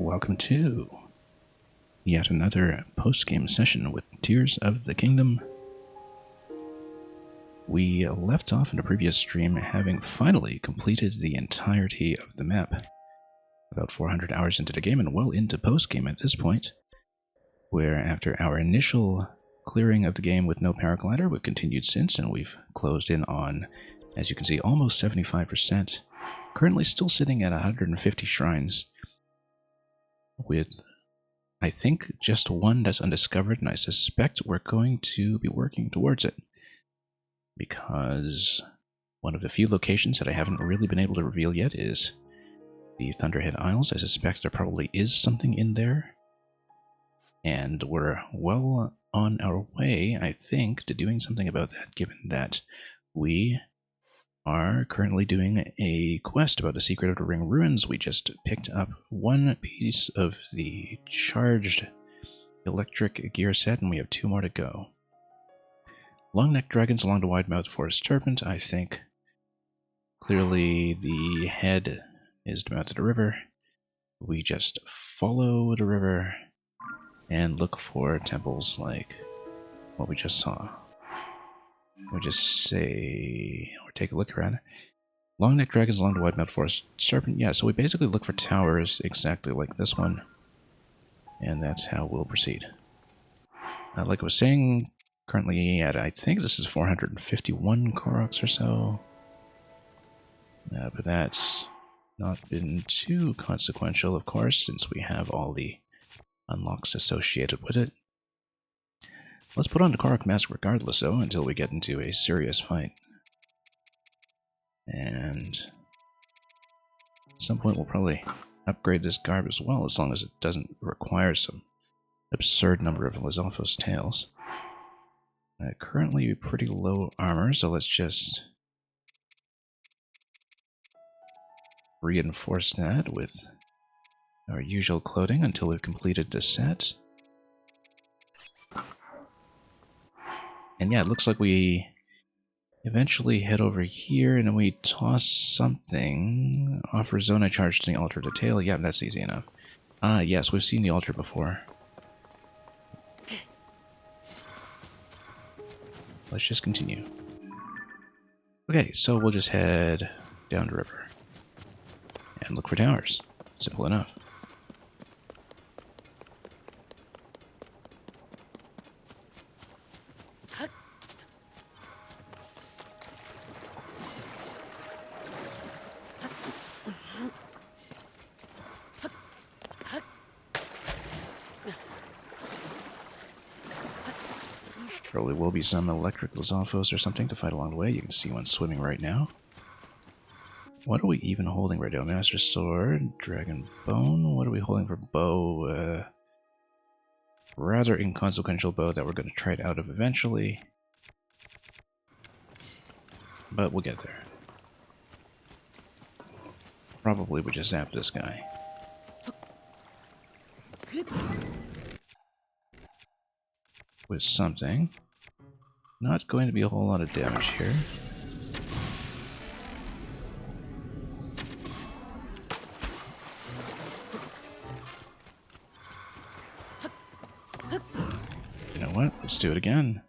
welcome to yet another post-game session with Tears of the Kingdom. We left off in a previous stream having finally completed the entirety of the map. About 400 hours into the game and well into post-game at this point, where after our initial clearing of the game with no paraglider, we've continued since, and we've closed in on, as you can see, almost 75%. Currently still sitting at 150 shrines, with, I think, just one that's undiscovered, and I suspect we're going to be working towards it. Because one of the few locations that I haven't really been able to reveal yet is the Thunderhead Isles. I suspect there probably is something in there. And we're well on our way, I think, to doing something about that, given that we are currently doing a quest about the secret of the Ring Ruins. We just picked up one piece of the charged electric gear set, and we have 2 more to go. Long-necked dragons along the wide-mouthed forest serpent, I think. Clearly the head is the mouth of the river. We just follow the river and look for temples like what we just saw. We just say, or take a look around. Long-necked dragons along the wide-mouthed forest serpent. Yeah, so we basically look for towers exactly like this one. And that's how we'll proceed. Like I was saying, currently at, I think this is 451 Koroks or so. But that's not been too consequential, of course, since we have all the unlocks associated with it. Let's put on the Korok mask regardless, though, until we get into a serious fight. And at some point we'll probably upgrade this garb as well, as long as it doesn't require some absurd number of Lizalfos tails. Currently pretty low armor, so let's just reinforce that with our usual clothing until we've completed this set. And yeah, it looks like we eventually head over here and then we toss something. Offer Zona charge to the altar to tail. Yeah, that's easy enough. Ah, yes, we've seen the altar before. Let's just continue. Okay, so we'll just head down the river and look for towers. Simple enough. Probably will be some electric Lizalfos or something to fight along the way. You can see one swimming right now. What are we even holding right now? Master Sword, Dragon Bone. What are we holding for bow? Rather inconsequential bow that we're going to try it out of eventually. But we'll get there. Probably we just zap this guy. With something. Not going to be a whole lot of damage here. You know what? Let's do it again.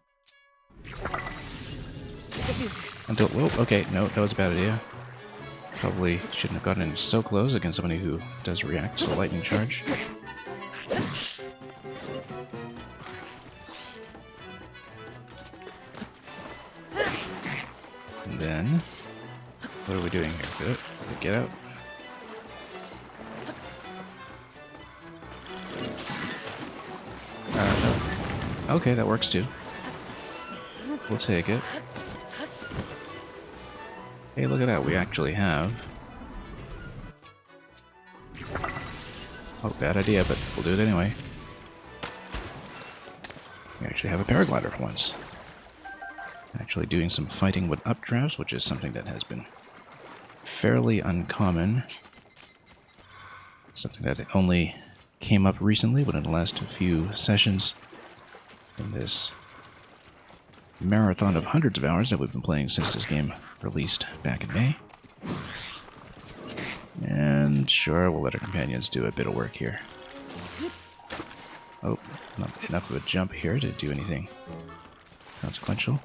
Until, whoa, okay, no, that was a bad idea. Probably shouldn't have gotten in so close against somebody who does react to a lightning charge. And then, what are we doing here? Good. Get out. No. Okay, that works too. We'll take it. Hey, look at that. We actually have... Oh, bad idea, but we'll do it anyway. We actually have a paraglider for once. Actually doing some fighting with updrafts, which is something that has been fairly uncommon. Something that only came up recently within the last few sessions in this marathon of hundreds of hours that we've been playing since this game released back in May. And And sure, we'll let our companions do a bit of work here. Oh, not enough of a jump here to do anything consequential.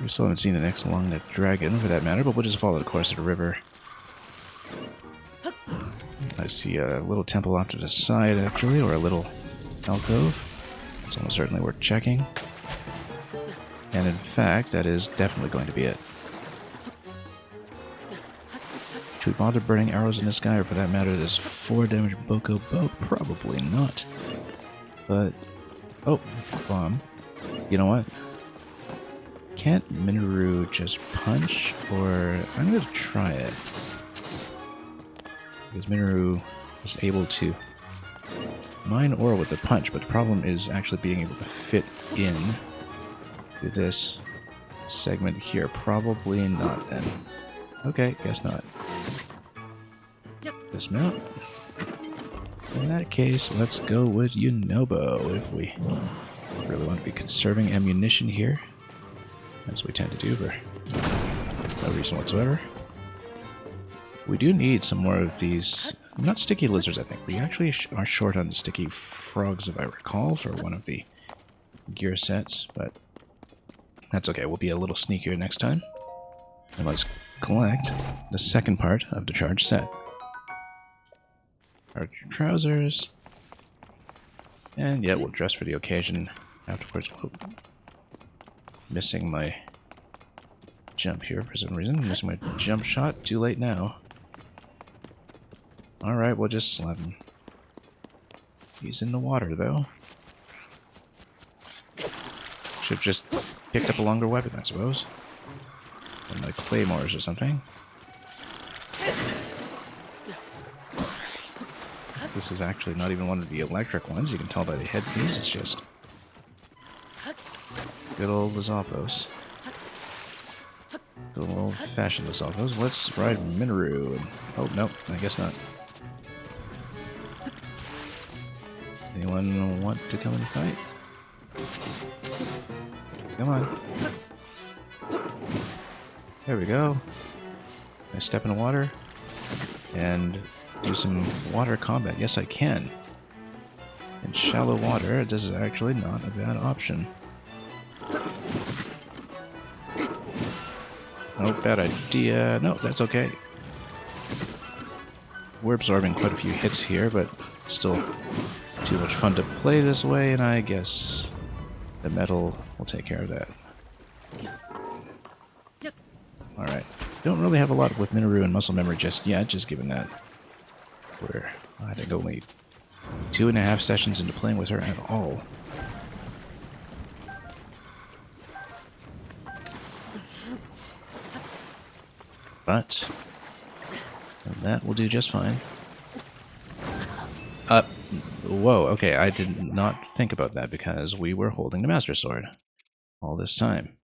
We still haven't seen the next long-necked dragon, for that matter, but we'll just follow the course of the river. I see a little temple off to the side, actually, or a little alcove. It's almost certainly worth checking. And in fact, that is definitely going to be it. Should we bother burning arrows in the sky, or for that matter, this 4 damage Boko bow? Probably not. But, oh, bomb. You know what? Can't Minoru just punch? Or, I'm going to try it. Because Minoru is able to mine ore with the punch, but the problem is actually being able to fit in to this segment here. Probably not then. Okay, guess not. Dismount. In that case, let's go with Yunobo if we really want to be conserving ammunition here, as we tend to do for no reason whatsoever. We do need some more of these, not sticky lizards, I think. We actually are short on sticky frogs, if I recall, for one of the gear sets, but that's okay. We'll be a little sneakier next time. And let's collect the second part of the charge set. Our trousers. And yeah, we'll dress for the occasion afterwards. Whoa. Missing my jump here for some reason. Missing my jump shot. Too late now. Alright, we'll just slap him. He's in the water, though. Should have just picked up a longer weapon, I suppose. One like claymores or something. This is actually not even one of the electric ones. You can tell by the headpiece. It's just good old Lizalfos. Good old-fashioned Lizalfos. Let's ride Minoru. And, oh, no, I guess not. Anyone want to come and fight? Come on. There we go. I step in the water and do some water combat. Yes, I can. In shallow water, this is actually not a bad option. Oh, bad idea. No, that's okay. We're absorbing quite a few hits here, but still too much fun to play this way, and I guess the metal will take care of that. Alright. Don't really have a lot with Minoru and muscle memory just yet, just given that we're, I think, only 2.5 sessions into playing with her at all. But that will do just fine. Whoa, okay, I did not think about that because we were holding the Master Sword all this time.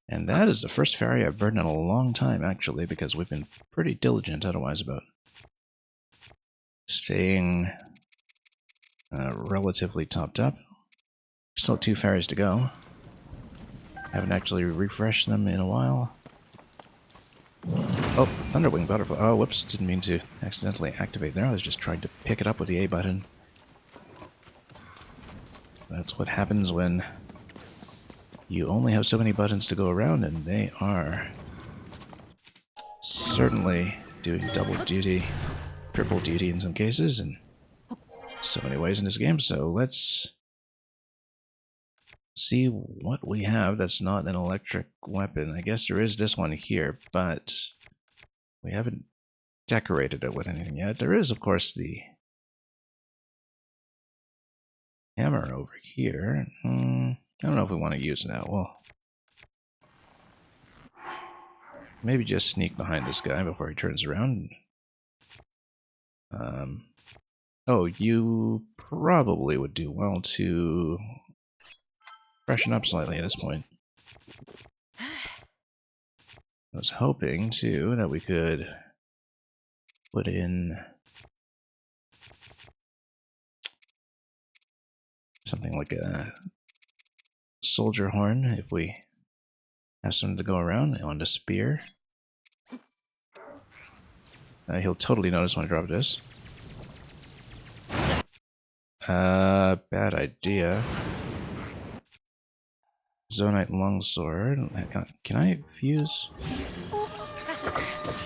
And that is the first fairy I've burned in a long time, actually, because we've been pretty diligent otherwise about staying relatively topped up. Still 2 fairies to go. Haven't actually refreshed them in a while. Oh, Thunderwing Butterfly. Oh, whoops, didn't mean to accidentally activate there. I was just trying to pick it up with the A button. That's what happens when you only have so many buttons to go around, and they are certainly doing double duty, triple duty in some cases, in so many ways in this game. So let's see what we have that's not an electric weapon. I guess there is this one here, but we haven't decorated it with anything yet. There is, of course, the hammer over here. I don't know if we want to use it now. Well, maybe just sneak behind this guy before he turns around. Oh, you probably would do well to freshen up slightly at this point. I was hoping, too, that we could put in something like a soldier horn if we have something to go around on the spear. He'll totally notice when I drop this. Bad idea. Zonite longsword. Can I fuse?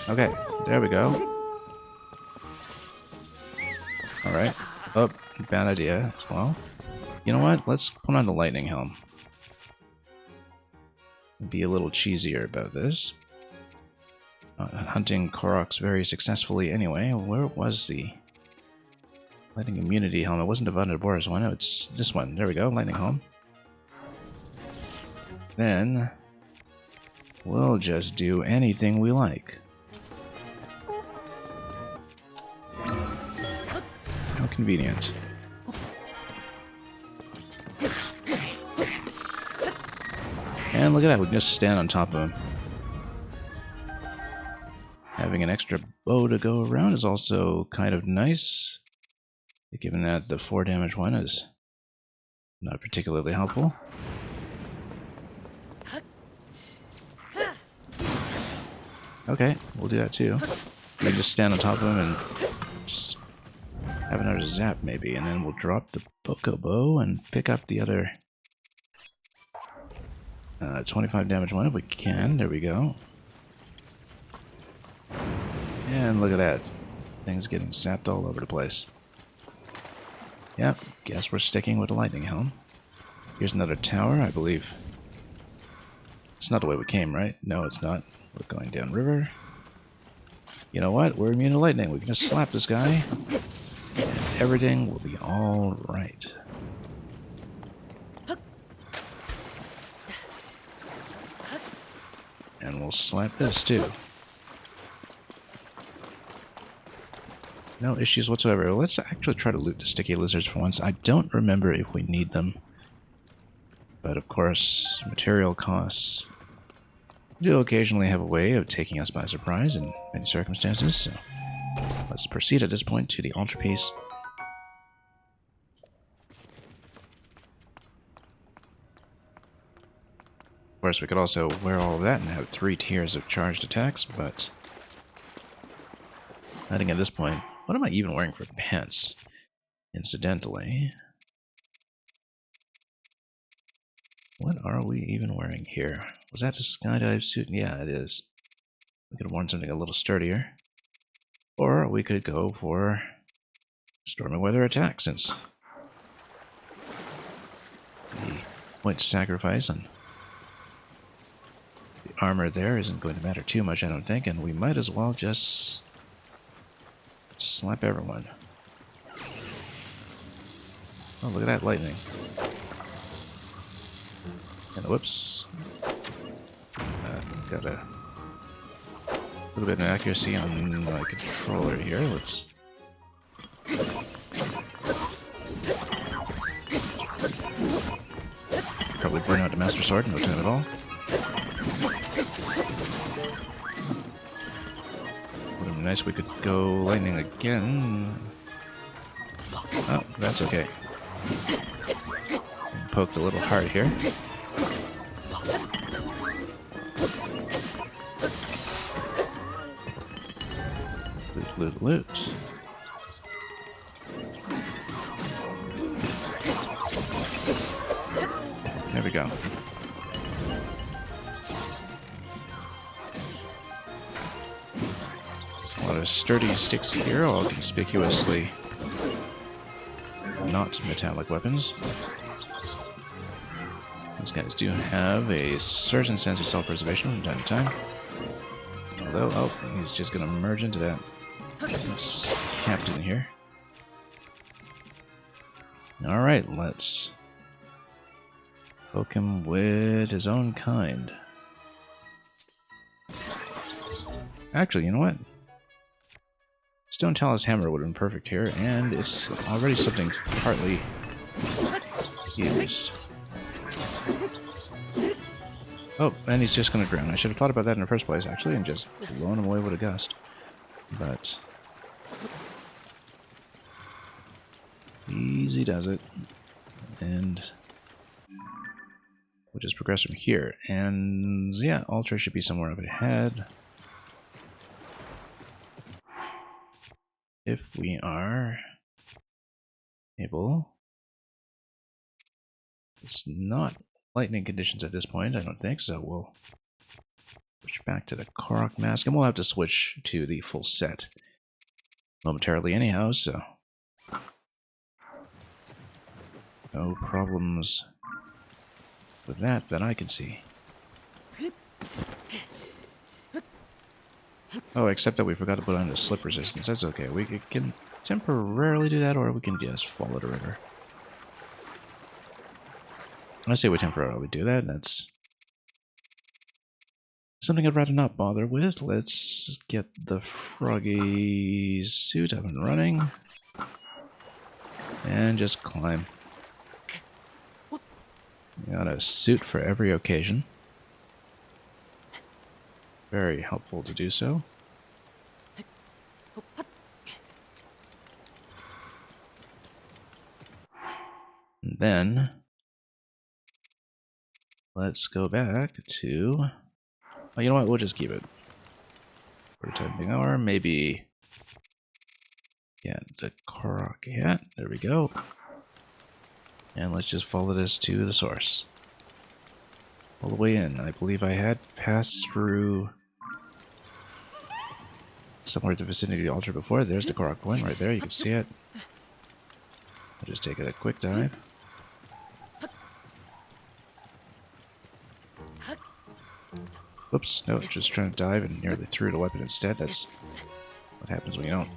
Okay, there we go. Alright. Oh, bad idea as well. You know what? Let's put on the lightning helm. Be a little cheesier about this. Hunting Koroks very successfully anyway. Where was the lightning immunity helm? It wasn't the Vanderboris one. It's this one. There we go. Lightning helm. Then we'll just do anything we like. How convenient. And look at that, we can just stand on top of him. Having an extra bow to go around is also kind of nice, given that the 4 damage one is not particularly helpful. Okay, we'll do that too. We can just stand on top of him and just have another zap maybe, and then we'll drop the Boko Bow and pick up the other 25 damage one if we can. There we go. And look at that. Things getting sapped all over the place. Yep, guess we're sticking with the lightning helm. Here's another tower, I believe. It's not the way we came, right? No, it's not. We're going down river. You know what? We're immune to lightning. We can just slap this guy, and everything will be all right. And we'll slap this too. No issues whatsoever. Let's actually try to loot the sticky lizards for once. I don't remember if we need them. But of course, material costs do occasionally have a way of taking us by surprise in many circumstances. So let's proceed at this point to the altarpiece. Of course, we could also wear all of that and have 3 tiers of charged attacks, but I think at this point, what am I even wearing for pants? Incidentally, what are we even wearing here? Was that a skydive suit? Yeah, it is. We could have worn something a little sturdier. Or we could go for stormy weather attack, since the point sacrifice on the armor there isn't going to matter too much, I don't think, and we might as well just slap everyone. Oh, look at that lightning. And whoops. Got a little bit of accuracy on my controller here. Let's... Probably burn out the Master Sword in no time at all. Would have been nice if we could go lightning again. Oh, that's okay. Poked a little hard here. Loot, loot, loot. There we go. A lot of sturdy sticks here, all conspicuously not metallic weapons. These guys do have a certain sense of self-preservation from time to time. Although, oh, he's just going to merge into that captain here. Alright, let's poke him with his own kind. Actually, you know what? Stone Talus Hammer would have been perfect here, and it's already something partly used. Oh, and he's just going to drown. I should have thought about that in the first place, actually, and just blown him away with a gust. But easy does it. And we'll just progress from here. And yeah, altar should be somewhere up ahead. if we are able. It's not lightning conditions at this point, I don't think, so we'll switch back to the Korok mask, and we'll have to switch to the full set momentarily anyhow, so no problems with that I can see. Oh, except that we forgot to put on the slip resistance. That's okay. We can temporarily do that, or we can just follow the river. I say we temporarily do that. That's something I'd rather not bother with. Let's get the froggy suit up and running. And just climb. Got a suit for every occasion. Very helpful to do so. And then let's go back to... Oh, you know what? We'll just keep it for the time being. Or maybe... Yeah, the Korok hat. There we go. And let's just follow this to the source. All the way in. I believe I had passed through somewhere at the vicinity of the altar before. There's the Korok point right there. You can see it. I'll just take a quick dive. Oops, no, just trying to dive and nearly threw the weapon instead. That's what happens when you don't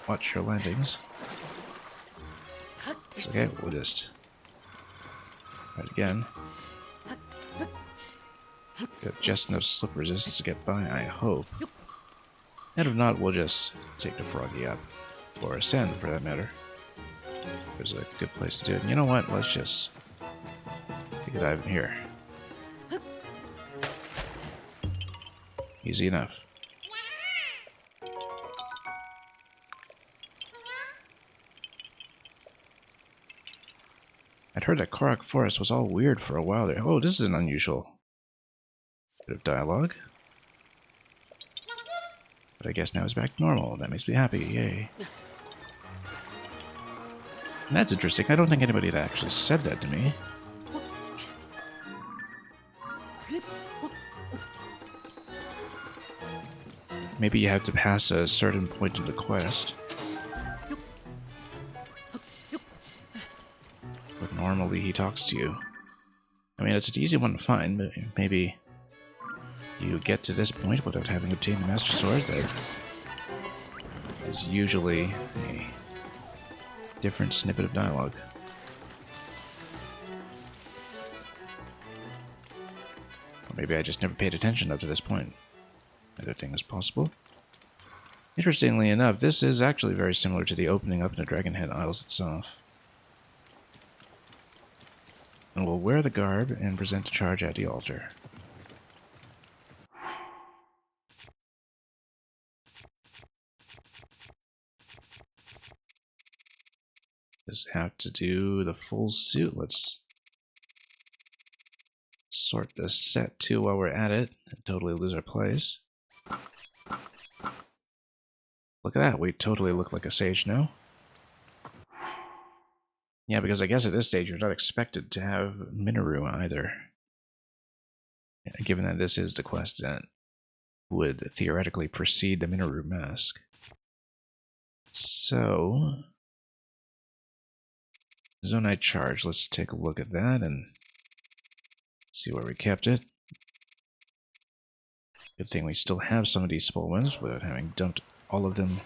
watch your landings. It's okay, we'll just try it again. Got just enough slip resistance to get by, I hope. And if not, we'll just take the froggy up. Or ascend, for that matter. There's a good place to do it. And you know what? Let's just take a dive in here. Easy enough. I'd heard that Korok Forest was all weird for a while there. Oh, this is an unusual bit of dialogue. But I guess now it's back to normal. That makes me happy. Yay. And that's interesting. I don't think anybody had actually said that to me. Maybe you have to pass a certain point in the quest. But normally he talks to you. I mean, it's an easy one to find, but maybe you get to this point without having obtained the Master Sword. That is usually a different snippet of dialogue. Or maybe I just never paid attention up to this point. Either thing is possible. Interestingly enough, this is actually very similar to the opening up in the Dragonhead Isles itself. And we'll wear the garb and present a charge at the altar. Just have to do the full suit. Let's sort this set too while we're at it and totally lose our place. Look at that, we totally look like a sage now. Yeah, because I guess at this stage you're not expected to have Minoru either. Given that this is the quest that would theoretically precede the Minoru mask. So... Zonite charge, let's take a look at that and see where we kept it. Good thing we still have some of these small ones without having dumped all of them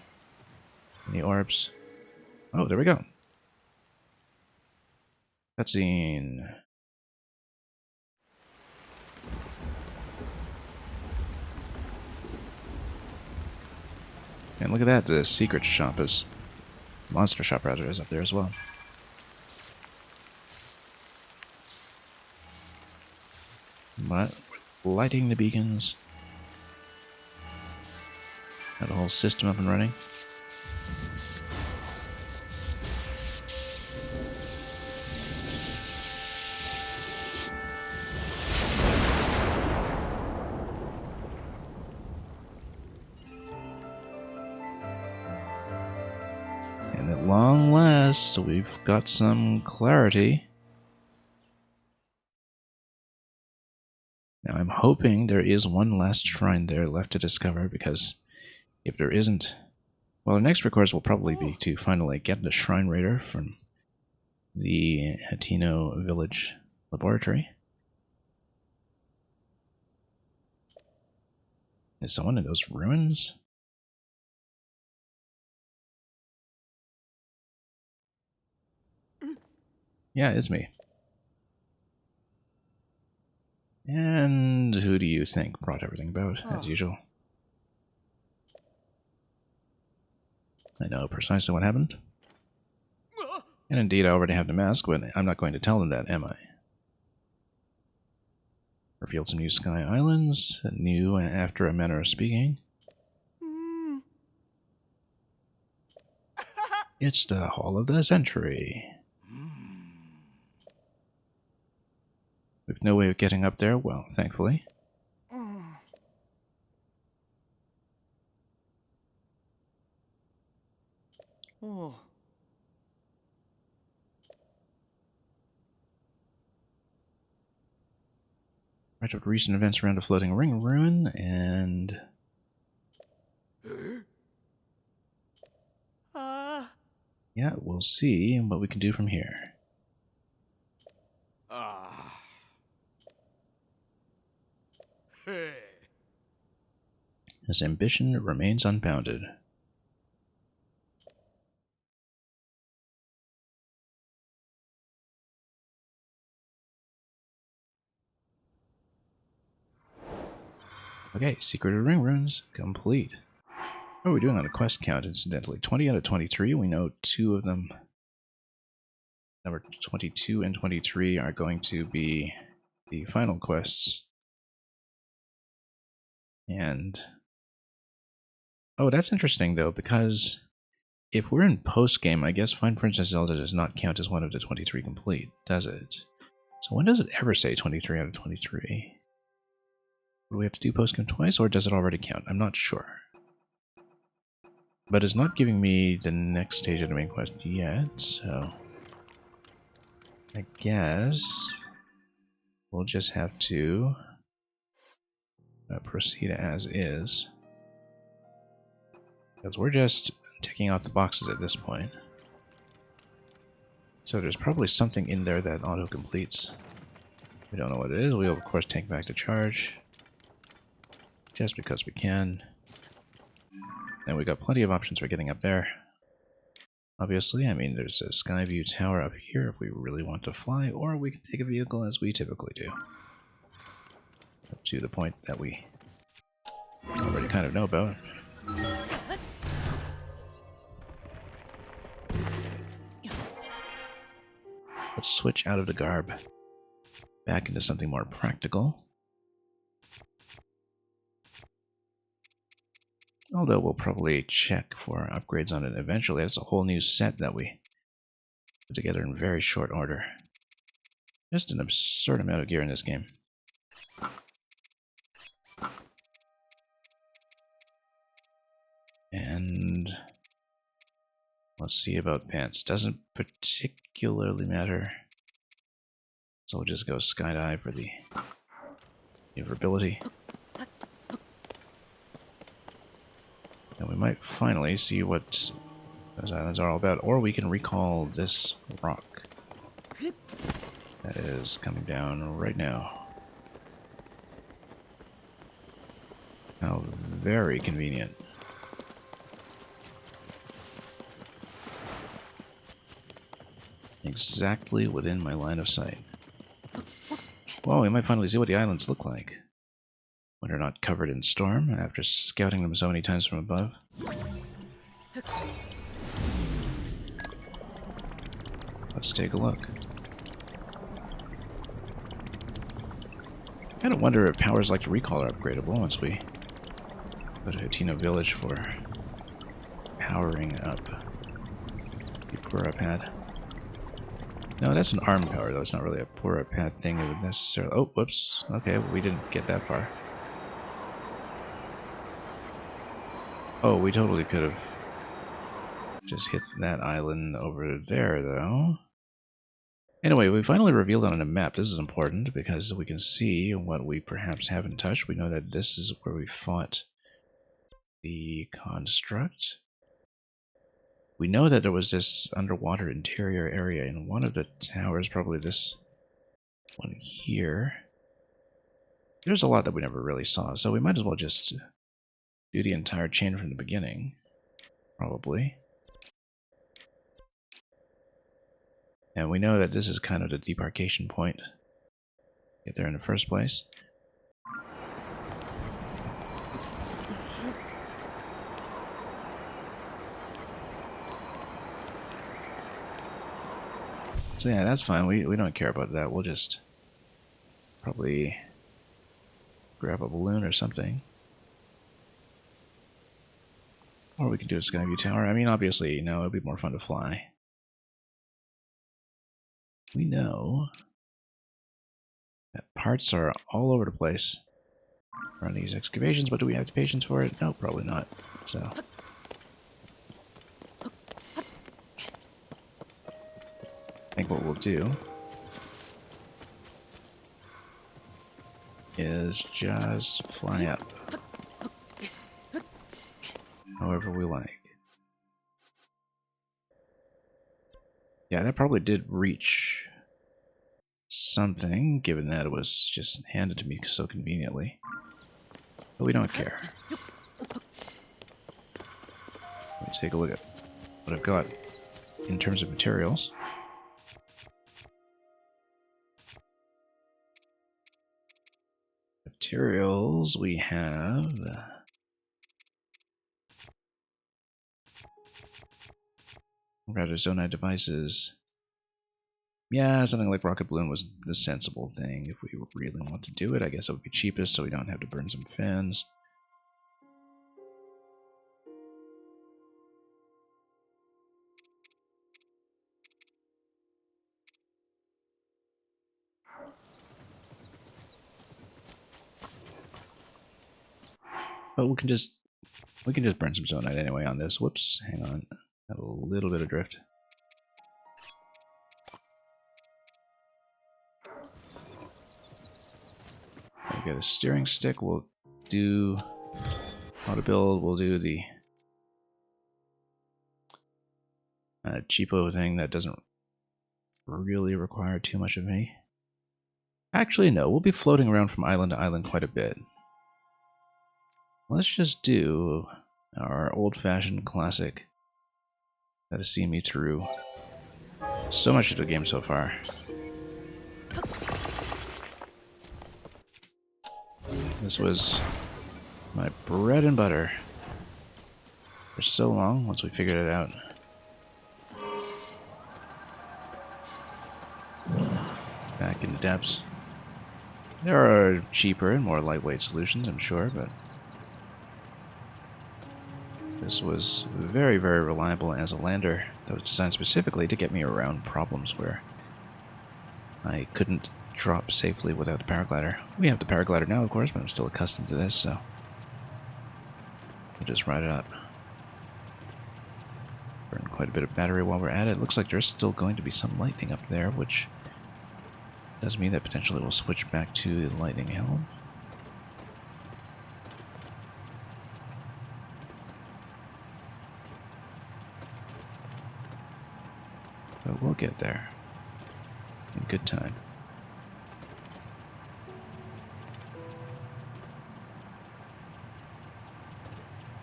in the orbs. Oh, there we go. Cutscene. And look at that, the secret shop is... Monster shop, rather, is up there as well. But lighting the beacons. Got a whole system up and running. long last, we've got some clarity. Now I'm hoping there is one last shrine there left to discover, because if there isn't, well, our next recourse will probably be to finally get the Shrine Raider from the Hatino Village Laboratory. Is someone in those ruins? Yeah, it's me. And who do you think brought everything about, as usual? I know precisely what happened. And indeed, I already have the mask, but I'm not going to tell them that, am I? Revealed some new sky islands, new after a manner of speaking. It's the Hall of the Century. We've no way of getting up there, well, thankfully. Right up recent events around a floating ring ruin, and... yeah, we'll see what we can do from here. His ambition remains unbounded. Okay, Secret of Ring Runes complete. How are we doing on a quest count, incidentally? 20 out of 23. We know 2 of them, number 22 and 23, are going to be the final quests. And... oh, that's interesting, though, because if we're in post-game, I guess Find Princess Zelda does not count as one of the 23 complete, does it? So when does it ever say 23 out of 23? Do we have to do post-game twice, or does it already count? I'm not sure. But it's not giving me the next stage of the main quest yet, so... I guess... we'll just have to... proceed as is. Because we're just ticking out the boxes at this point. So there's probably something in there that auto-completes. We don't know what it is. We'll, of course, take back the charge. Just because we can. And we got plenty of options for getting up there. Obviously, I mean, there's a Skyview Tower up here if we really want to fly, or we can take a vehicle as we typically do. Up to the point that we already kind of know about. Let's switch out of the garb back into something more practical. Although we'll probably check for upgrades on it eventually. It's a whole new set that we put together in very short order. Just an absurd amount of gear in this game. And let's see about pants. Doesn't particularly matter. So we'll just go skydive for the maneuverability. And we might finally see what those islands are all about. Or we can recall this rock that is coming down right now. How very convenient. Exactly within my line of sight. Well, we might finally see what the islands look like when they're not covered in storm after scouting them so many times from above. Let's take a look. I kind of wonder if powers like the recall are upgradable once we go to Hatino Village for powering up the Pura pad. No, that's an arm power, though. It's not really a Pura pad thing. It would necessarily... oh, whoops. Okay, we didn't get that far. Oh, we totally could have Just hit that island over there, though. Anyway, we finally revealed on a map. This is important because we can see what we perhaps haven't touched. We know that this is where we fought the construct. We know that there was this underwater interior area in one of the towers, probably this one here. There's a lot that we never really saw, so we might as well just do the entire chain from the beginning, probably. And we know that this is kind of the debarkation point. Get there in the first place. So yeah, that's fine. We don't care about that. We'll just probably grab a balloon or something. Or we can do a Skyview Tower. I mean, obviously, you know, it'd be more fun to fly. We know that parts are all over the place around these excavations, but do we have the patience for it? No, probably not. So I think what we'll do is just fly up however we like. Yeah, that probably did reach something, given that it was just handed to me so conveniently. But we don't care. Let's take a look at what I've got in terms of materials. Materials, we have rather Zonite devices. Yeah, something like rocket balloon was the sensible thing. If we really want to do it, I guess it would be cheapest, so we don't have to burn some fins. But we can just burn some Zonite anyway on this. Whoops, hang on. Got a little bit of drift. We got a steering stick. We'll do auto build. We'll do the cheapo thing that doesn't really require too much of me. Actually, no. We'll be floating around from island to island quite a bit. Let's just do our old-fashioned classic that has seen me through so much of the game so far. This was my bread and butter for so long once we figured it out. Back in the depths. There are cheaper and more lightweight solutions, I'm sure, but this was very, very reliable as a lander that was designed specifically to get me around problems where I couldn't drop safely without the paraglider. We have the paraglider now, of course, but I'm still accustomed to this, so we'll just ride it up. Burn quite a bit of battery while we're at it. Looks like there's still going to be some lightning up there, which does mean that potentially we'll switch back to the lightning helm. But we'll get there in good time.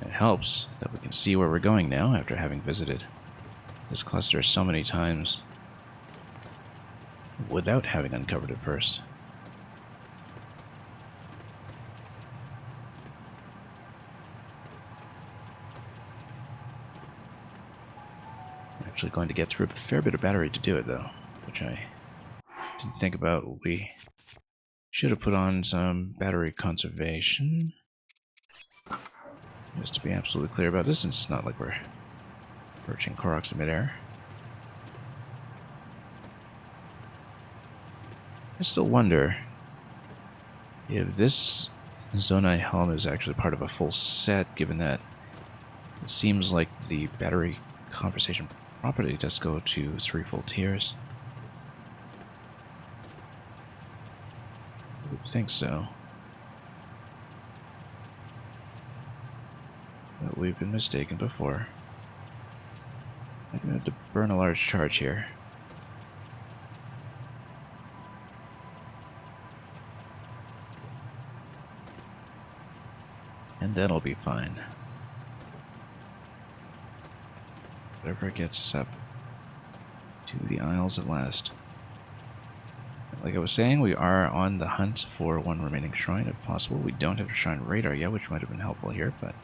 It helps that we can see where we're going now after having visited this cluster so many times without having uncovered it first. Actually going to get through a fair bit of battery to do it, though, which I didn't think about. We should have put on some battery conservation, just to be absolutely clear about this, since it's not like we're approaching Koroks in midair. I still wonder if this Zonite helm is actually part of a full set, given that it seems like the battery conversation properly, it does go to 3 full tiers. I would think so. But we've been mistaken before. I'm going to have to burn a large charge here. And that'll be fine. Whatever gets us up to the Isles at last. Like I was saying, we are on the hunt for one remaining shrine if possible. We don't have a shrine radar yet, which might have been helpful here, but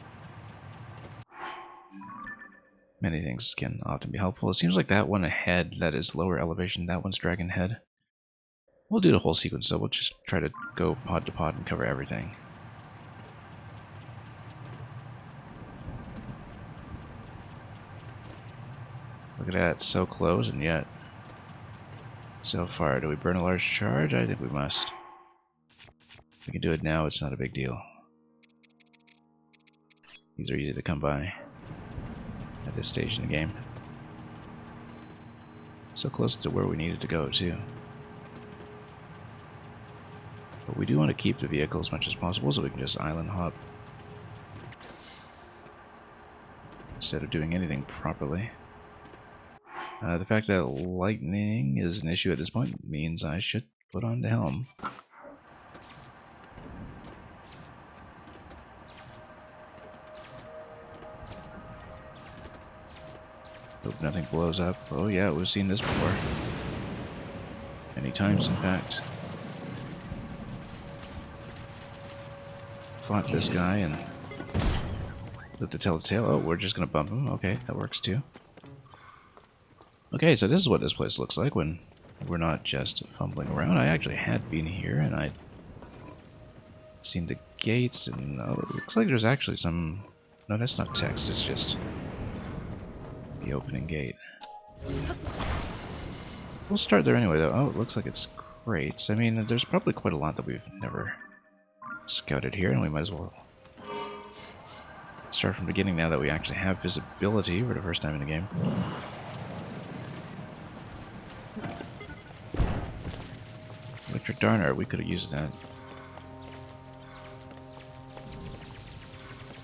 many things can often be helpful. It seems like that one ahead, that is lower elevation, that one's Dragon Head. We'll do the whole sequence, so we'll just try to go pod to pod and cover everything. Look at that, so close and yet so far. Do we burn a large charge? I think we must. We can do it now, it's not a big deal. These are easy to come by at this stage in the game. So close to where we needed to go, too. But we do want to keep the vehicle as much as possible so we can just island hop instead of doing anything properly. The fact that lightning is an issue at this point means I should put on the helm. Hope nothing blows up. Oh yeah, we've seen this before. Many times, in fact. Fought this guy and lived to tell the tale. Oh, we're just gonna bump him. Okay, that works too. Okay, so this is what this place looks like when we're not just fumbling around. I actually had been here and I'd seen the gates and it looks like there's actually some... No, that's not text, it's just the opening gate. We'll start there anyway though. Oh, it looks like it's crates. I mean, there's probably quite a lot that we've never scouted here and we might as well start from the beginning now that we actually have visibility for the first time in the game. Electric Darner, we could have used that.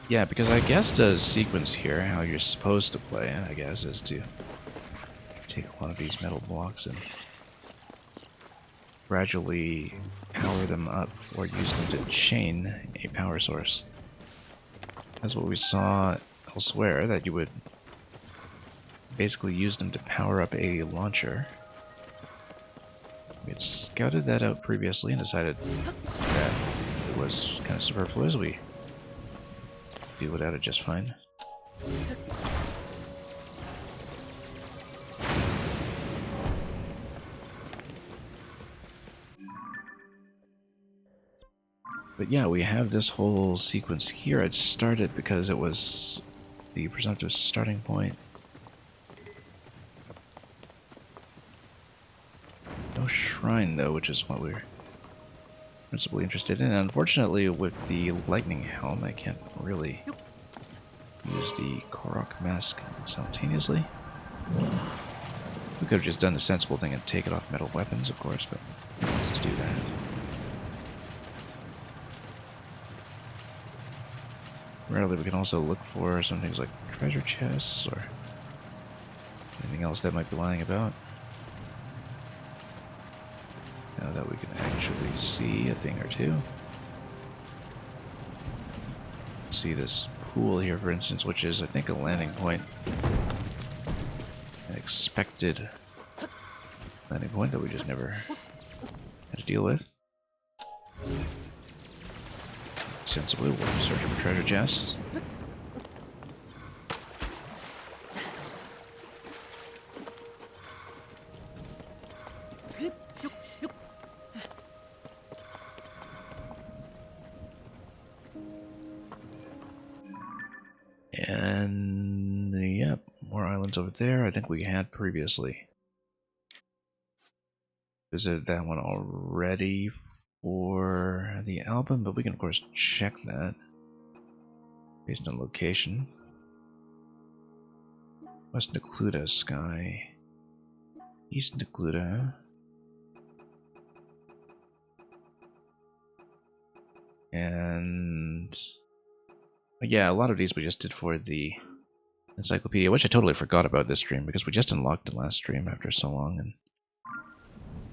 Yeah, because I guess the sequence here, how you're supposed to play it, I guess, is to take a lot of these metal blocks and gradually power them up or use them to chain a power source. That's what we saw elsewhere, that you would basically use them to power up a launcher. We had scouted that out previously and decided that it was kind of superfluous. We deal without it just fine. But yeah, we have this whole sequence here. It started because it was the presumptive starting point. No shrine, though, which is what we're principally interested in. Unfortunately, with the lightning helm, I can't really use the Korok mask simultaneously. We could have just done the sensible thing and taken off metal weapons, of course, but let's do that. Rarely, we can also look for some things like treasure chests or anything else that might be lying about. Now that we can actually see a thing or two. See this pool here, for instance, which is, I think, a landing point. An expected landing point that we just never had to deal with. Sensibly, we'll search for treasure chests. And, yep, more islands over there. I think we had previously visited that one already for the album, but we can, of course, check that based on location. West Necluda Sky. East Necluda. And yeah, a lot of these we just did for the encyclopedia, which I totally forgot about this stream because we just unlocked it last stream after so long and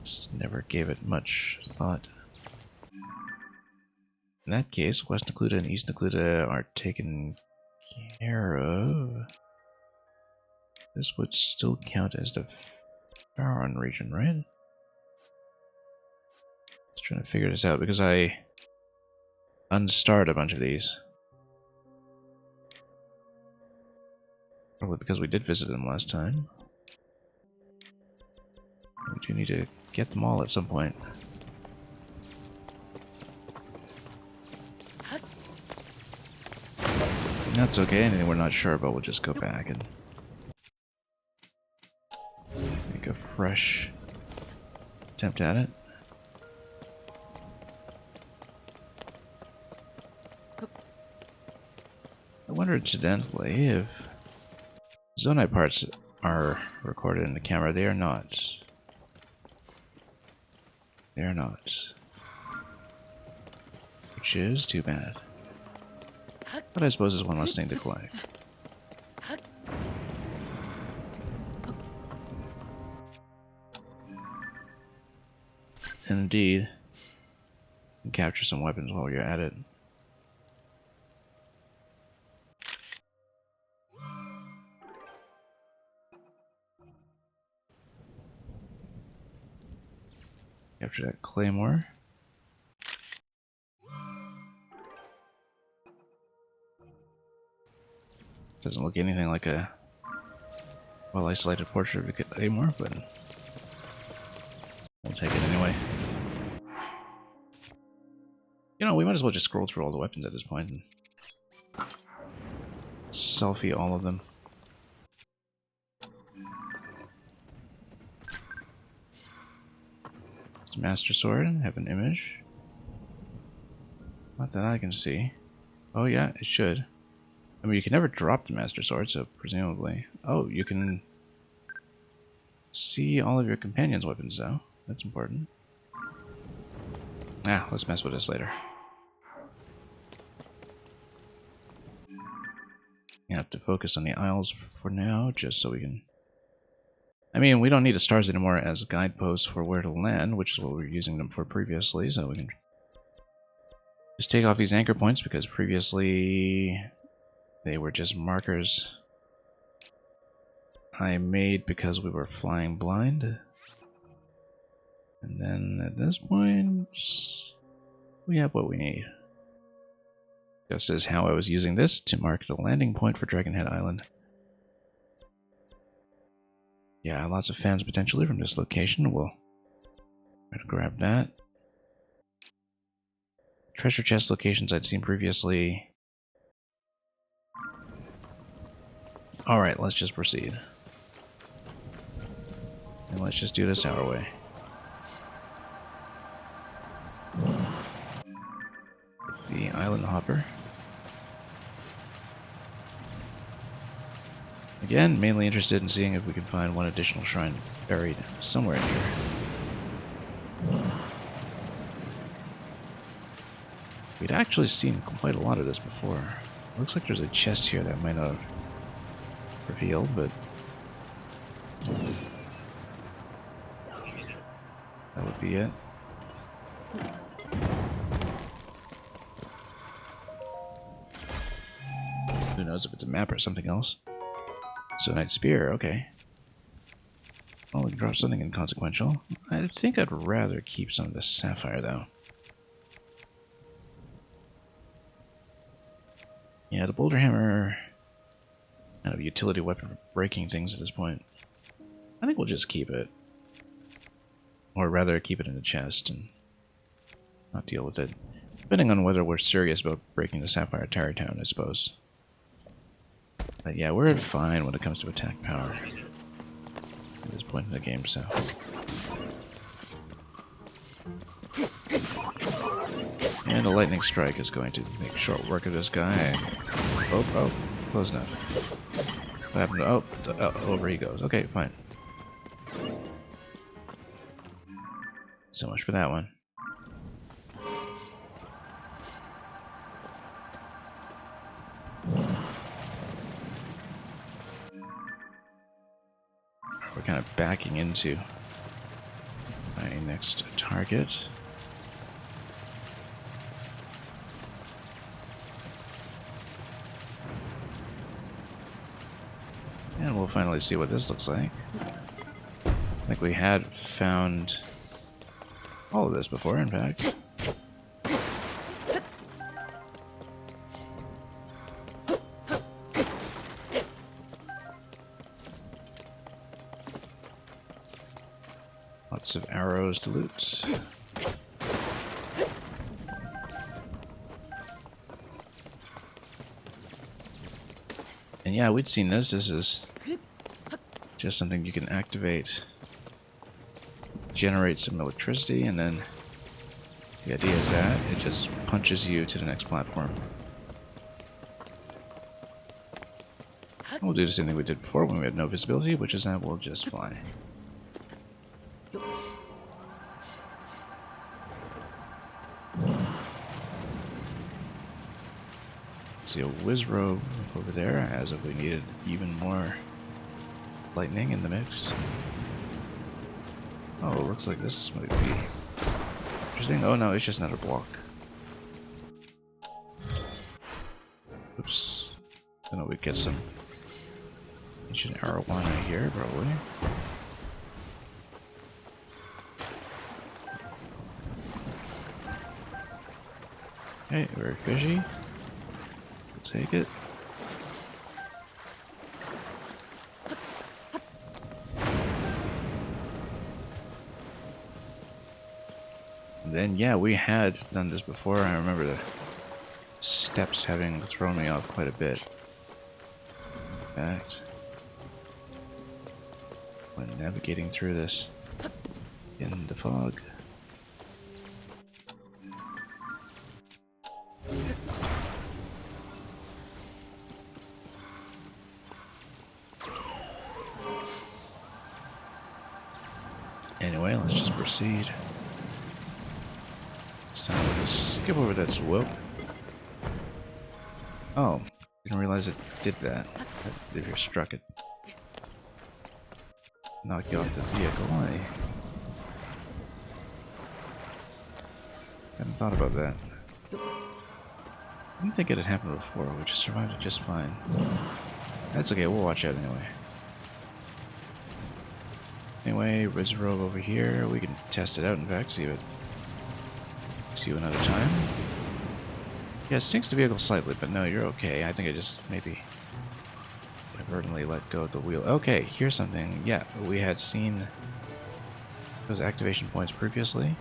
just never gave it much thought. In that case, West Necluda and East Necluda are taken care of. This would still count as the Faron region, right? Just trying to figure this out because I unstarred a bunch of these. Probably because we did visit them last time. We do need to get them all at some point. That's okay, anything we're not sure about, we'll just go back and make a fresh attempt at it. I wonder incidentally if Zonai parts are recorded in the camera. They are not. They are not. Which is too bad. But I suppose it's one less thing to collect. And indeed, you can capture some weapons while you're at it. Capture that claymore. Doesn't look anything like a well-isolated portrait of a claymore, but we'll take it anyway. You know, we might as well just scroll through all the weapons at this point and selfie all of them. Master Sword, have an image. Not that I can see. Oh yeah, it should. I mean, you can never drop the Master Sword, so presumably... Oh, you can see all of your companions' weapons, though. That's important. Ah, let's mess with this later. You have to focus on the Isles for now, just so we can... I mean, we don't need the stars anymore as guideposts for where to land, which is what we were using them for previously, so we can just take off these anchor points, because previously they were just markers I made because we were flying blind. And then at this point, we have what we need. Just as how I was using this to mark the landing point for Dragonhead Island. Yeah, lots of fans potentially from this location. We'll try to grab that. Treasure chest locations I'd seen previously. Alright, let's just proceed. And let's just do this our way. The island hopper. Again, mainly interested in seeing if we can find one additional shrine buried somewhere in here. We'd actually seen quite a lot of this before. Looks like there's a chest here that might not have revealed, but that would be it. Who knows if it's a map or something else. So Knight Spear, okay. Oh, we can drop something inconsequential. I think I'd rather keep some of this sapphire, though. Yeah, the Boulder Hammer, kind of a utility weapon for breaking things at this point. I think we'll just keep it. Or rather, keep it in the chest and not deal with it. Depending on whether we're serious about breaking the Sapphire Tarry Town, I suppose. But yeah, we're fine when it comes to attack power at this point in the game, so. And a lightning strike is going to make short work of this guy. Oh, close enough. What happened? Oh, over he goes. Okay, fine. So much for that one. We're kind of backing into my next target. And we'll finally see what this looks like. I think we had found all of this before, in fact. Lots of arrows to loot. And yeah, we'd seen this. This is just something you can activate, generate some electricity, and then the idea is that it just punches you to the next platform. We'll do the same thing we did before when we had no visibility, which is that we'll just fly. See a whiz robe over there, as if we needed even more lightning in the mix. Oh, it looks like this might be interesting. Oh no, it's just another block. Oops. I know we'd get some ancient arowana here, probably. Okay, very fishy. We'll take it. And then, yeah, we had done this before. I remember the steps having thrown me off quite a bit. In fact, when navigating through this in the fog. Anyway, let's just proceed. It's time to just skip over that swoop. Oh, didn't realize it did that. If you struck it, knock you off the vehicle. I hadn't thought about that. I didn't think it had happened before. We just survived it just fine. That's okay. We'll watch out anyway. Anyway, Riz Robe over here. We can test it out, in fact, see you another time. Yeah, it sinks the vehicle slightly, but no, you're okay. I think I just maybe inadvertently let go of the wheel. Okay, here's something. Yeah, we had seen those activation points previously.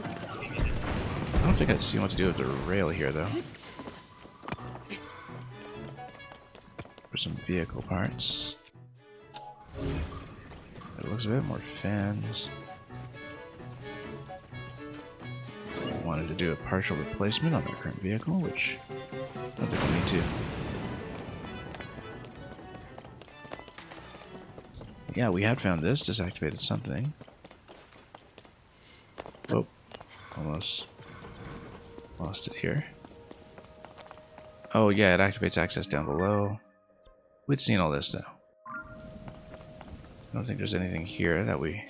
I don't think I'd seen what to do with the rail here, though. For some vehicle parts. It looks a bit more fans. Wanted to do a partial replacement on our current vehicle, which I don't think we need to. Yeah, we had found this, disactivated something. Oh, almost lost it here. Oh yeah, it activates access down below. We'd seen all this though. I don't think there's anything here that we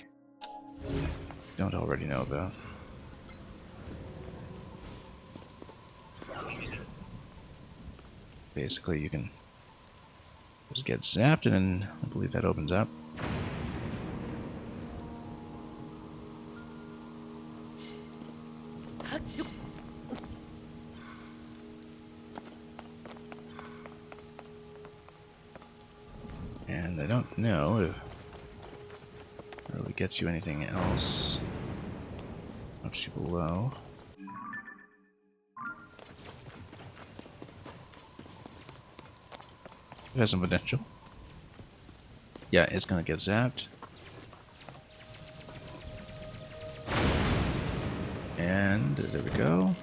don't already know about. Basically, you can just get zapped, and then I believe that opens up. And I don't know if it really gets you anything else up to below. It has some potential. Yeah, it's gonna get zapped. And there we go.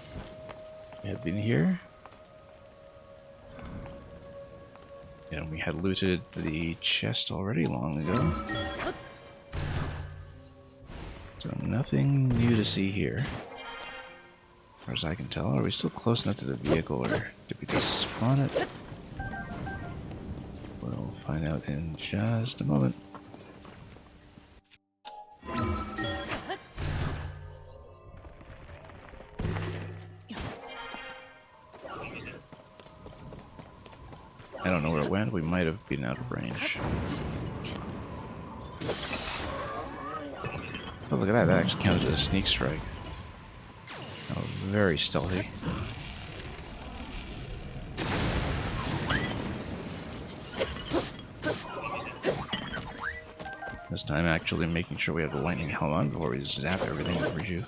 We have been here. And we had looted the chest already long ago. So nothing new to see here. As far as I can tell. Are we still close enough to the vehicle, or did we just spawn it? We'll find out in just a moment. I don't know where it went. We might have been out of range. Oh, look at that. That actually counted as a sneak strike. Oh, very stealthy. This time actually making sure we have the lightning helm on before we zap everything over you.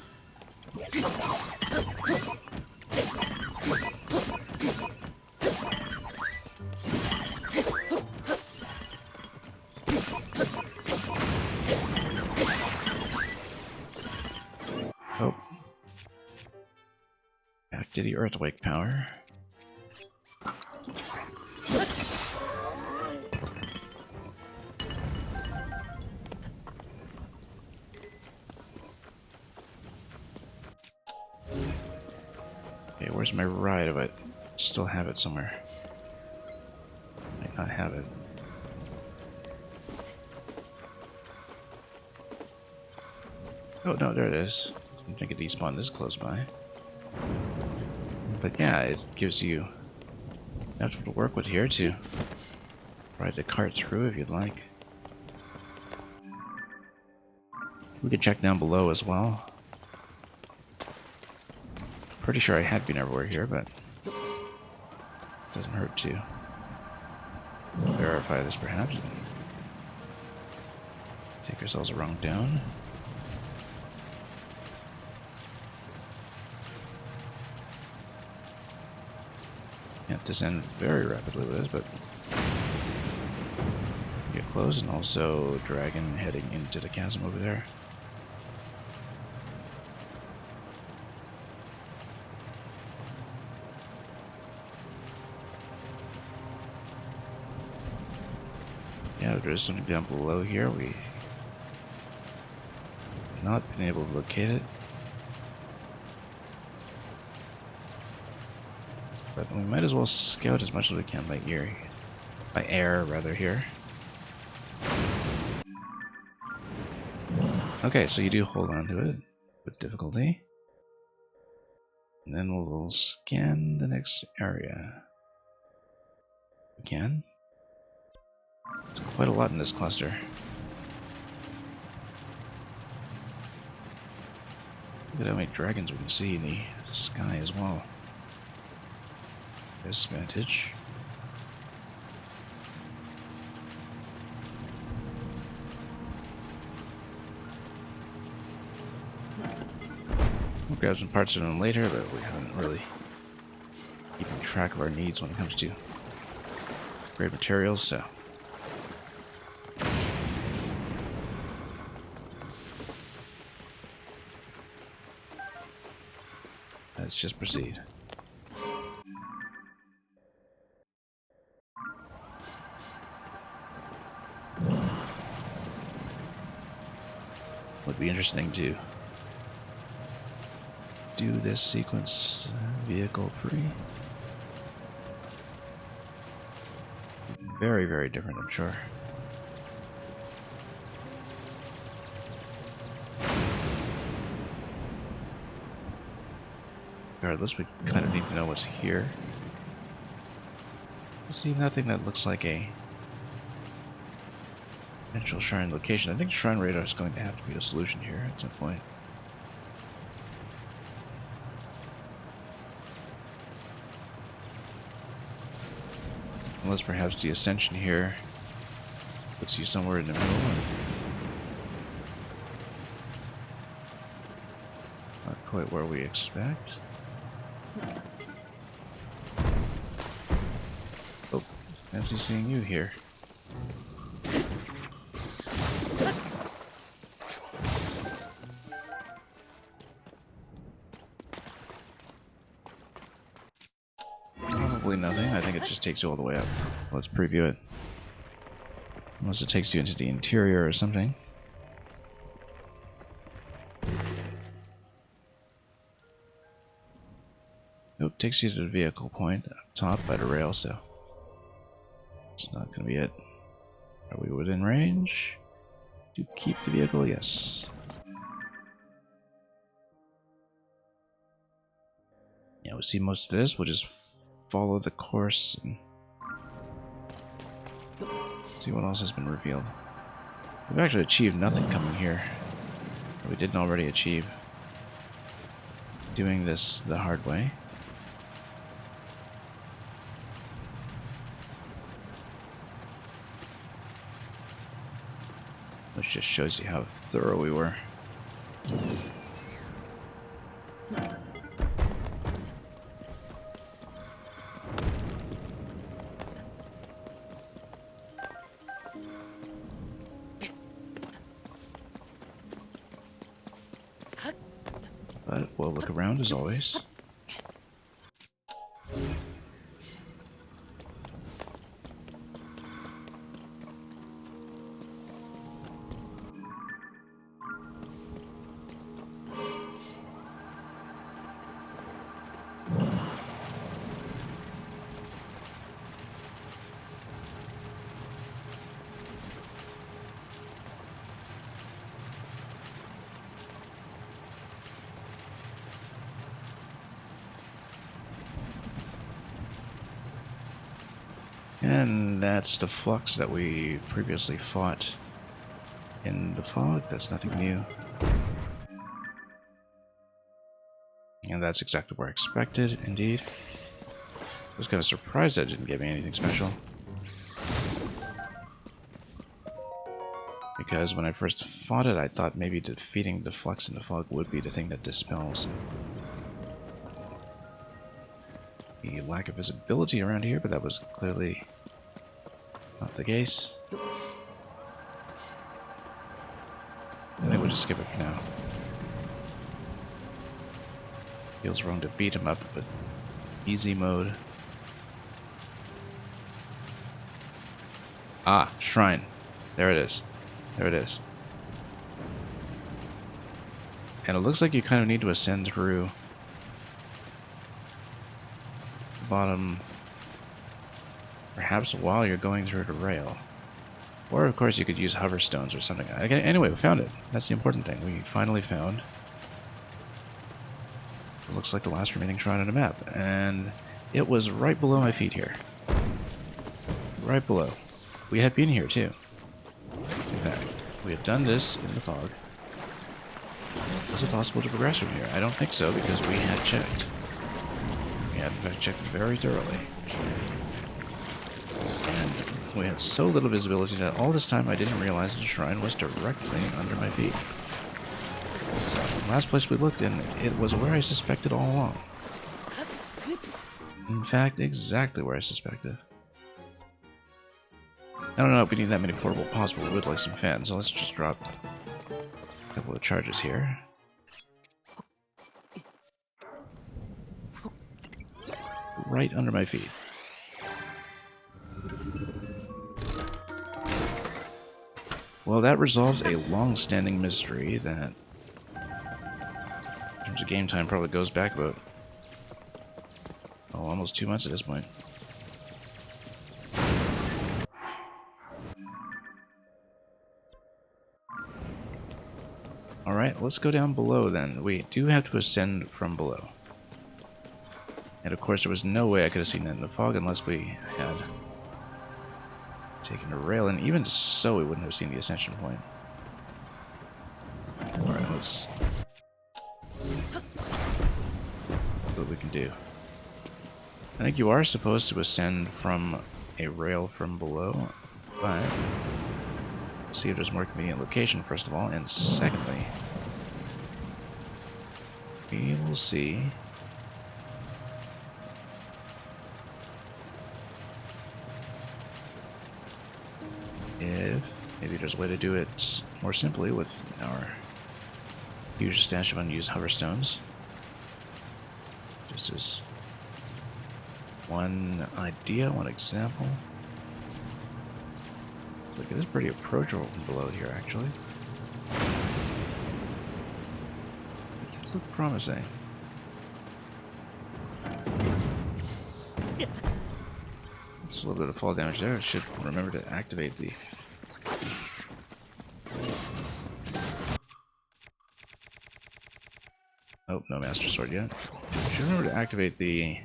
Oh. Back to the Earthquake power. Okay, where's my ride? If I still have it somewhere. Might not have it. Oh no, there it is. Didn't think it despawned this close by. But yeah, it gives you enough to work with here to ride the cart through if you'd like. We could check down below as well. Pretty sure I had been everywhere here, but it doesn't hurt to verify this perhaps. Take ourselves a rung down. Can't descend very rapidly with this, but get close, and also dragon heading into the chasm over there. Yeah, there's something down below here. We have not been able to locate it. But we might as well scout as much as we can by ear. By air, rather, here. Okay, so you do hold on to it with difficulty. And then we'll scan the next area. Again. There's quite a lot in this cluster. Look at how many dragons we can see in the sky as well. This vantage. We'll grab some parts of them later, but we haven't really keeping track of our needs when it comes to great materials, so. Let's just proceed. Would be interesting to do this sequence vehicle free. Very, very different, I'm sure. Regardless, we kind of need to know what's here. I see nothing that looks like a potential shrine location. I think shrine radar is going to have to be a solution here at some point. Unless perhaps the ascension here puts you somewhere in the middle. Not quite where we expect. Oh, fancy seeing you here. Probably nothing. I think it just takes you all the way up. Let's preview it. Unless it takes you into the interior or something. Nope, takes you to the vehicle point up top by the rail, so it's not going to be it. Are we within range? To keep the vehicle? Yes. Yeah, we'll see most of this. We'll just follow the course and see what else has been revealed. We've actually achieved nothing coming here that we didn't already achieve doing this the hard way. Which just shows you how thorough we were. But we'll look around as always. And that's the flux that we previously fought in the fog. That's nothing new. And that's exactly where I expected, indeed. I was kind of surprised that it didn't give me anything special. Because when I first fought it, I thought maybe defeating the flux in the fog would be the thing that dispels the lack of visibility around here, but that was clearly not the case. I think we'll just skip it for now. Feels wrong to beat him up with easy mode. Ah, shrine. There it is. There it is. And it looks like you kind of need to ascend through the bottom, perhaps while you're going through the rail. Or, of course, you could use hover stones or something. Okay, anyway, we found it. That's the important thing. We finally found what looks like the last remaining shrine on the map. And it was right below my feet here. Right below. We had been here, too. In fact, we had done this in the fog. Was it possible to progress from here? I don't think so, because we had checked. We had, in fact, checked very thoroughly. And we had so little visibility that all this time I didn't realize the shrine was directly under my feet. So, the last place we looked in, it was where I suspected all along. In fact, exactly where I suspected. I don't know if we need that many portable pods, but we would like some fans, so let's just drop a couple of charges here. Right under my feet. Well, that resolves a long-standing mystery that, in terms of game time, probably goes back about, oh, almost 2 months at this point. Alright, let's go down below then. We do have to ascend from below. And of course there was no way I could have seen that in the fog unless we had taken a rail, and even so we wouldn't have seen the ascension point. Alright, let's see what we can do. I think you are supposed to ascend from a rail from below, but let's see if there's a more convenient location, first of all, and secondly, we will see if maybe there's a way to do it more simply with our huge stash of unused hover stones. Just as one idea, one example. Looks like it is pretty approachable from below here, actually. It does look promising. Just a little bit of fall damage there. I should remember to activate the... Oh, no Master Sword yet. I should remember to activate the...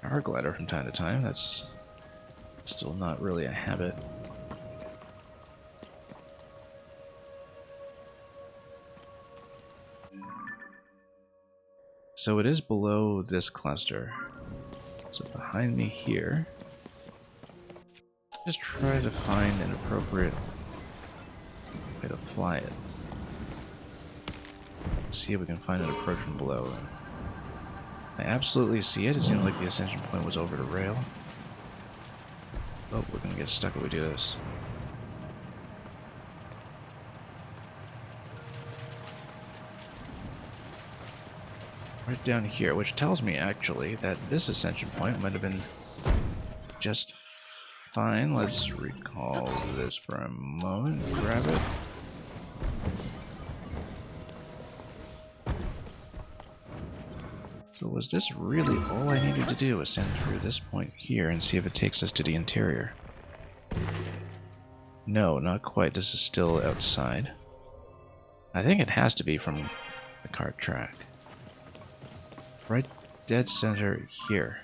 Power Glider from time to time. That's still not really a habit. So it is below this cluster. So behind me here, just try to find an appropriate way to fly it. See if we can find an approach from below. I absolutely see it. It seemed like the ascension point was over the rail. Oh, we're gonna get stuck if we do this. Right down here, which tells me actually that this ascension point might have been just fine. Let's recall this for a moment. Grab it. So was this really all I needed to do? Ascend through this point here and see if it takes us to the interior? No, not quite. This is still outside. I think it has to be from the cart track. Right dead center here.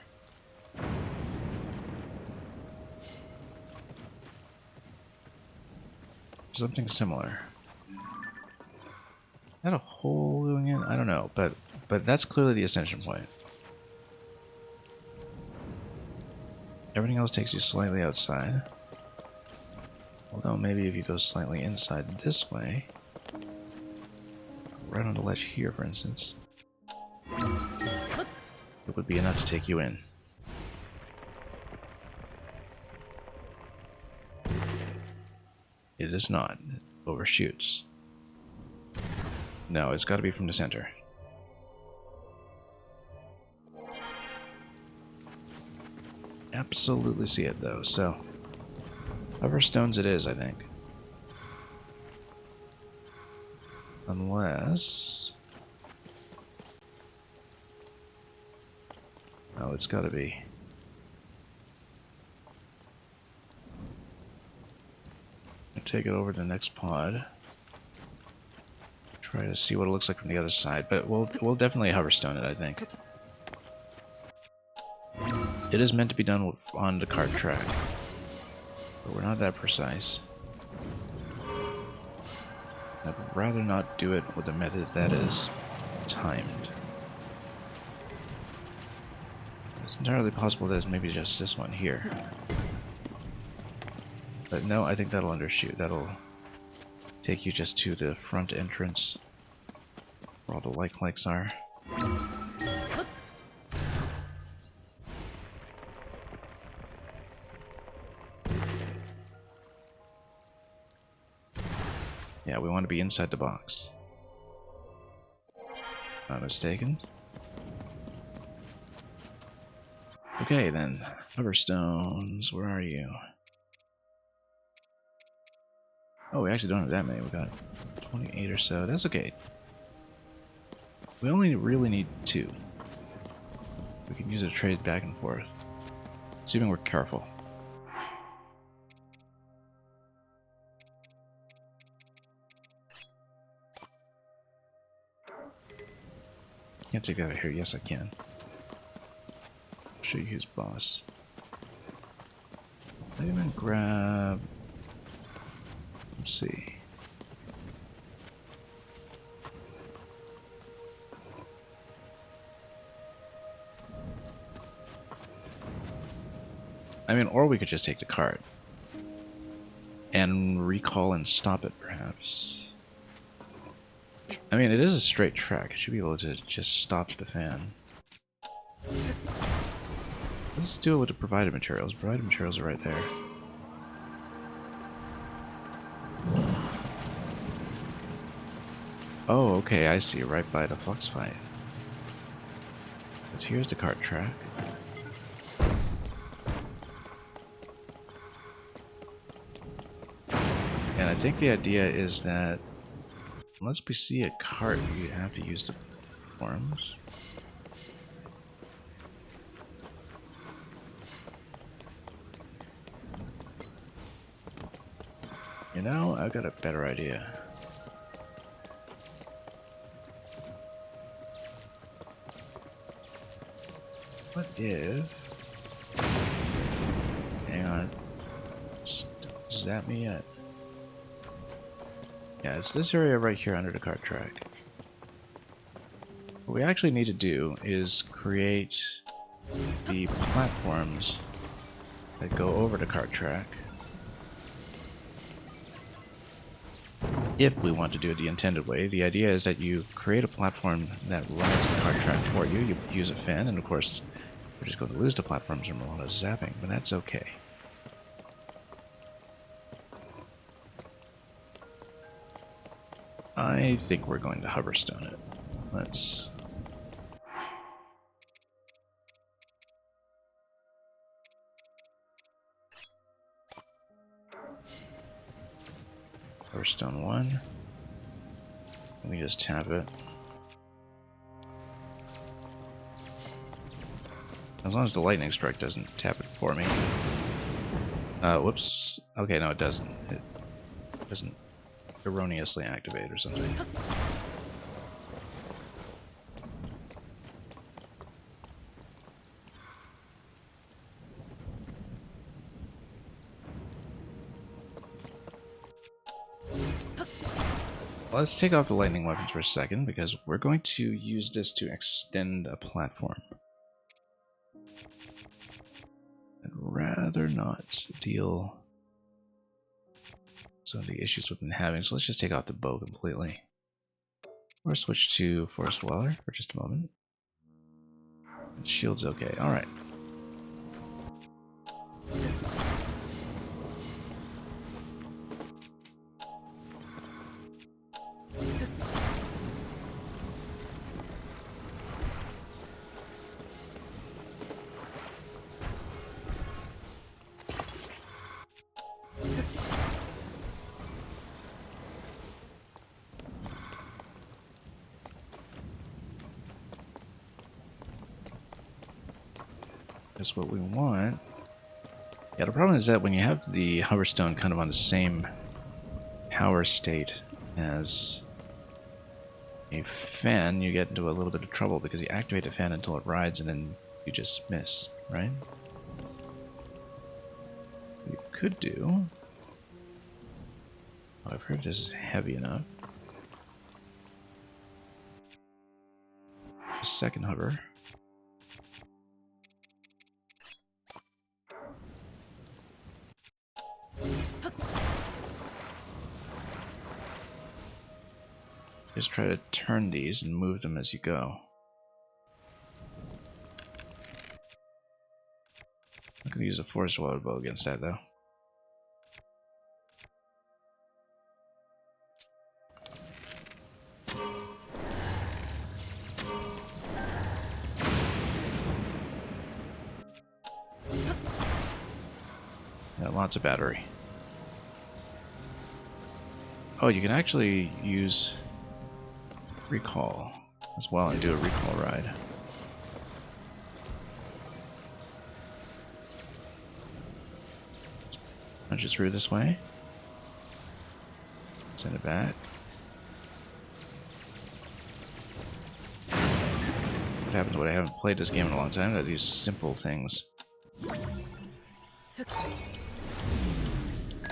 Something similar. Is that a hole going in? I don't know, but that's clearly the ascension point. Everything else takes you slightly outside. Although maybe if you go slightly inside this way, right on the ledge here, for instance, it would be enough to take you in. It is not. It overshoots. No, it's got to be from the center. Absolutely see it, though, so... Hover stones it is, I think. Unless... Oh, it's gotta be. Take it over to the next pod. Try to see what it looks like from the other side, but we'll definitely hoverstone it, I think. It is meant to be done on the cart track, but we're not that precise. I'd rather not do it with a method that is timed. It's entirely possible that it's maybe just this one here. But no, I think that'll undershoot. That'll take you just to the front entrance where all the likes are. Yeah, we want to be inside the box. Not mistaken. Okay then, hoverstones, where are you? Oh, we actually don't have that many. We got 28 or so. That's okay. We only really need 2. We can use it to trade back and forth, assuming we're careful. Can't take that out of here. Yes, I can. I'll show you who's boss. I'm gonna grab... Let's see. I mean, or we could just take the cart and recall and stop it, perhaps. I mean, it is a straight track. It should be able to just stop the fan. Let's do it with the provided materials. Provided materials are right there. Oh, okay, I see. Right by the flux fight. So here's the cart track. And I think the idea is that unless we see a cart, we have to use the platforms. You know, I've got a better idea. What if... Hang on. Don't zap me yet. Yeah, it's this area right here under the cart track. What we actually need to do is create the platforms that go over the cart track. If we want to do it the intended way, the idea is that you create a platform that rides the cart track for you. You use a fan, and of course, we're just going to lose the platforms from a lot of zapping, but that's okay. I think we're going to hoverstone it. Let's... Hoverstone 1. Let me just tap it. As long as the lightning strike doesn't tap it for me. Whoops. Okay, no, it doesn't. It doesn't erroneously activate or something. Let's take off the lightning weapons for a second, because we're going to use this to extend a platform. I'd rather not deal some of the issues we've been having, so let's just take off the bow completely. Or switch to Forest Dweller for just a moment. And shield's okay, alright. That's what we want. Yeah, the problem is that when you have the hoverstone kind of on the same power state as a fan, you get into a little bit of trouble because you activate the fan until it rides and then you just miss, right? What you could do... However, if this is heavy enough... A second hover. Just try to turn these and move them as you go. I'm going to use a Forest Dweller bow against that, though. Got lots of battery. Oh, you can actually use recall as well and do a recall ride. Punch it through this way. Send it back. What happens when I haven't played this game in a long time? That these simple things.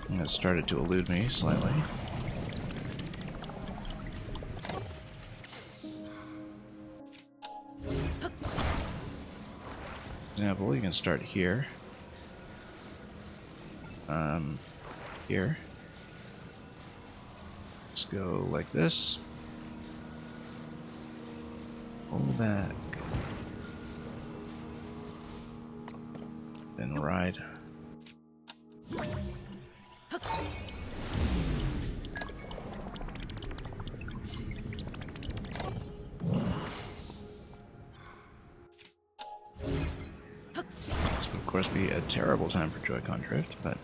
And it started to elude me slightly. Example, you can start here. Here. Let's go like this. Pull back. Then ride. course, be a terrible time for Joy-Con drift, but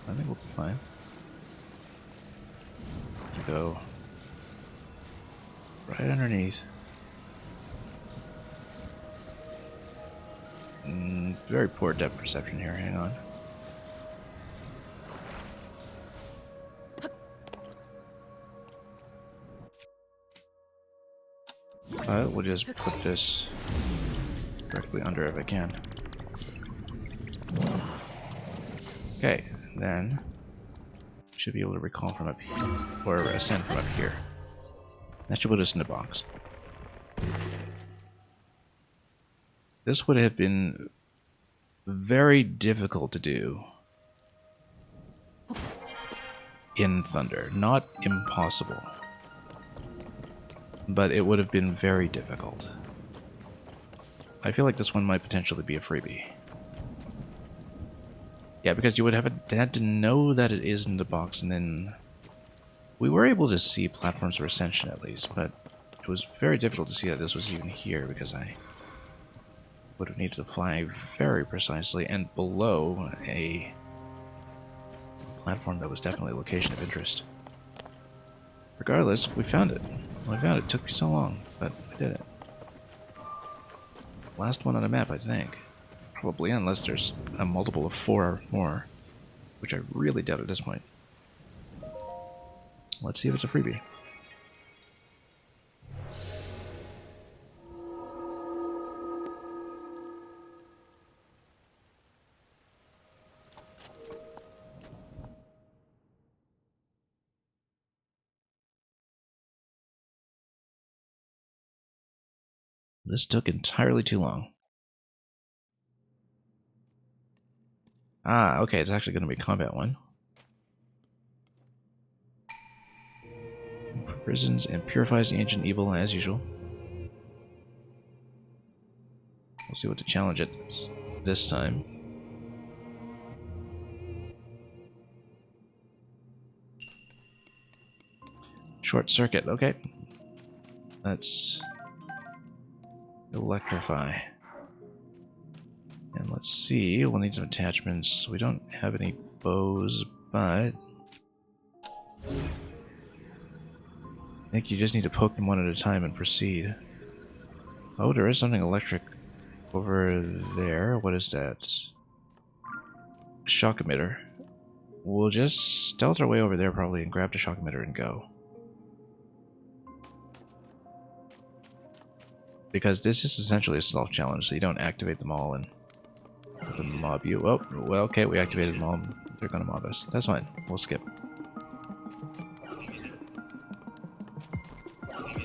I think we'll be fine. To go right underneath. Very poor depth perception here. Hang on. We'll just put this directly under if I can. Okay, then should be able to recall from up here, or ascend from up here. That should put us in the box. This would have been very difficult to do in Thunder. Not impossible, but it would have been very difficult. I feel like this one might potentially be a freebie. Yeah, because you would have had to know that it is in the box, and then we were able to see platforms for ascension at least, but it was very difficult to see that this was even here because I would have needed to fly very precisely and below a platform that was definitely a location of interest. Regardless, we found it. Well, I found it. It took me so long, but I did it. Last one on the map, I think. Probably, unless there's a multiple of 4 or more, which I really doubt at this point. Let's see if it's a freebie. This took entirely too long. Ah, okay, it's actually going to be a combat one. Imprisons and purifies the ancient evil as usual. We'll see what to challenge it this time. Short circuit, okay. Let's electrify. And let's see, we'll need some attachments. We don't have any bows, but I think you just need to poke them one at a time and proceed. Oh, there is something electric over there. What is that? Shock emitter. We'll just stealth our way over there probably and grab the shock emitter and go. Because this is essentially a stealth challenge, so you don't activate them all and the mob you. Oh, well, okay, we activated them all. They're gonna mob us. That's fine. We'll skip.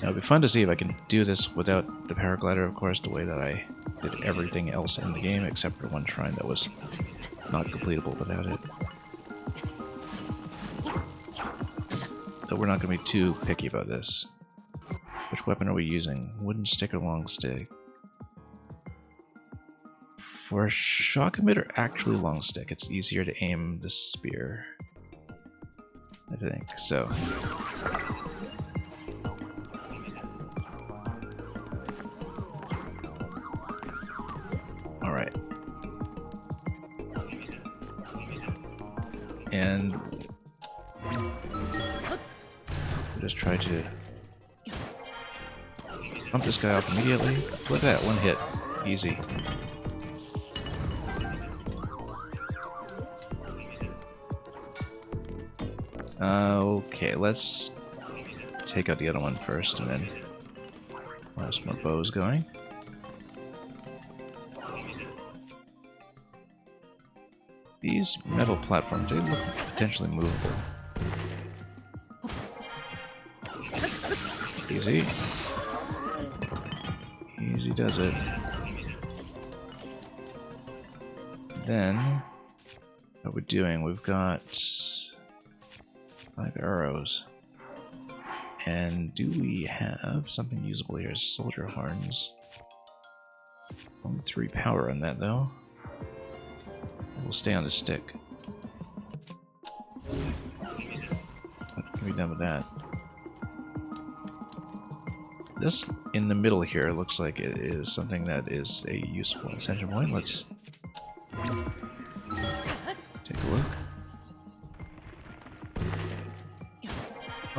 Now, it'll be fun to see if I can do this without the paraglider, of course, the way that I did everything else in the game, except for one shrine that was not completable without it. So we're not going to be too picky about this. Which weapon are we using? Wooden stick or long stick? For a shock emitter, actually long stick. It's easier to aim the spear, I think. So all right. And we'll just try to bump this guy off immediately. Look at that, one hit. Easy. Okay, let's take out the other one first and then we'll have some more bows going. These metal platforms, they look potentially movable. Easy. Easy does it. Then, what we're doing, we've got 5 arrows. And do we have something usable here? Soldier horns. Only 3 power on that though. We'll stay on the stick. What can be done with that? This in the middle here looks like it is something that is a useful ascension point. Let's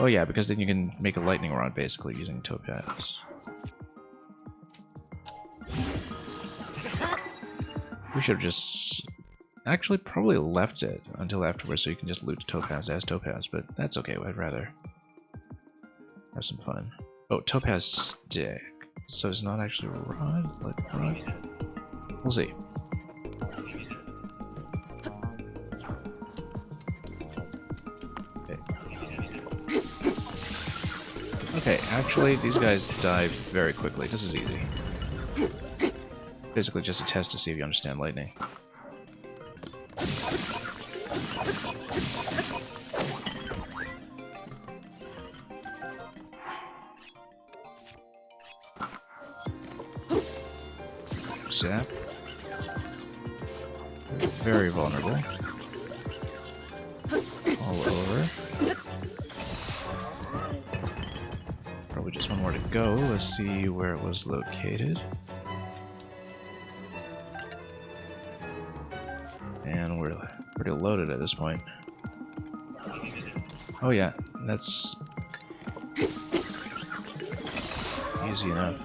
Oh yeah, because then you can make a lightning rod basically using topaz. We should have just actually probably left it until afterwards so you can just loot topaz as topaz, but that's okay. I'd rather have some fun. Oh, topaz stick. So it's not actually a rod? Like rod? We'll see. Okay, actually, these guys die very quickly. This is easy. Basically just a test to see if you understand lightning. Zap. Very vulnerable. All over. Probably just one more to go. Let's see where it was located. And we're pretty loaded at this point. Oh yeah, that's easy enough.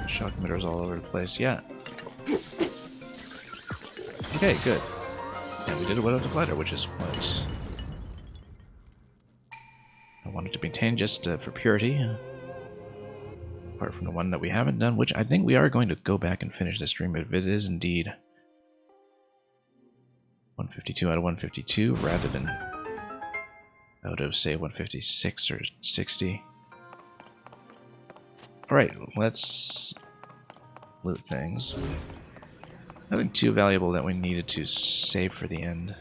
Shock emitters all over the place, yeah. Okay, good. And we did it without the glider, which is what I wanted to maintain just for purity. Apart from the one that we haven't done, which I think we are going to go back and finish this stream if it is indeed 152 out of 152 rather than out of, say, 156 or 60. Alright, let's loot things. Nothing too valuable that we needed to save for the end.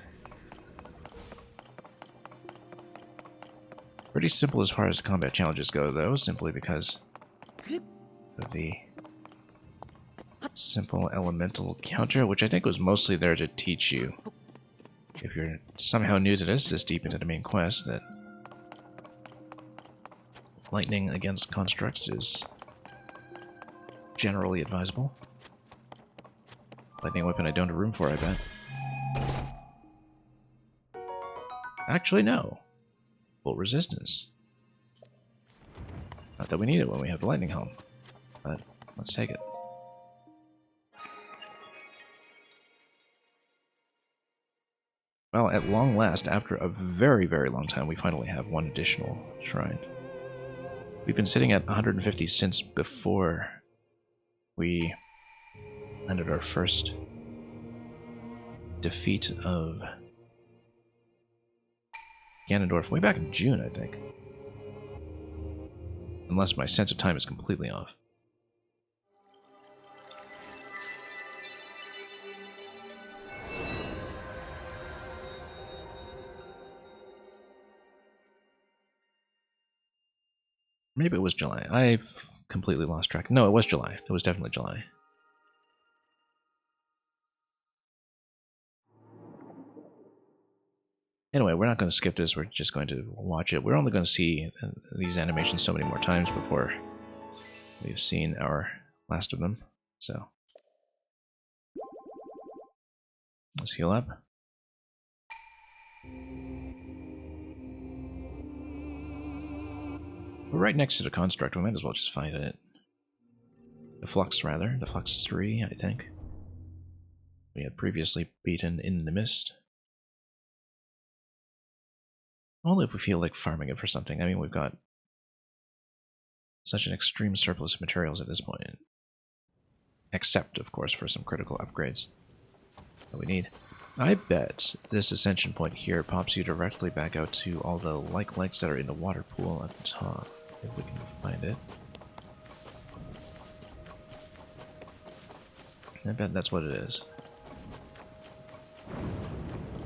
Pretty simple as far as the combat challenges go, though, simply because of the simple elemental counter, which I think was mostly there to teach you, if you're somehow new to this deep into the main quest, that lightning against constructs is generally advisable. Lightning weapon I don't have room for, I bet. Actually, no. Full resistance. Not that we need it when we have the lightning helm, but let's take it. Well, at long last, after a very, very long time, we finally have one additional shrine. We've been sitting at 150 since before we landed our first defeat of Ganondorf way back in June, I think. Unless my sense of time is completely off. Maybe it was July. I've completely lost track. No, it was July. It was definitely July. Anyway, we're not going to skip this. We're just going to watch it. We're only going to see these animations so many more times before we've seen our last of them. So, let's heal up. We're right next to the construct. We might as well just find it. The Flux, rather. The Flux 3, I think. We had previously beaten in the mist. Only if we feel like farming it for something. I mean, we've got such an extreme surplus of materials at this point. Except, of course, for some critical upgrades that we need. I bet this ascension point here pops you directly back out to all the likes that are in the water pool at the top. If we can find it. I bet that's what it is.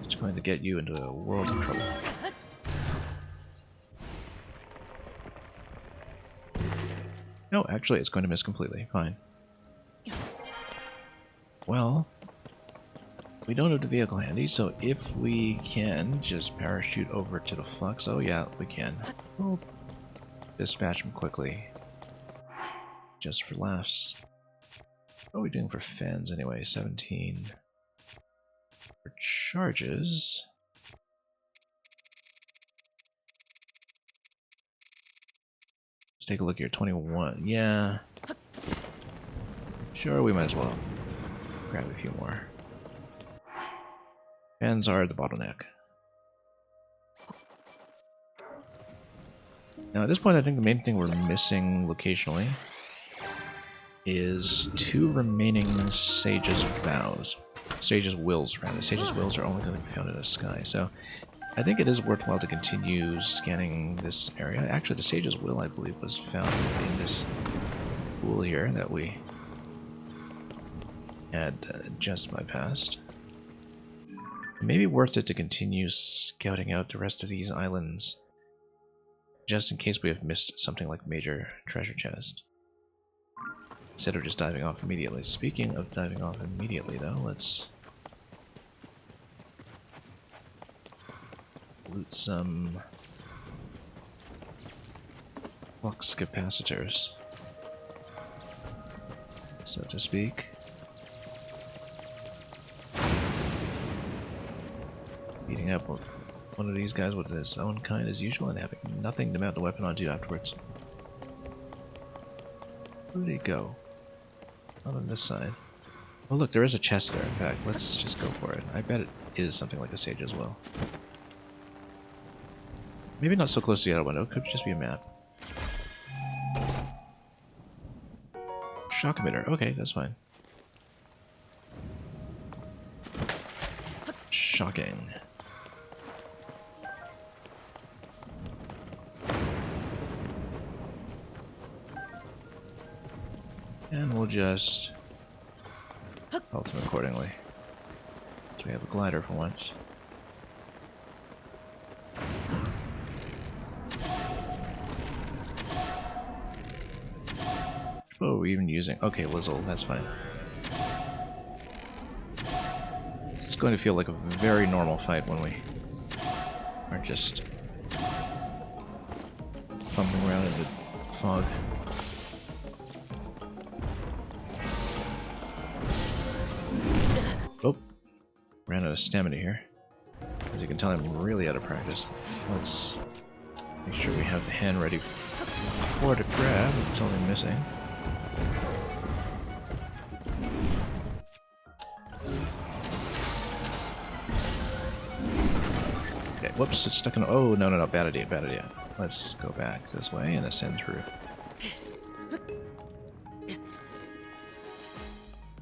It's going to get you into a world of trouble. No, actually, it's going to miss completely. Fine. Well, we don't have the vehicle handy, so if we can just parachute over to the Flux. Oh, yeah, we can. We'll dispatch them quickly. Just for laughs. What are we doing for fans anyway? 17. For charges. take a look here. 21. Yeah. Sure, we might as well grab a few more. Fans are the bottleneck. Now, at this point, I think the main thing we're missing locationally is 2 remaining Sage's Vows. Sage's Wills, rather. Sage's Wills are only going to be found in the sky, so I think it is worthwhile to continue scanning this area. Actually, the Sage's Will, I believe, was found in this pool here that we had just bypassed. It may be worth it to continue scouting out the rest of these islands, just in case we have missed something like major treasure chest, instead of just diving off immediately. Speaking of diving off immediately, though, let's loot some flux capacitors, so to speak. Beating up one of these guys with his own kind as usual and having nothing to mount the weapon onto afterwards. Where did he go? Not on this side. Oh look, there is a chest there, in fact. Let's just go for it. I bet it is something like a Sage as well. Maybe not so close to the other window, it could just be a map. Shock emitter, okay, that's fine. Shocking. And we'll just ultimate accordingly. So we have a glider for once. Oh, we're even using... Okay, Lizzle, that's fine. It's going to feel like a very normal fight when we are just fumbling around in the fog. Oh, ran out of stamina here. As you can tell, I'm really out of practice. Let's make sure we have the hand ready for the grab. It's only missing. Okay, whoops, it's stuck in... Oh, no, bad idea, bad idea. Let's go back this way and ascend through.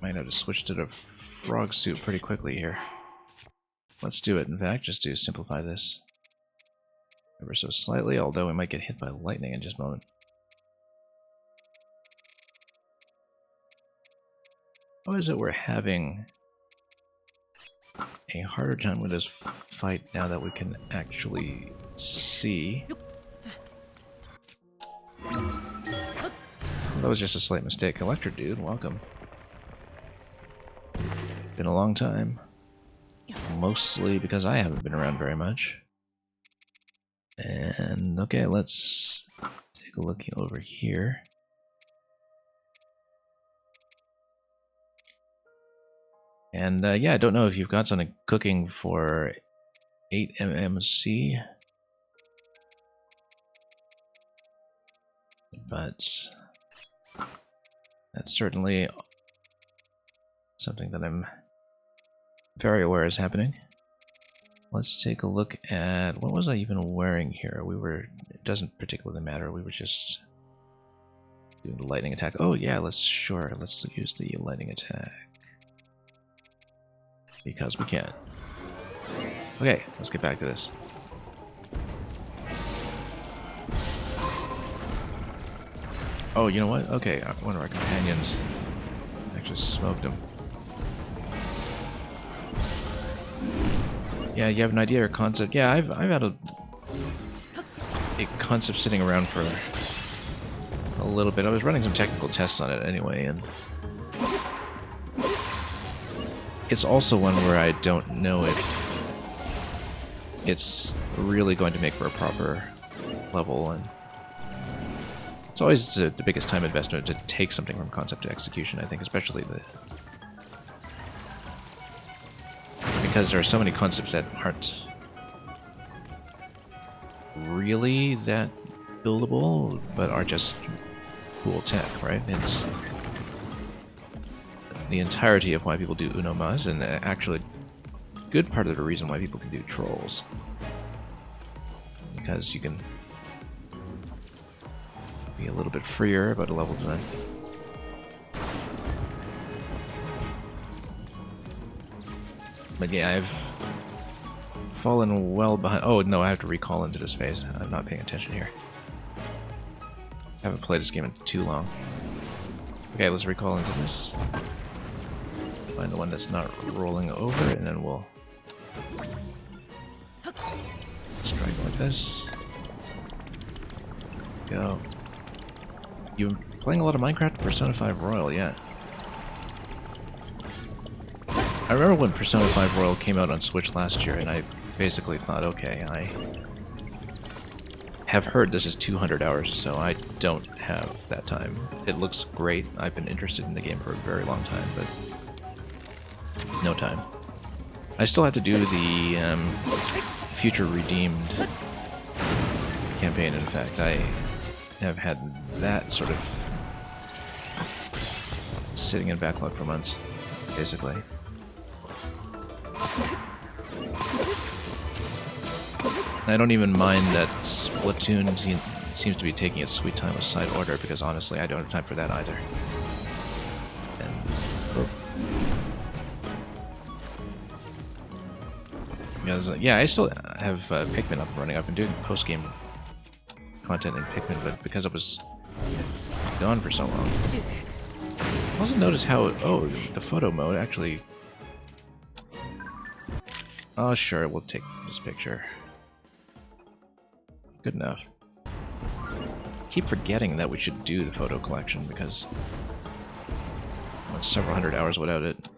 Might have to switch to the frog suit pretty quickly here. Let's do it, in fact, just to simplify this ever so slightly, although we might get hit by lightning in just a moment. How is it we're having a harder time with this fight now that we can actually see? That was just a slight mistake. Electro dude, welcome. Been a long time. Mostly because I haven't been around very much. And okay, let's take a look over here. And yeah, I don't know if you've got something cooking for 8mmC, but that's certainly something that I'm very aware is happening. Let's take a look at... What was I even wearing here? It doesn't particularly matter, we were just doing the lightning attack. Oh yeah, let's use the lightning attack. Because we can. Okay, let's get back to this. Oh, you know what? Okay, one of our companions actually smoked him. Yeah, you have an idea or concept? Yeah, I've had a concept sitting around for a little bit. I was running some technical tests on it anyway, and it's also one where I don't know if it's really going to make for a proper level, and it's always the biggest time investment to take something from concept to execution, I think, especially because there are so many concepts that aren't really that buildable, but are just cool tech, right? It's the entirety of why people do Unomas, and actually a good part of the reason why people can do trolls. Because you can be a little bit freer about a level design. But yeah, I've fallen well behind. Oh no, I have to recall into this phase. I'm not paying attention here. I haven't played this game in too long. Okay, let's recall into this. Find the one that's not rolling over, and then we'll strike like this. Go. You've been playing a lot of Minecraft? Persona 5 Royal, yeah. I remember when Persona 5 Royal came out on Switch last year, and I basically thought, okay, I have heard this is 200 hours, so I don't have that time. It looks great. I've been interested in the game for a very long time, but no time. I still have to do the Future Redeemed campaign, in fact. I have had that sort of sitting in backlog for months, basically. I don't even mind that Splatoon seems to be taking its sweet time with side order, because honestly I don't have time for that either. And, because, yeah, I still have Pikmin up and running. I've been doing post-game content in Pikmin, but because I was gone for so long. I also noticed how, oh, the photo mode actually... Oh, sure, we'll take this picture. Good enough. Keep forgetting that we should do the photo collection because I went several hundred hours without it.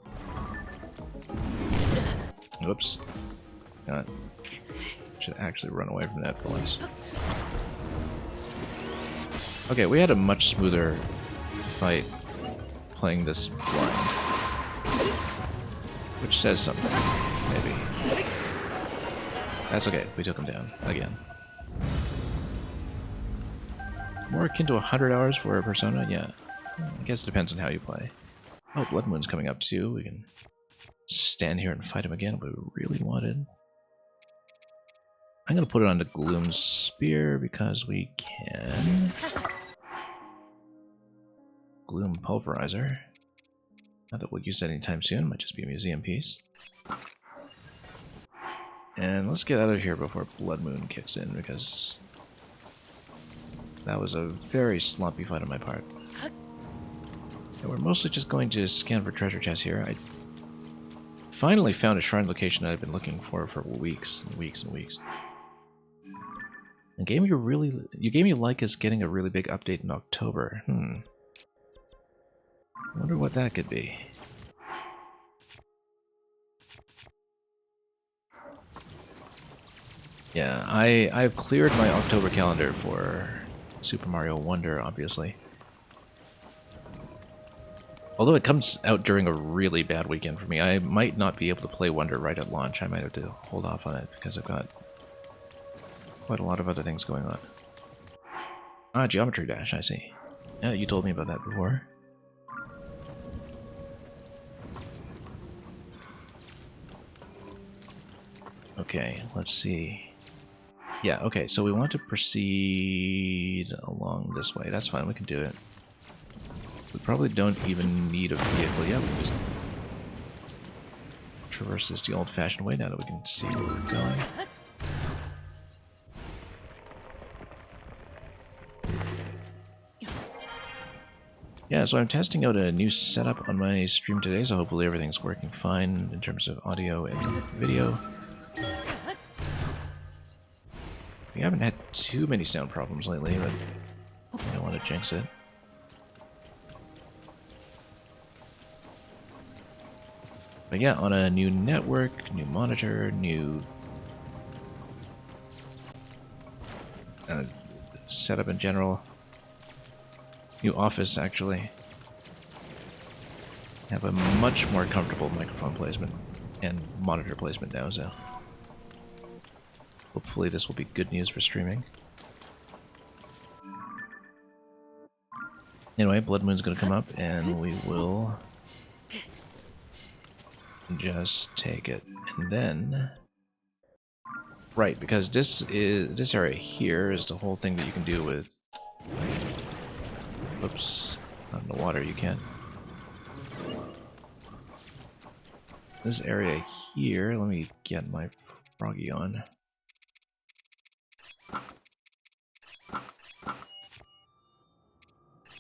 Whoops. God. Should actually run away from that for once. Okay, we had a much smoother fight playing this blind. Which says something, maybe. That's okay, we took him down again. More akin to 100 hours for a Persona? Yeah. I guess it depends on how you play. Oh, Blood Moon's coming up too. We can stand here and fight him again if we really wanted. I'm going to put it onto Gloom's Spear because we can. Gloom Pulverizer. Not that we'll use that anytime soon. Might just be a museum piece. And let's get out of here before Blood Moon kicks in because that was a very sloppy fight on my part. And we're mostly just going to scan for treasure chests here. I finally found a shrine location that I've been looking for weeks and weeks and weeks. A game you gave me like is getting a really big update in October. Wonder what that could be. Yeah, I've cleared my October calendar for Super Mario Wonder, obviously. Although it comes out during a really bad weekend for me, I might not be able to play Wonder right at launch. I might have to hold off on it because I've got quite a lot of other things going on. Ah, Geometry Dash, I see. Yeah, you told me about that before. Okay, let's see. Yeah, okay, so we want to proceed along this way. That's fine, we can do it. We probably don't even need a vehicle yet. We can just traverse this the old-fashioned way now that we can see where we're going. Yeah, so I'm testing out a new setup on my stream today, so hopefully everything's working fine in terms of audio and video. We haven't had too many sound problems lately, but I don't want to jinx it. But yeah, on a new network, new monitor, new setup in general, new office actually. Have a much more comfortable microphone placement and monitor placement now, so hopefully this will be good news for streaming. Anyway, Blood Moon's gonna come up, and we will just take it. And then... Right, because this area here is the whole thing that you can do with... Oops, not in the water, you can't. This area here, let me get my froggy on.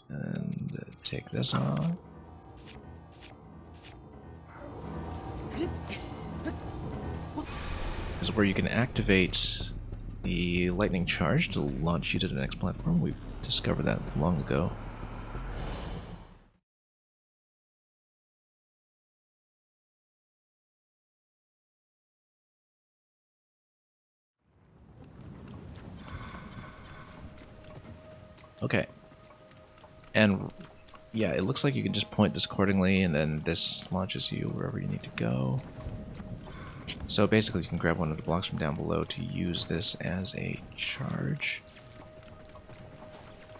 And take this off. Is where you can activate the lightning charge to launch you to the next platform. We've discovered that long ago. Okay. And yeah, it looks like you can just point this accordingly, and then this launches you wherever you need to go. So basically you can grab one of the blocks from down below to use this as a charge.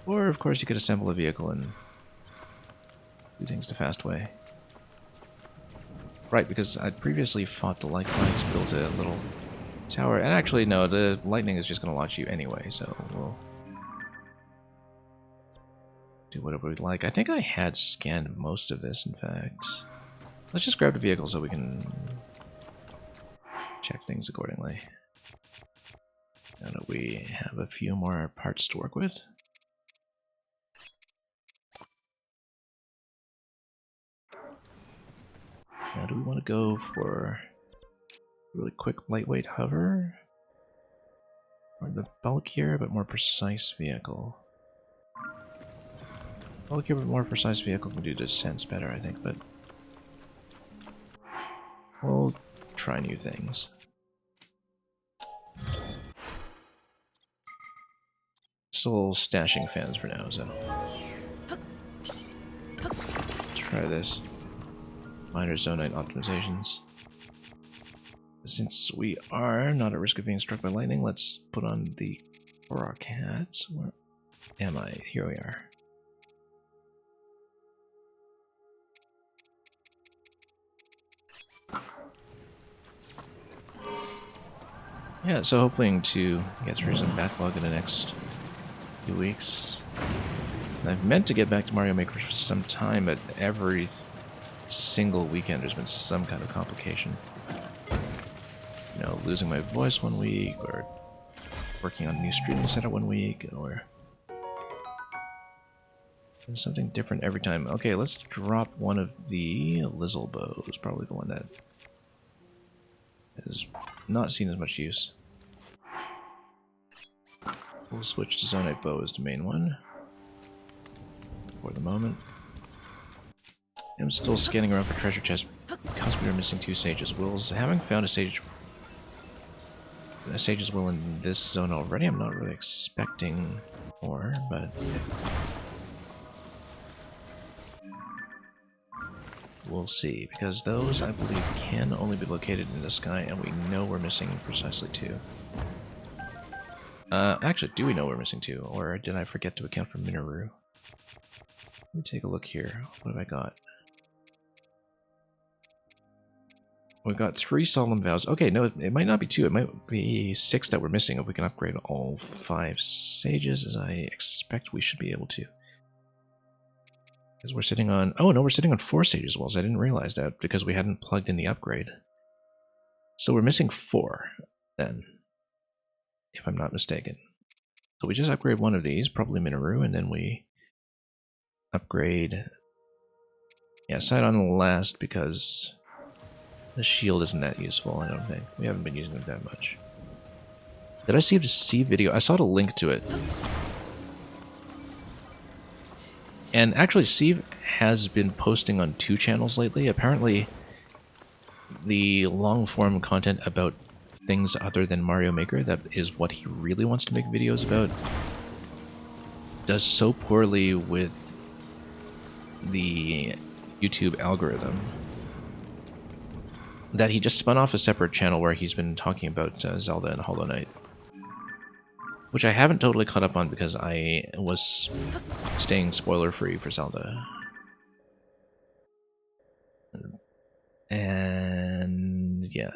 Or of course you could assemble a vehicle and do things the fast way. Right, because I'd previously fought the lifelines, built a little tower, and actually no, the lightning is just going to launch you anyway, so we'll do whatever we'd like. I think I had scanned most of this, in fact. Let's just grab the vehicle so we can check things accordingly. Now that we have a few more parts to work with. Now do we want to go for really quick lightweight hover? Or the bulkier but more precise vehicle? Bulkier but more precise vehicle can do descents better, I think, but we'll try new things. Still stashing fans for now, so let's try this. Minor zonite optimizations. Since we are not at risk of being struck by lightning, let's put on the Korok hats. Where am I? Here we are. Yeah, so hoping to get through some backlog in the next few weeks. I've meant to get back to Mario Maker for some time, but every single weekend there's been some kind of complication. You know, losing my voice one week, or working on a new streaming setup one week, or something different every time. Okay, let's drop one of the Lizzle bows, probably the one that has not seen as much use. We'll switch to Zonite bow as the main one for the moment. I'm still scanning around for treasure chests because we are missing 2 Sage's Wills. Having found a Sage's Will in this zone already, I'm not really expecting more, but we'll see, because those, I believe, can only be located in the sky, and we know we're missing precisely 2. Actually, do we know we're missing 2, or did I forget to account for Minoru? Let me take a look here. What have I got? We've got 3 Solemn Vows. Okay, no, it might not be 2. It might be 6 that we're missing. If we can upgrade all 5 Sages, as I expect we should be able to. Because we're sitting on... Oh, no, we're sitting on 4 Sages Wells. I didn't realize that because we hadn't plugged in the upgrade. So we're missing 4, then, if I'm not mistaken. So we just upgrade one of these, probably Minoru, and then we upgrade... Yeah, Sidon last because the shield isn't that useful, I don't think. We haven't been using it that much. Did I see the C video? I saw the link to it. And actually, Steve has been posting on 2 channels lately. Apparently, the long-form content about things other than Mario Maker, that is what he really wants to make videos about, does so poorly with the YouTube algorithm that he just spun off a separate channel where he's been talking about Zelda and Hollow Knight. which I haven't totally caught up on because I was staying spoiler-free for Zelda. And yeah.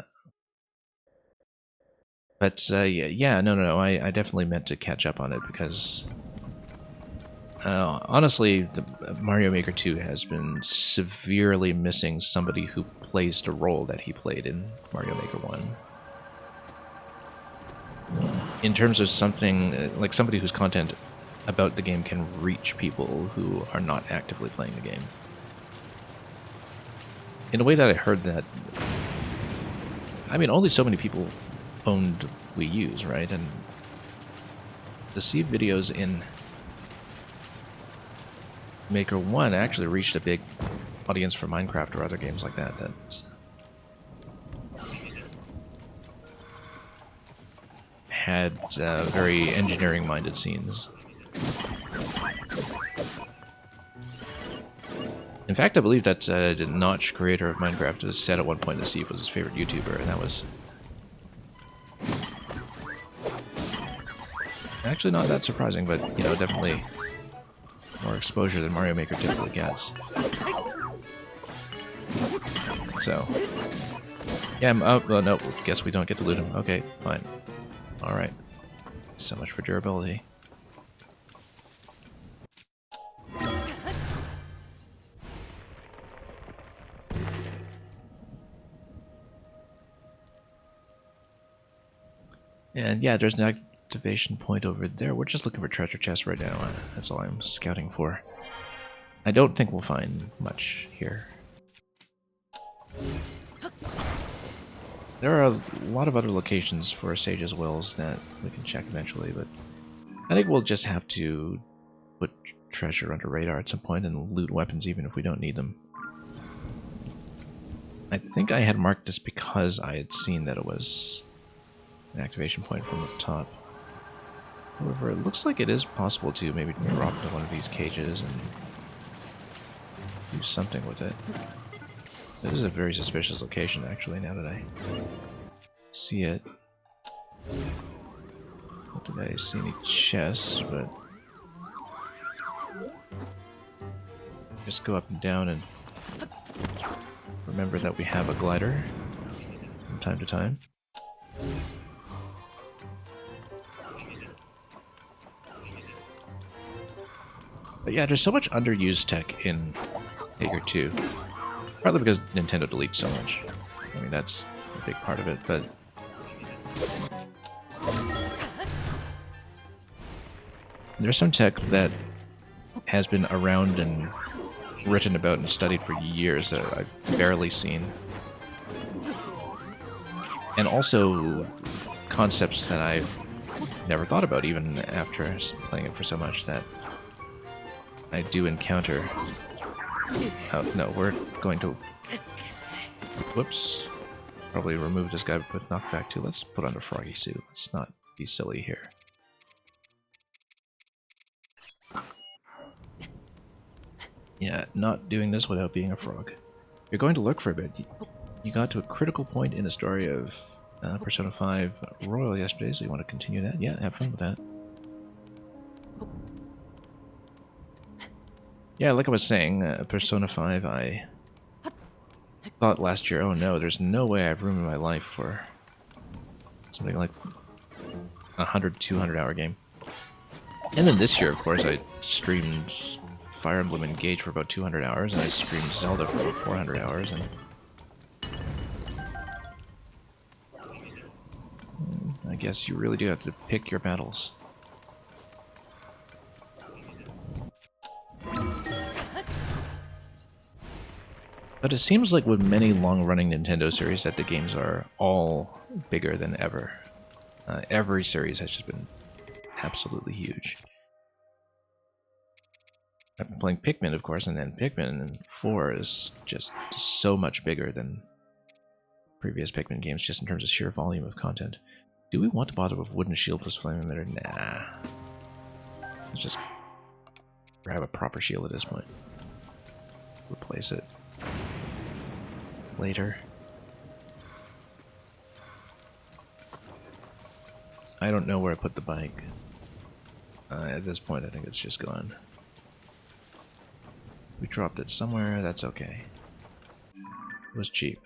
But no, I definitely meant to catch up on it because honestly, the Mario Maker 2 has been severely missing somebody who plays the role that he played in Mario Maker 1. In terms of something like somebody whose content about the game can reach people who are not actively playing the game. In a way that I heard that, I mean, only so many people owned Wii U's, right? And to see videos in Maker 1 actually reached a big audience for Minecraft or other games like that had very engineering-minded scenes. In fact, I believe that Notch, creator of Minecraft, has said at one point that Steve was his favorite YouTuber, and that was actually not that surprising, but, you know, definitely more exposure than Mario Maker typically gets. So, yeah, oh, no, guess we don't get to loot him. Okay, fine. Alright. So much for durability. And yeah, there's an activation point over there. We're just looking for treasure chests right now. That's all I'm scouting for. I don't think we'll find much here. There are a lot of other locations for Sage's Wills that we can check eventually, but I think we'll just have to put treasure under radar at some point and loot weapons even if we don't need them. I think I had marked this because I had seen that it was an activation point from the top. However, it looks like it is possible to maybe drop into one of these cages and do something with it. This is a very suspicious location, actually, now that I see it. Not that I see any chests, but just go up and down and remember that we have a glider from time to time. But yeah, there's so much underused tech in Maker 2. Partly because Nintendo deletes so much. I mean, that's a big part of it, but there's some tech that has been around and written about and studied for years that I've barely seen. And also concepts that I've never thought about even after playing it for so much that I do encounter. Oh, no, we're going to... Whoops. Probably remove this guy with knockback too. Let's put on a froggy suit. Let's not be silly here. Yeah, not doing this without being a frog. You're going to look for a bit. You got to a critical point in the story of Persona 5 Royal yesterday, so you want to continue that? Yeah, have fun with that. Yeah, like I was saying, Persona 5, I thought last year, oh no, there's no way I have room in my life for something like a 100, 200 hour game. And then this year, of course, I streamed Fire Emblem Engage for about 200 hours, and I streamed Zelda for about 400 hours, and I guess you really do have to pick your battles. But it seems like with many long-running Nintendo series that the games are all bigger than ever. Every series has just been absolutely huge. I've been playing Pikmin, of course, and then Pikmin 4 is just so much bigger than previous Pikmin games, just in terms of sheer volume of content. Do we want to bother with Wooden Shield plus Flame Emitter? Nah. Let's just grab a proper shield at this point. Replace it later. I don't know where I put the bike. At this point, I think it's just gone. We dropped it somewhere, that's okay. It was cheap.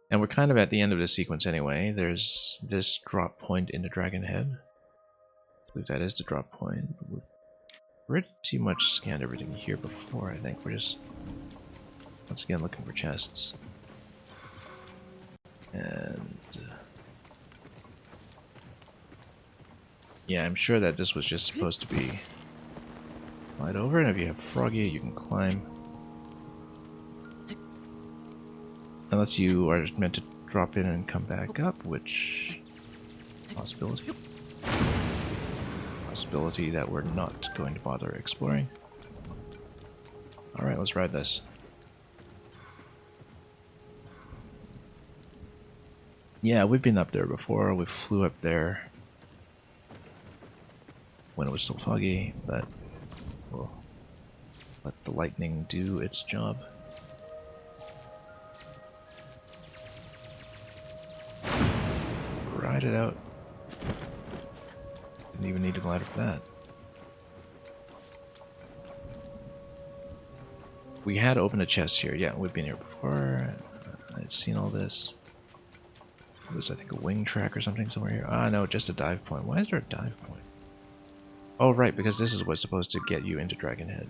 And we're kind of at the end of the sequence anyway. There's this drop point into Dragon Head. I believe that is the drop point. We've pretty much scanned everything here before, I think. We're just, once again, looking for chests. And... yeah, I'm sure that this was just supposed to be slide over, and if you have Froggy, you can climb. Unless you are meant to drop in and come back up, which... possibility. Possibility that we're not going to bother exploring. Alright, let's ride this. Yeah, we've been up there before. We flew up there when it was still foggy, but we'll let the lightning do its job. Ride it out. Didn't even need to glider for that. We had opened a chest here. Yeah, we've been here before. I'd seen all this. It was, I think, a wing track or something somewhere here. Ah, no, just a dive point. Why is there a dive point? Oh, right, because this is what's supposed to get you into Dragon Head.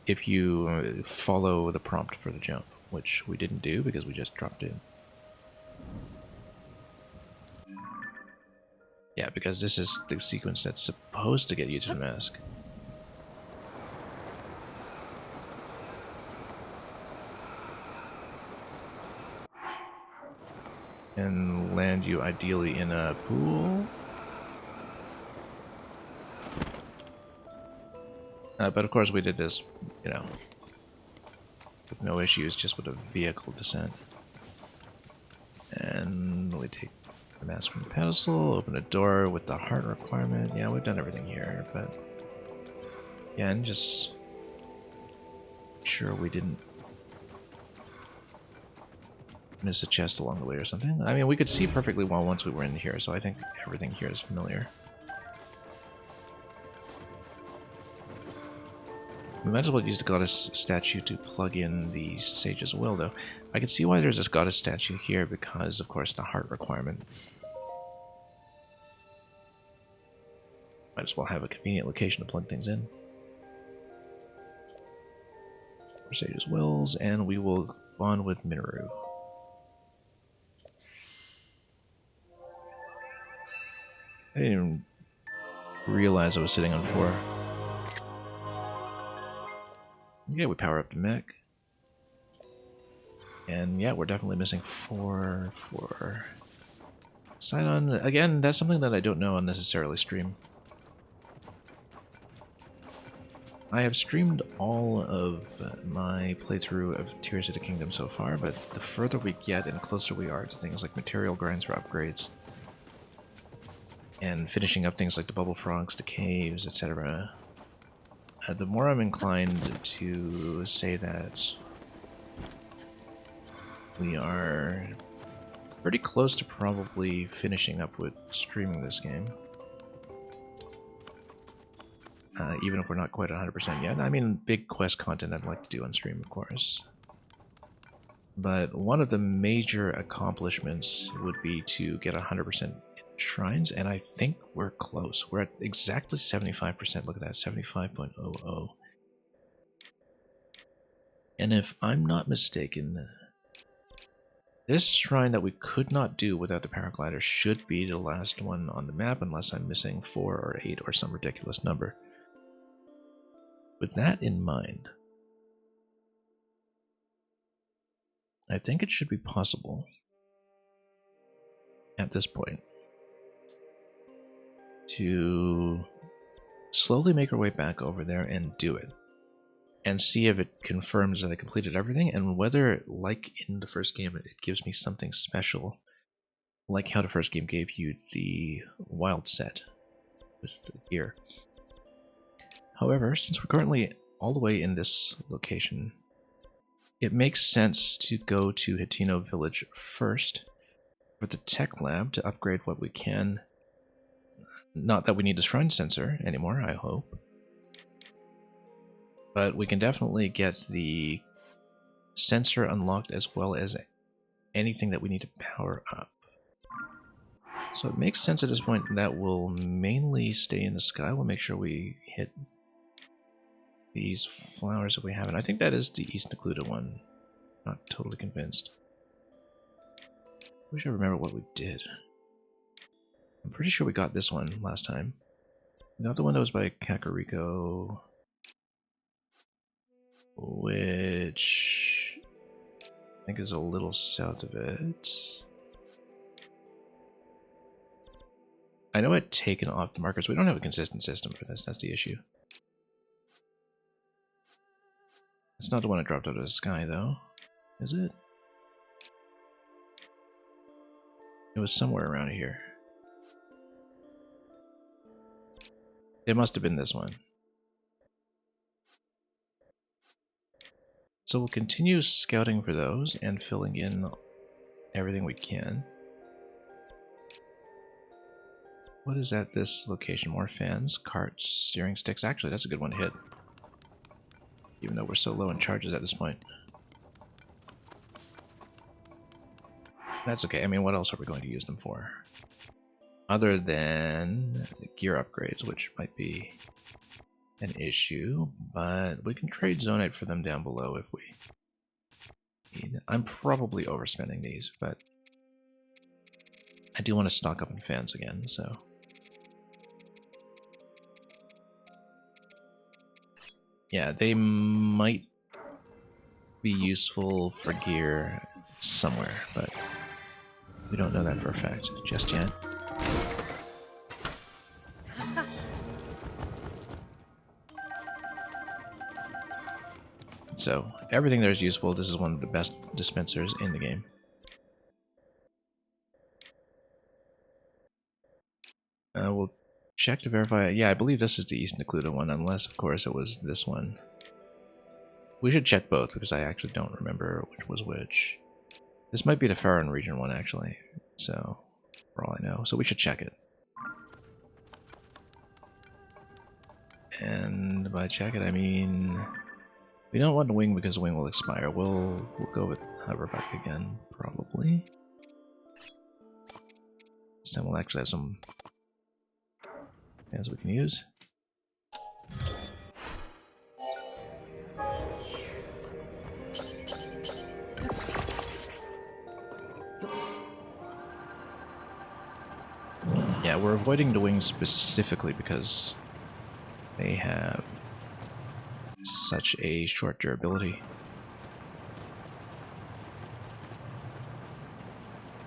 If you follow the prompt for the jump, which we didn't do because we just dropped in. Yeah, because this is the sequence that's supposed to get you to the mask. And land you ideally in a pool. But of course we did this, you know, with no issues, just with a vehicle descent. And we take the mask from the pedestal, open a door with the heart requirement. Yeah, we've done everything here, but again, just make sure we didn't miss a chest along the way or something. I mean, we could see perfectly well once we were in here, so I think everything here is familiar. We might as well use the goddess statue to plug in the sage's will, though. I can see why there's this goddess statue here, because, of course, the heart requirement. Might as well have a convenient location to plug things in. For sage's wills, and we will bond with Minoru. I didn't even realize I was sitting on 4. Yeah, we power up the mech. And yeah, we're definitely missing 4 for sign on. Again, that's something that I don't know unnecessarily stream. I have streamed all of my playthrough of Tears of the Kingdom so far, but the further we get and closer we are to things like material grinds or upgrades, and finishing up things like the bubble frogs, the caves, etc., the more I'm inclined to say that we are pretty close to probably finishing up with streaming this game. Even if we're not quite 100% yet. I mean, big quest content I'd like to do on stream, of course. But one of the major accomplishments would be to get 100% shrines, and I think we're close. We're at exactly 75%. Look at that, 75.00. And if I'm not mistaken, this shrine that we could not do without the paraglider should be the last one on the map, unless I'm missing 4 or 8 or some ridiculous number. With that in mind, I think it should be possible at this point to slowly make our way back over there and do it. And see if it confirms that I completed everything, and whether, like in the first game, it gives me something special. Like how the first game gave you the wild set with the gear. However, since we're currently all the way in this location, it makes sense to go to Hitino Village first for the tech lab to upgrade what we can. Not that we need a shrine sensor anymore, I hope. But we can definitely get the sensor unlocked as well as anything that we need to power up. So it makes sense at this point that we'll mainly stay in the sky. We'll make sure we hit these flowers if we haven't. I think that is the East Necluda one. Not totally convinced. Wish I remember what we did. I'm pretty sure we got this one last time. Not the one that was by Kakariko, which I think is a little south of it. I know I'd taken off the markers. We don't have a consistent system for this. That's the issue. It's not the one that dropped out of the sky, though. Is it? It was somewhere around here. It must have been this one. So we'll continue scouting for those and filling in everything we can. What is at this location? More fans, carts, steering sticks. Actually, that's a good one to hit. Even though we're so low in charges at this point. That's okay. I mean, what else are we going to use them for? Other than gear upgrades, which might be an issue, but we can trade Zonite for them down below if we need. I'm probably overspending these, but I do want to stock up on fans again, so. Yeah, they might be useful for gear somewhere, but we don't know that for a fact just yet. So, everything there is useful. This is one of the best dispensers in the game. We'll check to verify. Yeah, I believe this is the East Necluda one, unless, of course, it was this one. We should check both, because I actually don't remember which was which. This might be the Farron region one, actually, so, for all I know. So we should check it. And by check it, I mean... we don't want the wing because the wing will expire. We'll go with hoverback again, probably. This time we'll actually have some fans we can use. Yeah, we're avoiding the wings specifically because they have such a short durability.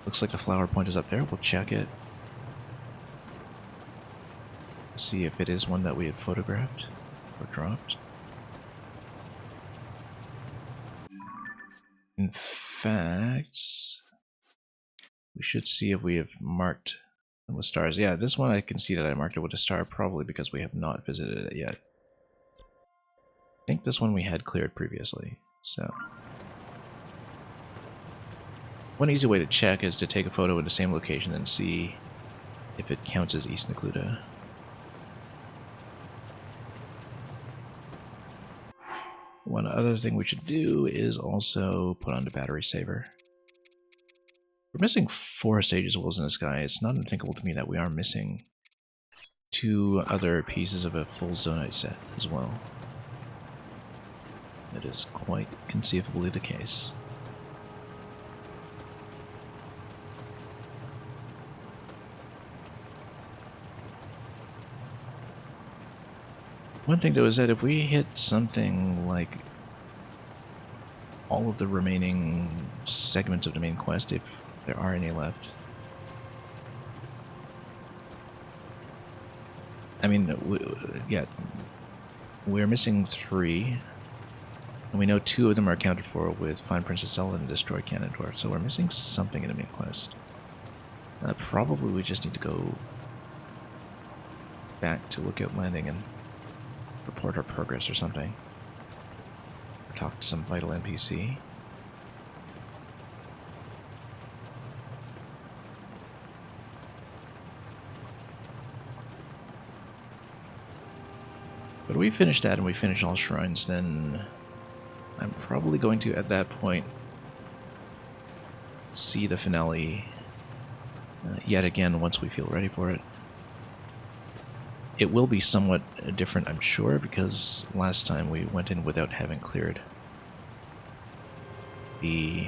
Looks like the flower point is up there. We'll check it. See if it is one that we had photographed or dropped. In fact, we should see if we have marked them with stars. Yeah, this one I can see that I marked it with a star, probably because we have not visited it yet. I think this one we had cleared previously, so... one easy way to check is to take a photo in the same location and see if it counts as East Necluda. One other thing we should do is also put on the battery saver. We're missing 4 stages of Wolves in the Sky. It's not unthinkable to me that we are missing 2 other pieces of a full Zonite set as well. That is quite conceivably the case. One thing though is that if we hit something like all of the remaining segments of the main quest, if there are any left, I mean, yeah, we're missing 3, and we know 2 of them are accounted for with Find Princess Zelda and Destroy Ganondorf, so we're missing something in the main quest. Probably we just need to go back to Lookout Landing and report our progress or something. Or talk to some vital NPC. But we finish that and we finish all shrines, then I'm probably going to, at that point, see the finale yet again once we feel ready for it. It will be somewhat different, I'm sure, because last time we went in without having cleared the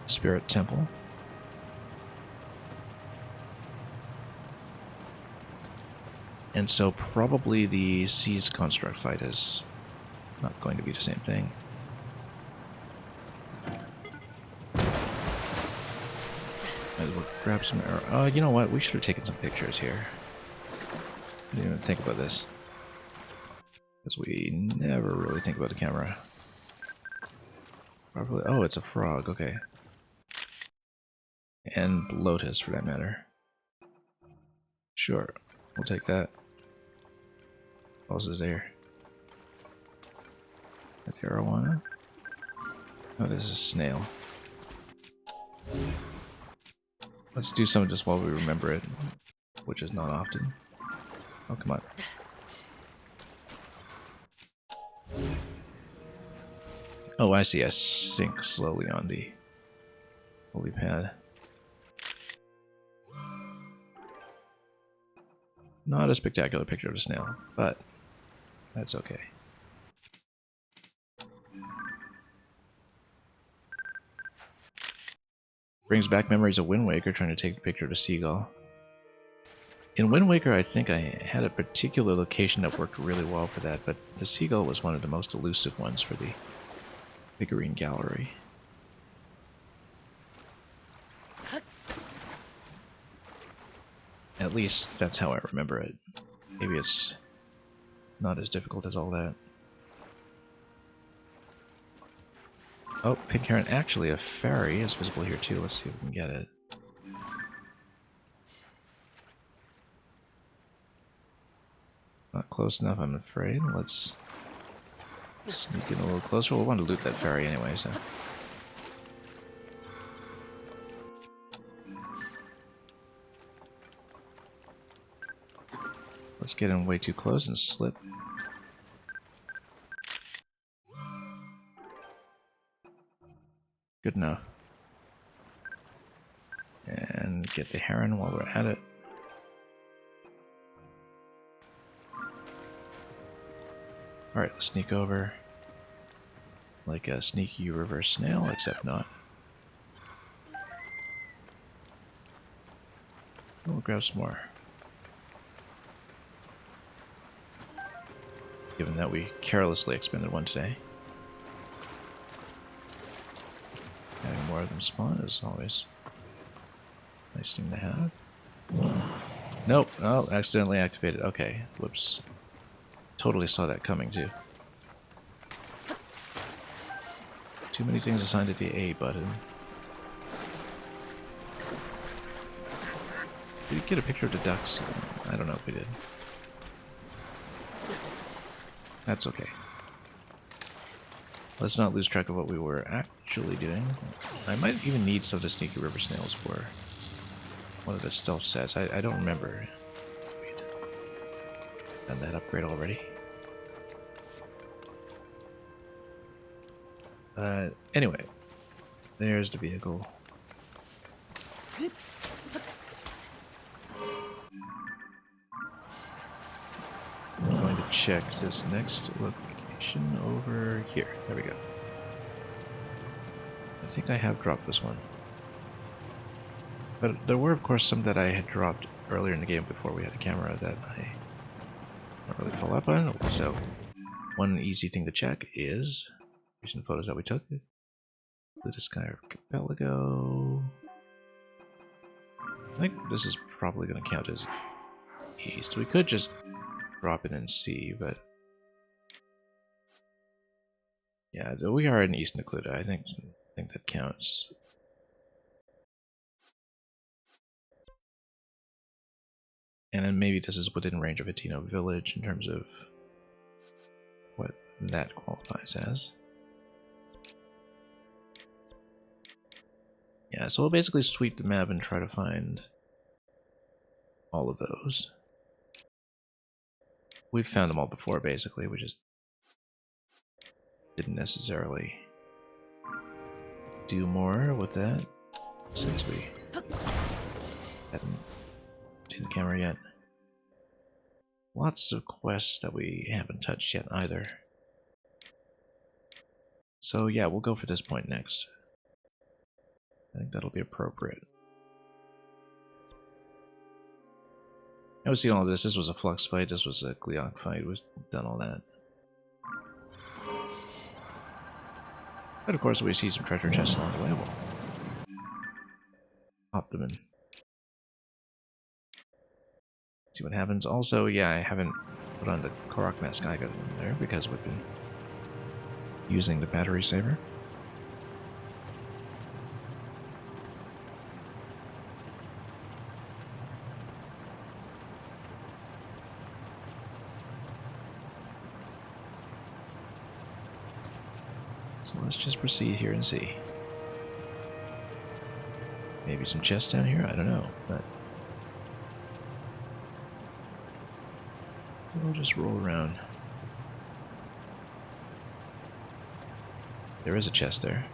Spirit Temple. And so probably the Seized Construct fight is not going to be the same thing. Might as well grab some arrow. Oh, you know what? We should have taken some pictures here. I didn't even think about this. Because we never really think about the camera. Probably. Oh, it's a frog. Okay. And Lotus, for that matter. Sure. We'll take that. What else is there? That's arowana. Oh, this is a snail. Let's do some of this while we remember it, which is not often. Oh, come on. Oh, I see. I sink slowly on the holy pad. Not a spectacular picture of a snail, but that's okay. Brings back memories of Wind Waker trying to take a picture of a seagull. In Wind Waker, I think I had a particular location that worked really well for that, but the seagull was one of the most elusive ones for the figurine gallery. At least, that's how I remember it. Maybe it's not as difficult as all that. Oh, pink heron. Actually, a fairy is visible here too. Let's see if we can get it. Not close enough, I'm afraid. Let's sneak in a little closer. We'll want to loot that fairy anyway, so... Let's get in way too close and slip. Good enough. And get the heron while we're at it. Alright, let's sneak over. Like a sneaky reverse snail, except not. We'll grab some more. Given that we carelessly expended one today. Having more of them spawn is always a nice thing to have. Nope. Oh, accidentally activated. Okay. Whoops. Totally saw that coming too. Too many things assigned to the A button. Did we get a picture of the ducks? I don't know if we did. That's okay. Let's not lose track of what we were actually doing. I might even need some of the sneaky river snails for one of the stealth sets. I don't remember. Wait. Done that upgrade already. Anyway. There's the vehicle. I'm going to check this next location over here. There we go. I think I have dropped this one. But there were, of course, some that I had dropped earlier in the game before we had a camera that I don't really follow up on. So, one easy thing to check is recent photos that we took. Blue Sky Archipelago. I think this is probably going to count as east. We could just drop it and see, but yeah, we are in East Necluda. I think that counts. And then maybe this is within range of Atino Village in terms of what that qualifies as. Yeah, so we'll basically sweep the map and try to find all of those. We've found them all before, basically. We just didn't necessarily do more with that since we haven't seen the camera yet. Lots of quests that we haven't touched yet either. So yeah, we'll go for this point next. I think that'll be appropriate. I was seeing all this. This was a Flux fight. This was a Gleok fight. We've done all that. But of course, we see some treasure chests along the way. We'll pop them in. See what happens. Also, yeah, I haven't put on the Korok mask I got in there because we've been using the battery saver. So let's just proceed here and see. Maybe some chests down here? I don't know, but we'll just roll around. There is a chest there.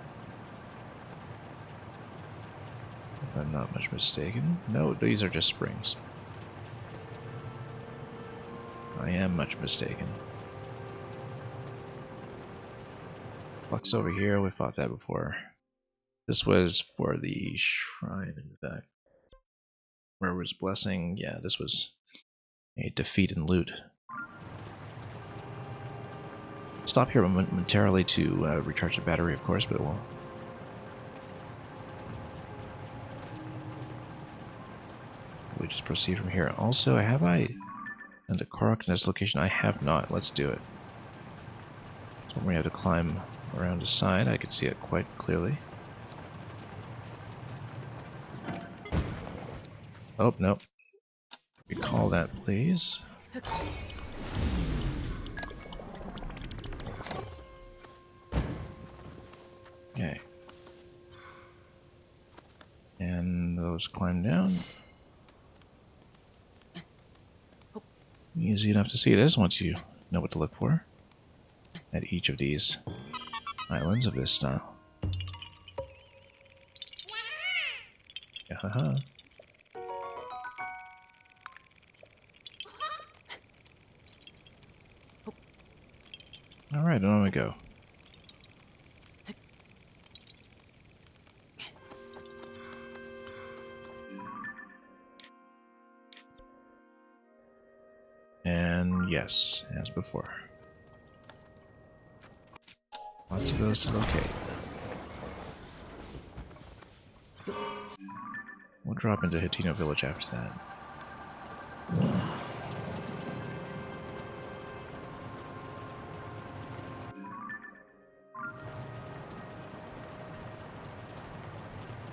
If I'm not much mistaken. No, these are just springs. I am much mistaken. Flux over here, we fought that before. This was for the shrine in the back. Where was blessing? Yeah, this was a defeat and loot. Stop here momentarily to recharge the battery, of course, but we'll... we just proceed from here. Also, have I done the Korok in this location? I have not. Let's do it. So when we have to climb around the side, I can see it quite clearly. Oh, nope. Recall that, please. Okay. And those climb down. Easy enough to see this once you know what to look for at each of these islands of this style. Yahaha. Alright, on we go. And yes, as before. Lots of those to locate. We'll drop into Hateno Village after that.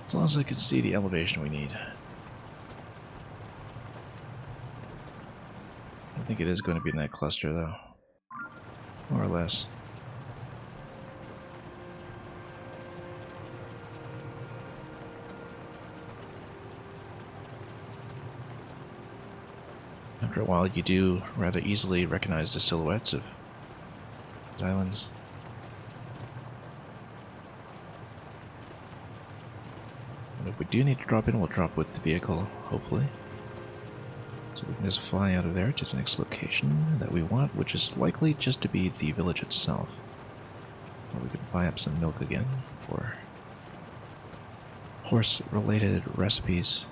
As long as I can see the elevation we need. I think it is going to be in that cluster, though. More or less. After a while, you do rather easily recognize the silhouettes of these islands. And if we do need to drop in, we'll drop with the vehicle, hopefully. So we can just fly out of there to the next location that we want, which is likely just to be the village itself. Or we can buy up some milk again for horse-related recipes.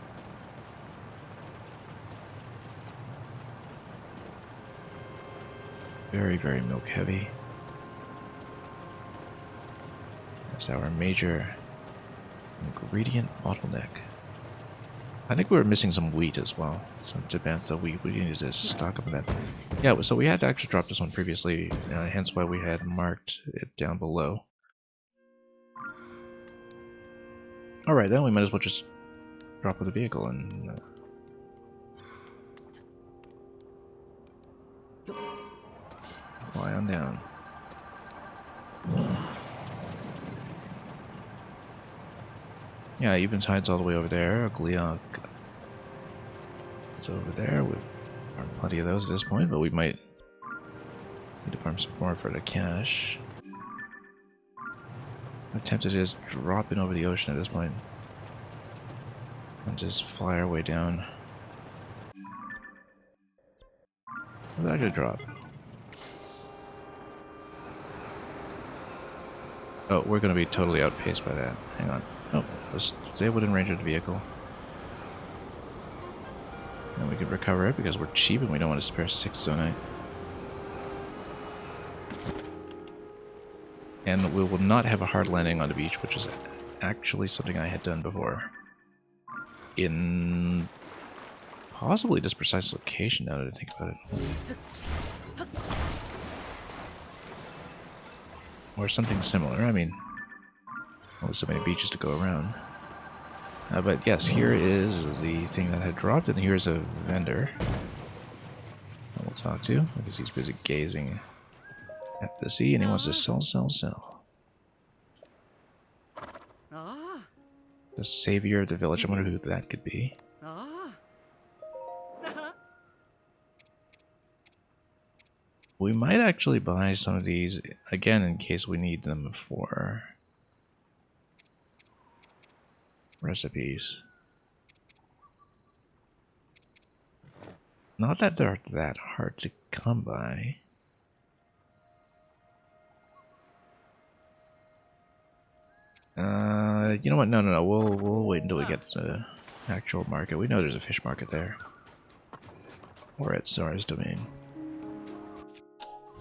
Very, very milk heavy. That's our major ingredient bottleneck. I think we were missing some wheat as well. Some Tabantha wheat. We needed to stock up on that. Yeah, so we had to actually drop this one previously, hence why we had marked it down below. Alright, then we might as well just drop with the vehicle and... fly on down. Yeah, Eventide's all the way over there. Gleok is So over there, we've farmed plenty of those at this point, but we might need to farm some more for the cash. I'm tempted to just drop in over the ocean at this point and just fly our way down. What did I just drop? Oh, we're going to be totally outpaced by that. Hang on. Oh, let's stay within range of the vehicle. And we can recover it because we're cheap and we don't want to spare 6 zonite. And we will not have a hard landing on the beach, which is actually something I had done before. In possibly this precise location, now that I think about it. Or something similar. I mean, only so many beaches to go around. But yes, here is the thing that had dropped, and here's a vendor that we'll talk to, because he's busy gazing at the sea, and he wants to sell. The savior of the village. I wonder who that could be. We might actually buy some of these, again, in case we need them for recipes. Not that they're that hard to come by. You know what? No. We'll wait until we get to the actual market. We know there's a fish market there. Or at Zara's domain.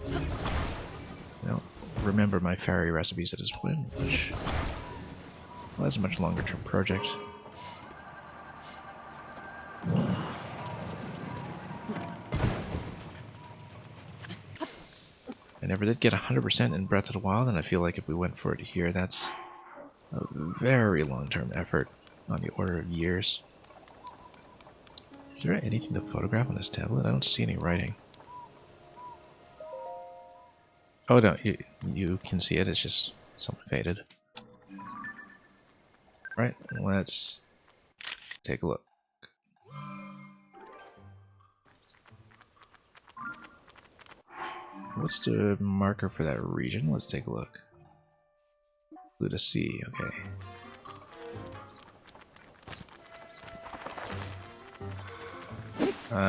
I don't remember my ferry recipes at this point, which... well, that's a much longer term project. I never did get 100% in Breath of the Wild, and I feel like if we went for it here, that's a very long-term effort on the order of years. Is there anything to photograph on this tablet? I don't see any writing. Oh no, you can see it, it's just somewhat faded. Right, let's take a look. What's the marker for that region? Let's take a look. Blue to sea, okay.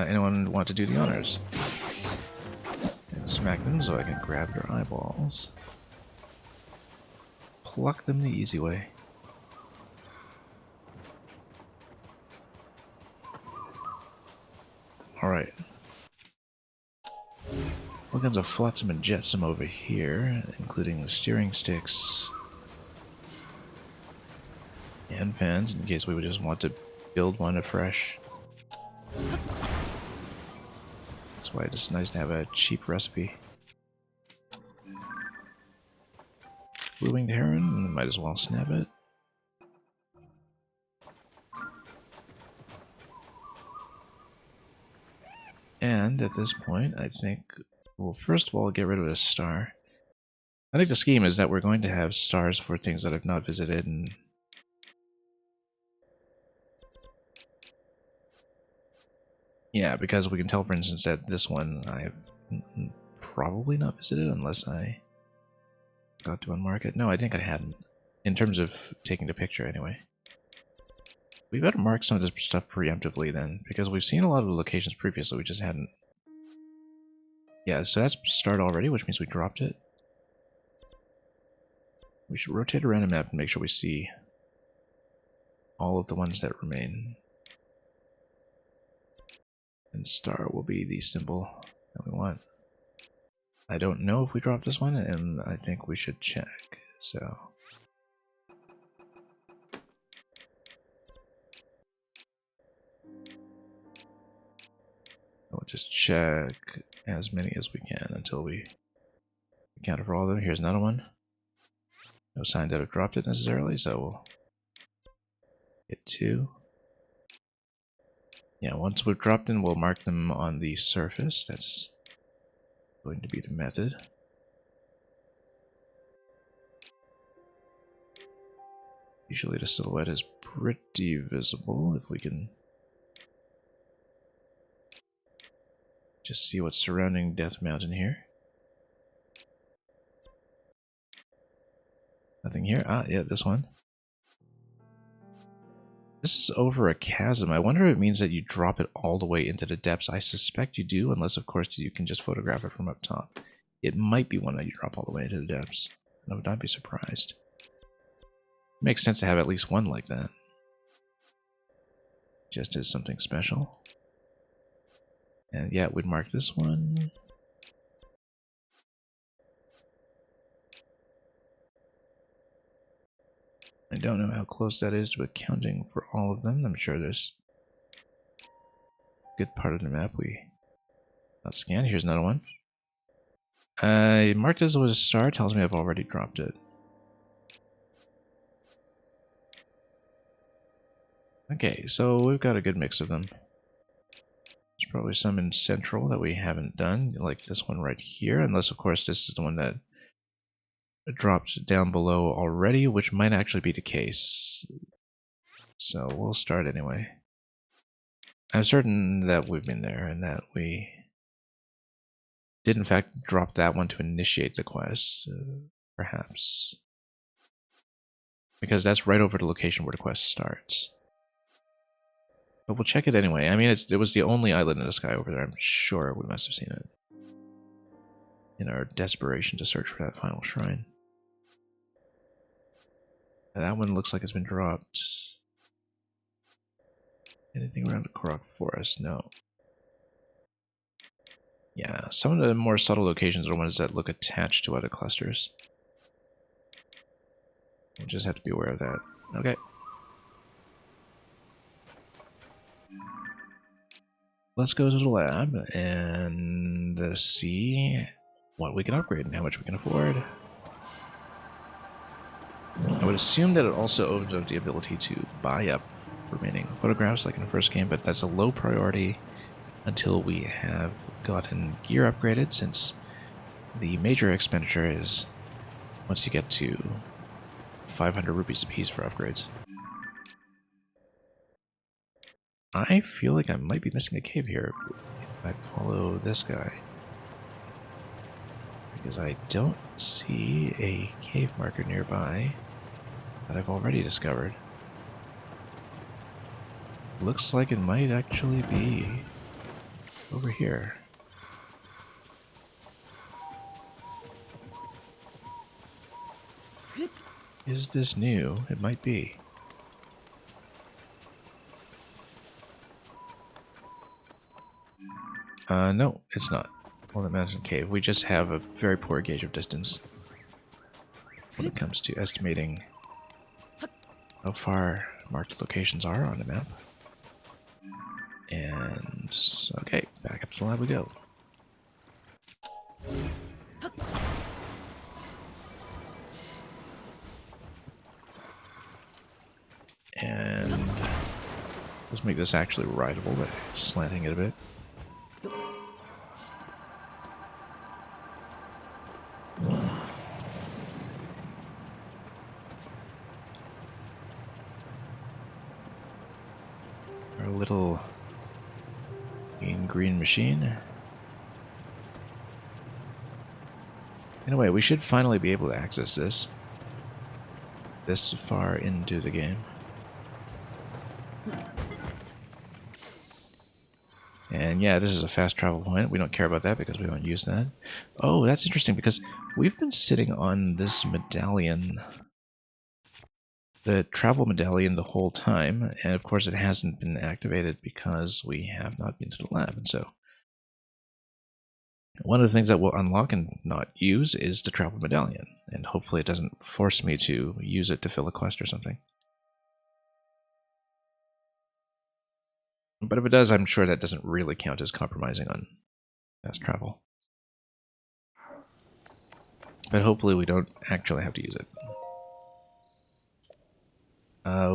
Anyone want to do the honors? And smack them so I can grab your eyeballs. Pluck them the easy way. Alright. All kinds of flotsam and jetsam over here, including the steering sticks and fans, in case we would just want to build one afresh. That's why it's nice to have a cheap recipe. Blue-winged heron, might as well snap it. And at this point, I think we'll first of all get rid of this star. I think the scheme is that we're going to have stars for things that I've not visited, and yeah, because we can tell, for instance, that this one I've probably not visited unless I got to unmark it. No, I think I hadn't. In terms of taking the picture, anyway. We better mark some of this stuff preemptively then, because we've seen a lot of the locations previously, we just hadn't. Yeah, so that's start already, which means we dropped it. We should rotate around the map and make sure we see all of the ones that remain. And star will be the symbol that we want. I don't know if we dropped this one, and I think we should check, so... we'll just check as many as we can until we account for all of them. Here's another one. No sign that I've dropped it necessarily, so we'll hit 2. Yeah, once we've dropped them, we'll mark them on the surface. That's going to be the method. Usually the silhouette is pretty visible if we can Just see what's surrounding Death Mountain here. Nothing here. Ah, yeah, this one. This is over a chasm. I wonder if it means that you drop it all the way into the depths. I suspect you do, unless, of course, you can just photograph it from up top. It might be one that you drop all the way into the depths. I would not be surprised. Makes sense to have at least one like that. Just as something special. And yeah, we'd mark this one. I don't know how close that is to accounting for all of them. I'm sure there's a good part of the map we not scan. Here's another one. I marked this with a star, tells me I've already dropped it. Okay, so we've got a good mix of them. There's probably some in central that we haven't done, like this one right here, unless of course this is the one that dropped down below already, which might actually be the case. So we'll start anyway. I'm certain that we've been there and that we did in fact drop that one to initiate the quest, perhaps. Because that's right over the location where the quest starts. But we'll check it anyway. I mean, it was the only island in the sky over there. I'm sure we must have seen it. In our desperation to search for that final shrine. And that one looks like it's been dropped. Anything around the Korok Forest? No. Yeah, some of the more subtle locations are the ones that look attached to other clusters. We'll just have to be aware of that. Okay. Let's go to the lab and see what we can upgrade and how much we can afford. I would assume that it also opens up the ability to buy up remaining photographs like in the first game, but that's a low priority until we have gotten gear upgraded, since the major expenditure is once you get to 500 rupees apiece for upgrades. I feel like I might be missing a cave here if I follow this guy. Because I don't see a cave marker nearby that I've already discovered. Looks like it might actually be over here. Is this new? It might be. No, it's not. Well, the mountain cave. We just have a very poor gauge of distance when it comes to estimating how far marked locations are on the map. And okay, back up to the lab we go. And let's make this actually rideable by slanting it a bit. Our little green machine. Anyway, we should finally be able to access this far into the game. And yeah, this is a fast travel point. We don't care about that because we don't use that. Oh, that's interesting because we've been sitting on this medallion, the travel medallion, the whole time. And of course it hasn't been activated because we have not been to the lab. And so one of the things that we'll unlock and not use is the travel medallion. And hopefully it doesn't force me to use it to fill a quest or something. But if it does, I'm sure that doesn't really count as compromising on fast travel. But hopefully we don't actually have to use it.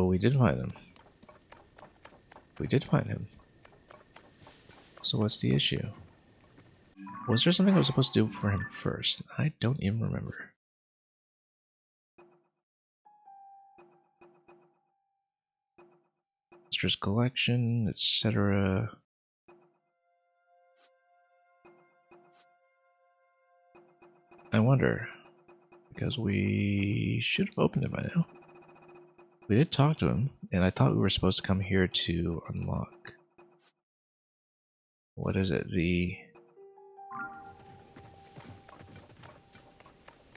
We did find him. We did find him. So what's the issue? Was there something I was supposed to do for him first? I don't even remember. Monsters collection, etc. wonder. Because we should have opened it by now. We did talk to him, and I thought we were supposed to come here to unlock. What is it?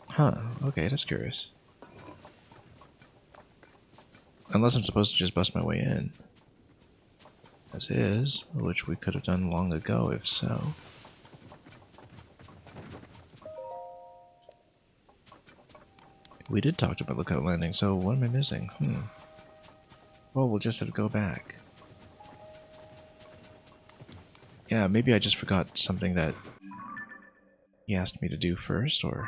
Huh, okay, that's curious. Unless I'm supposed to just bust my way in. As is, which we could have done long ago if so. We did talk about Lookout Landing, so what am I missing? Well, we'll just have to go back. Yeah, maybe I just forgot something that he asked me to do first, or...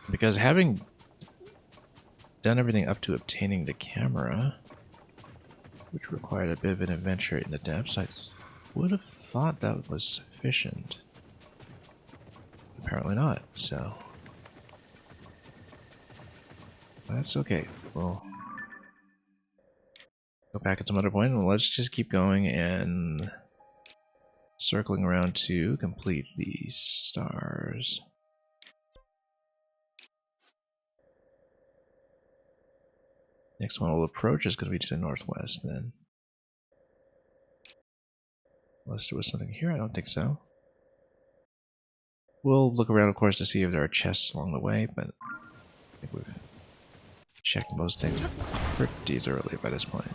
Because having done everything up to obtaining the camera, which required a bit of an adventure in the depths, I would have thought that was sufficient. Apparently not, so... That's okay. We'll go back at some other point, and let's just keep going and circling around to complete these stars. Next one we'll approach is going to be to the northwest, then. Unless there was something here, I don't think so. We'll look around, of course, to see if there are chests along the way, but I think we've checked most things pretty thoroughly by this point.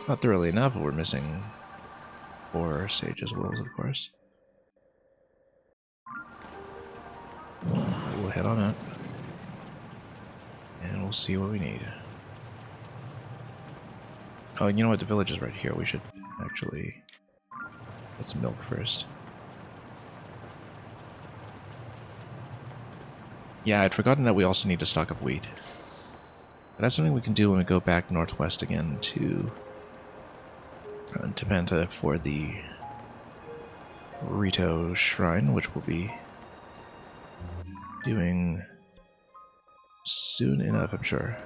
Not thoroughly enough, but we're missing 4 sages' wills, of course. We'll head on up. And we'll see what we need. Oh, you know what? The village is right here. We should actually get some milk first. Yeah, I'd forgotten that we also need to stock up wheat. But that's something we can do when we go back northwest again to Penta for the Rito Shrine, which we'll be doing soon enough, I'm sure.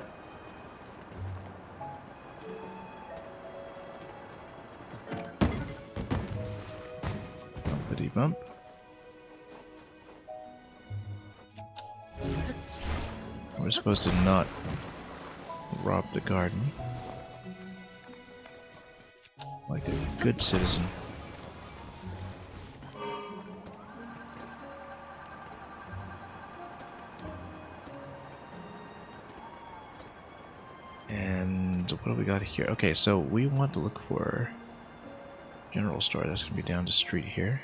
Bumpity bump. We're supposed to not rob the garden. Like a good citizen. And what do we got here? Okay, so we want to look for general store. That's going to be down the street here.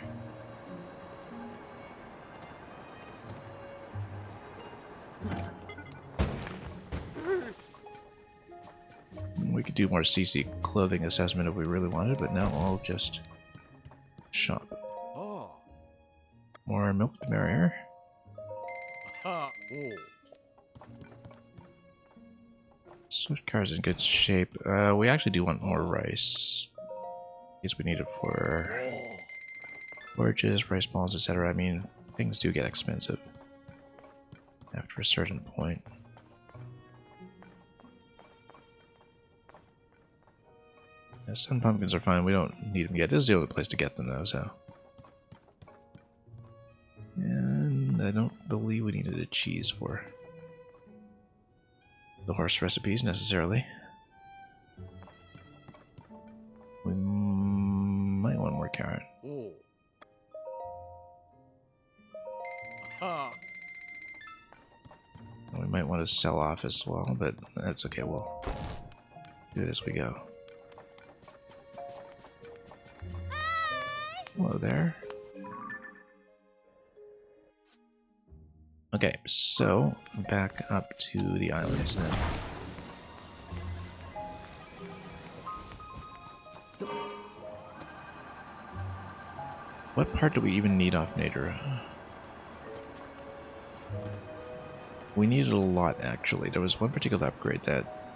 We could do more CC clothing assessment if we really wanted, but now I'll just shop. More milk, the merrier. Swift car's in good shape. We actually do want more rice. I guess we need it for forges, rice balls, etc. I mean, things do get expensive after a certain point. Yeah, some pumpkins are fine. We don't need them yet. This is the only place to get them, though, so... And I don't believe we needed a cheese for the horse recipes, necessarily. We might want more carrot. We might want to sell off as well, but that's okay. We'll do it as we go. Hello there. Okay, so back up to the islands then. What part do we even need off Nadera? We needed a lot, actually. There was one particular upgrade that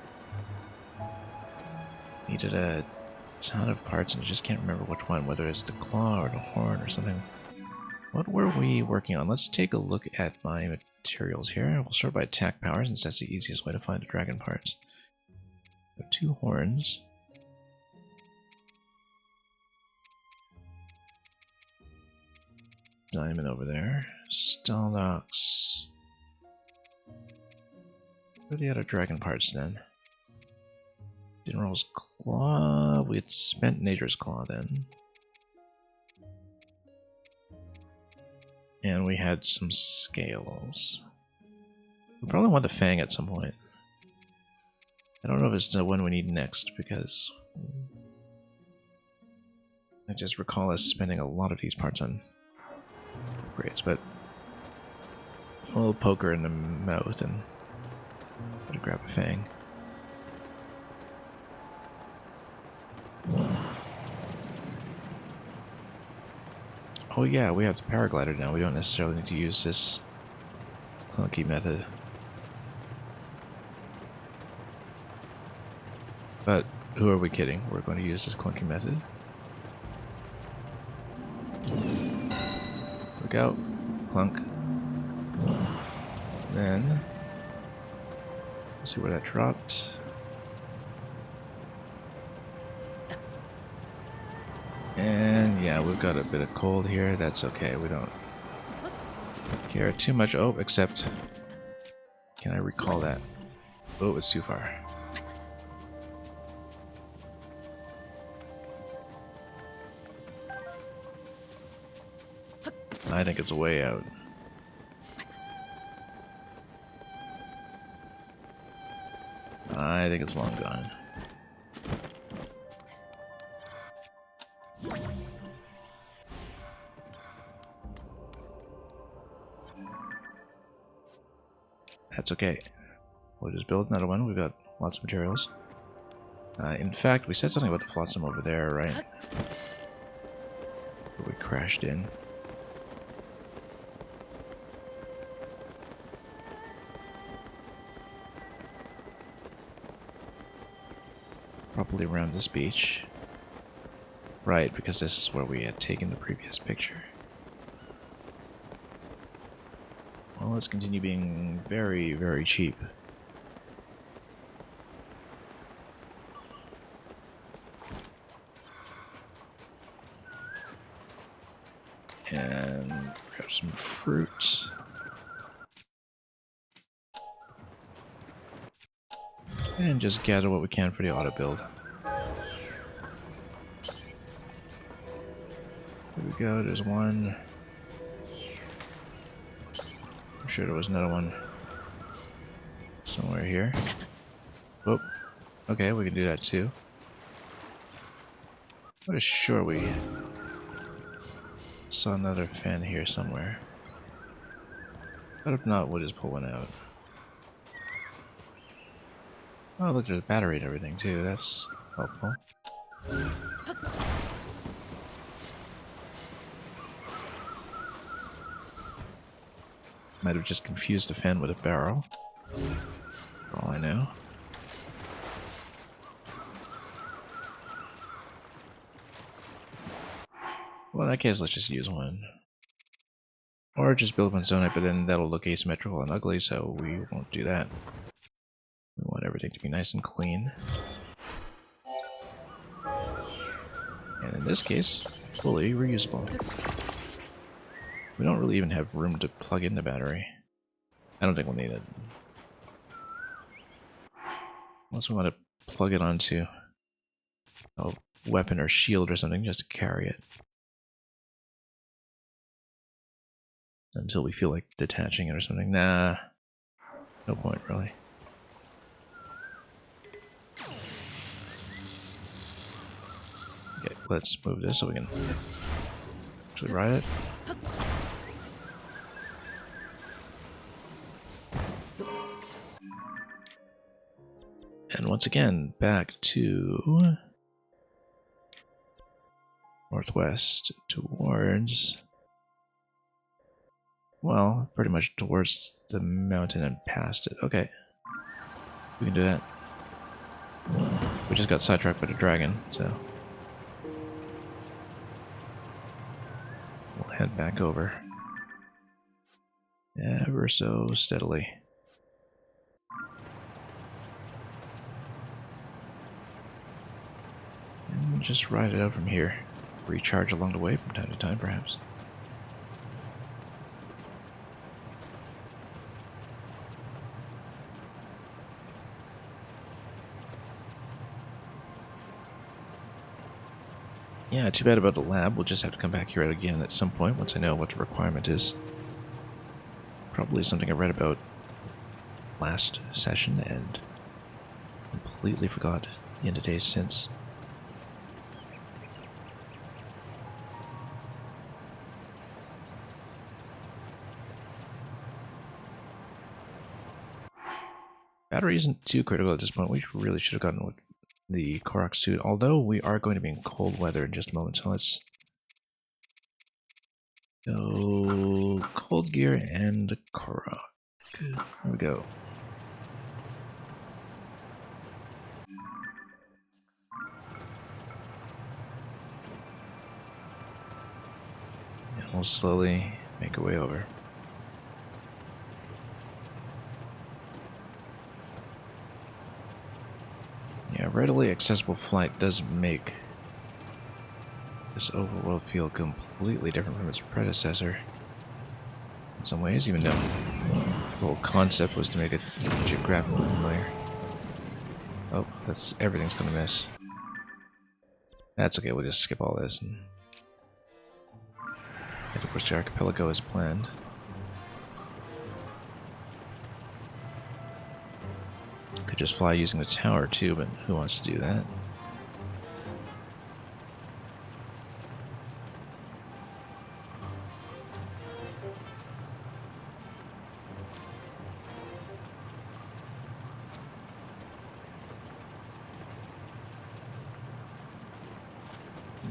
needed a ton of parts, and I just can't remember which one, whether it's the claw or the horn or something. What were we working on? Let's take a look at my materials here. We'll start by attack power, since that's the easiest way to find the dragon parts. We have 2 horns. Diamond over there. Stalnox. Where are the other dragon parts then? General's Claw. We had spent Nature's Claw then. And we had some scales. We probably want the Fang at some point. I don't know if it's the one we need next, because I just recall us spending a lot of these parts on upgrades, but a little poker in the mouth and gotta grab a Fang. Oh yeah, we have the paraglider now. We don't necessarily need to use this clunky method. But who are we kidding? We're going to use this clunky method. Look out. Clunk. Then, let's see where that dropped. And yeah, we've got a bit of cold here. That's okay. We don't care too much. Oh, except, can I recall that? Oh, it's too far. I think it's way out. I think it's long gone. That's okay. We'll just build another one. We've got lots of materials. In fact, we said something about the flotsam over there, right? Where we crashed in. Probably around this beach. Right, because this is where we had taken the previous picture. Well, let's continue being very, very cheap. And grab some fruit. And just gather what we can for the auto build. There we go, there's one. I'm sure there was another one somewhere here. Oh, okay, we can do that too. What is sure we saw another fan here somewhere. But if not, we'll just pull one out. Oh, look, there's a battery and everything too. That's helpful. Might have just confused a fan with a barrel, for all I know. Well, in that case, let's just use one. Or just build one zonite, but then that'll look asymmetrical and ugly, so we won't do that. We want everything to be nice and clean. And in this case, fully reusable. We don't really even have room to plug in the battery. I don't think we'll need it. Unless we want to plug it onto a weapon or shield or something just to carry it. Until we feel like detaching it or something. Nah, no point really. Okay, let's move this so we can actually ride it. And once again, back to northwest towards, well, pretty much towards the mountain and past it. Okay, we can do that. We just got sidetracked by the dragon, so we'll head back over ever so steadily. And just ride it out from here. Recharge along the way from time to time, perhaps. Yeah, too bad about the lab. We'll just have to come back here again at some point once I know what the requirement is. Probably something I read about last session and completely forgot in the days since. Battery isn't too critical at this point. We really should have gotten with the Korok suit, although we are going to be in cold weather in just a moment, so let's go cold gear and Korok. There we go. And we'll slowly make our way over. Yeah, readily accessible flight does make this overworld feel completely different from its predecessor. In some ways, even though the whole concept was to make it geographically familiar. Oh, everything's gonna miss. That's okay, we'll just skip all this and head towards the archipelago as planned. Could just fly using the tower too, but who wants to do that?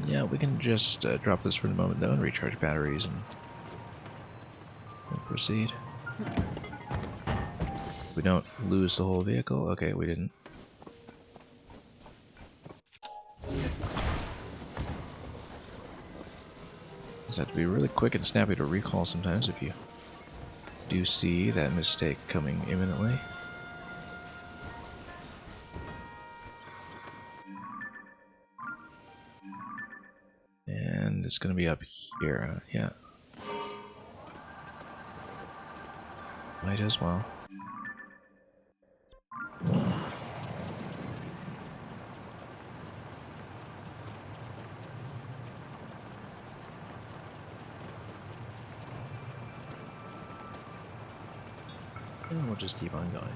Yeah, we can just drop this for the moment though and recharge batteries and proceed. We don't lose the whole vehicle? Okay, we didn't. Just have to be really quick and snappy to recall sometimes if you do see that mistake coming imminently. And it's going to be up here, yeah. Might as well. And we'll just keep on going.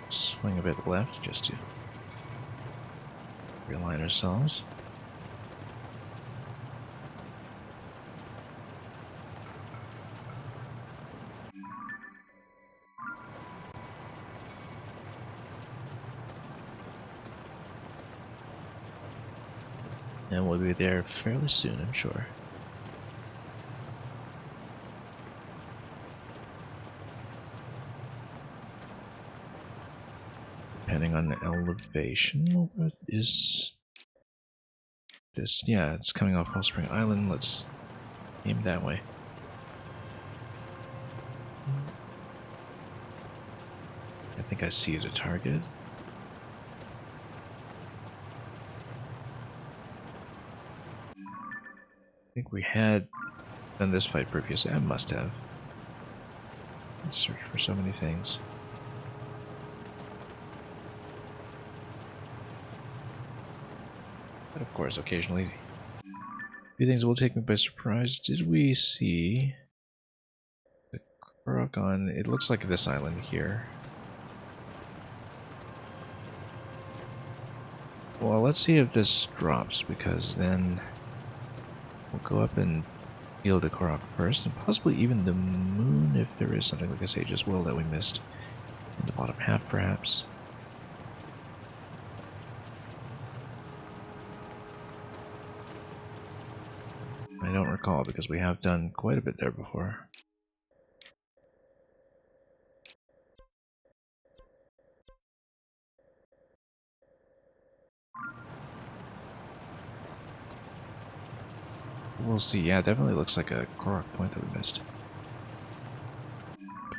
Swing a bit left just to realign ourselves. And we'll be there fairly soon, I'm sure. Depending on the elevation, what is this? Yeah, it's coming off Wellspring Island. Let's aim that way. I think I see the target. I think we had done this fight previously. I must have. Let's search for so many things. But of course, occasionally, a few things will take me by surprise. Did we see the Korok on? It looks like this island here. Well, let's see if this drops, because then we'll go up and heal the Korok first, and possibly even the moon if there is something like a Sage's Will that we missed in the bottom half, perhaps. I don't recall, because we have done quite a bit there before. We'll see. Yeah, it definitely looks like a Korok point that we missed.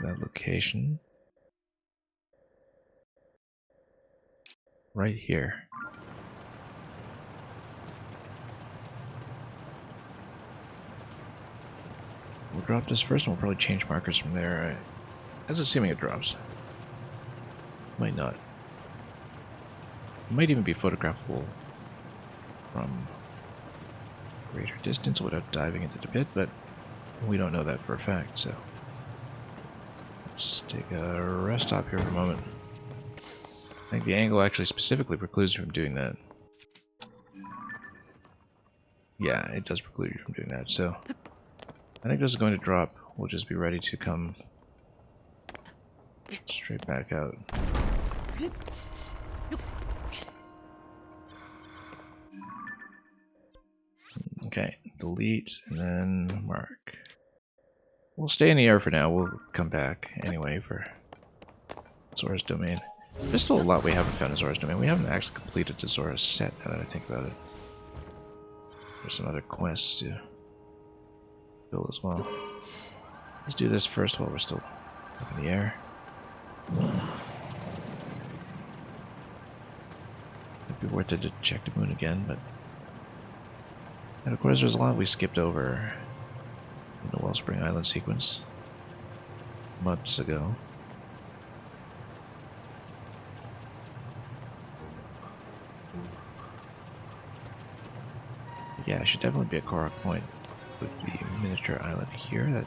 That location. Right here. We'll drop this first and we'll probably change markers from there. That's assuming it drops. Might not. It might even be photographable from greater distance without diving into the pit, but we don't know that for a fact, so let's take a rest stop here for a moment. I think the angle actually specifically precludes you from doing that. Yeah, it does preclude you from doing that, so I think this is going to drop. We'll just be ready to come straight back out. Okay, delete, and then mark. We'll stay in the air for now. We'll come back anyway for Zora's Domain. There's still a lot we haven't found in Zora's Domain. We haven't actually completed the Zora's set, now that I think about it. There's some other quests to fill as well. Let's do this first while we're still up in the air. It'd be worth it to check the moon again, but... And of course there's a lot we skipped over in the Wellspring Island sequence months ago. Yeah, it should definitely be a Korok point with the miniature island here.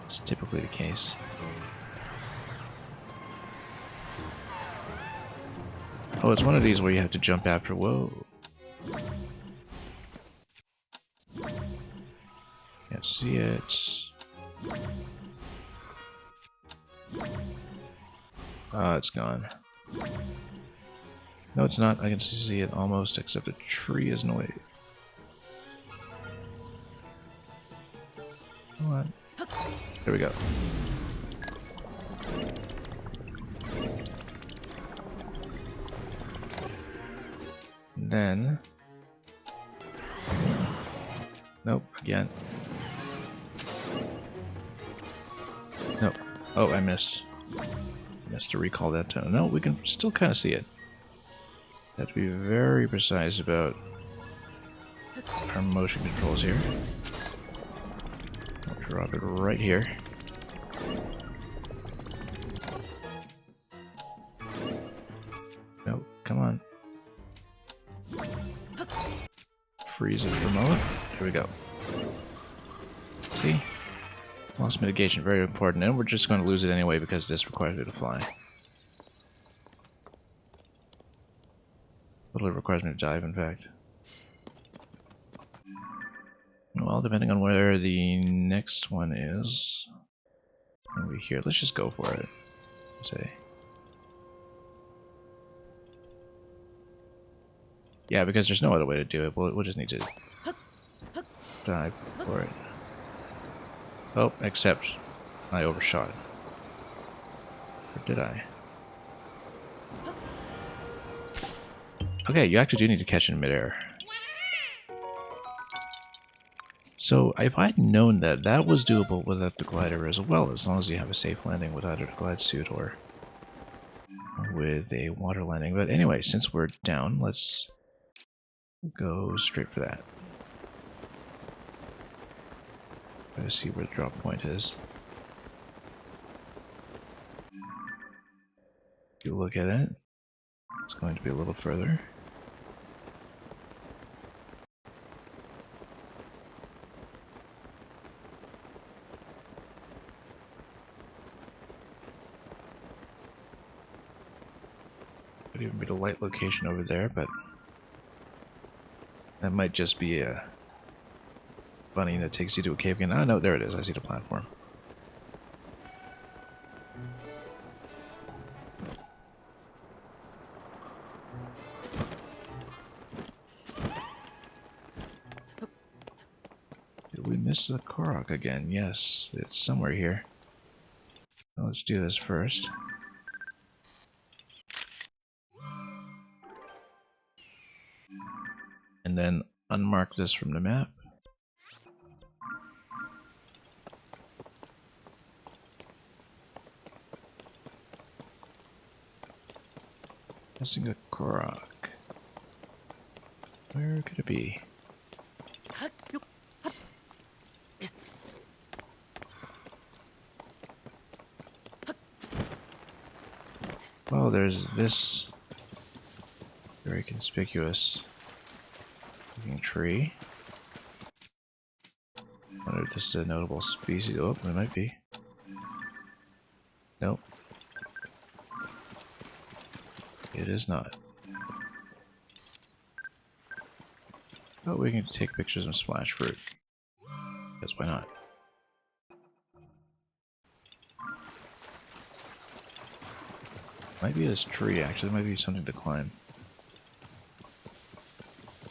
That's typically the case. Oh, it's one of these where you have to jump after. Whoa. Can't see it. Oh, it's gone. No, it's not. I can see it almost, except a tree is in the way. Come on. There we go. And then... Nope, again. Nope. Oh, I missed. Missed to recall that tone. No, we can still kind of see it. Have to be very precise about our motion controls here. I'll drop it right here. Nope, come on. Freeze it for a moment. There we go. See? Loss mitigation, very important. And we're just going to lose it anyway because this requires me to fly. Totally requires me to dive, in fact. Well, depending on where the next one is, over here. Let's just go for it. Say, yeah, because there's no other way to do it. We'll just need to dive for it. Oh, except I overshot it. Or did I? Okay, you actually do need to catch it in midair. So, if I'd known that, that was doable without the glider as well, as long as you have a safe landing with either the glide suit or with a water landing. But anyway, since we're down, let's go straight for that. Try to see where the drop point is. If you look at it, it's going to be a little further. Could even be the light location over there, but that might just be a bunny that takes you to a cave again. Ah, no, there it is. I see the platform. Did we miss the Korok again? Yes, it's somewhere here. Well, let's do this first. And then unmark this from the map. Missing a Korok. Where could it be? Well, there's this very conspicuous looking tree. I wonder if this is a notable species. Oh, it might be. Nope. It is not. Oh, we can take pictures of splash fruit. Because why not? Might be this tree, actually. Might be something to climb.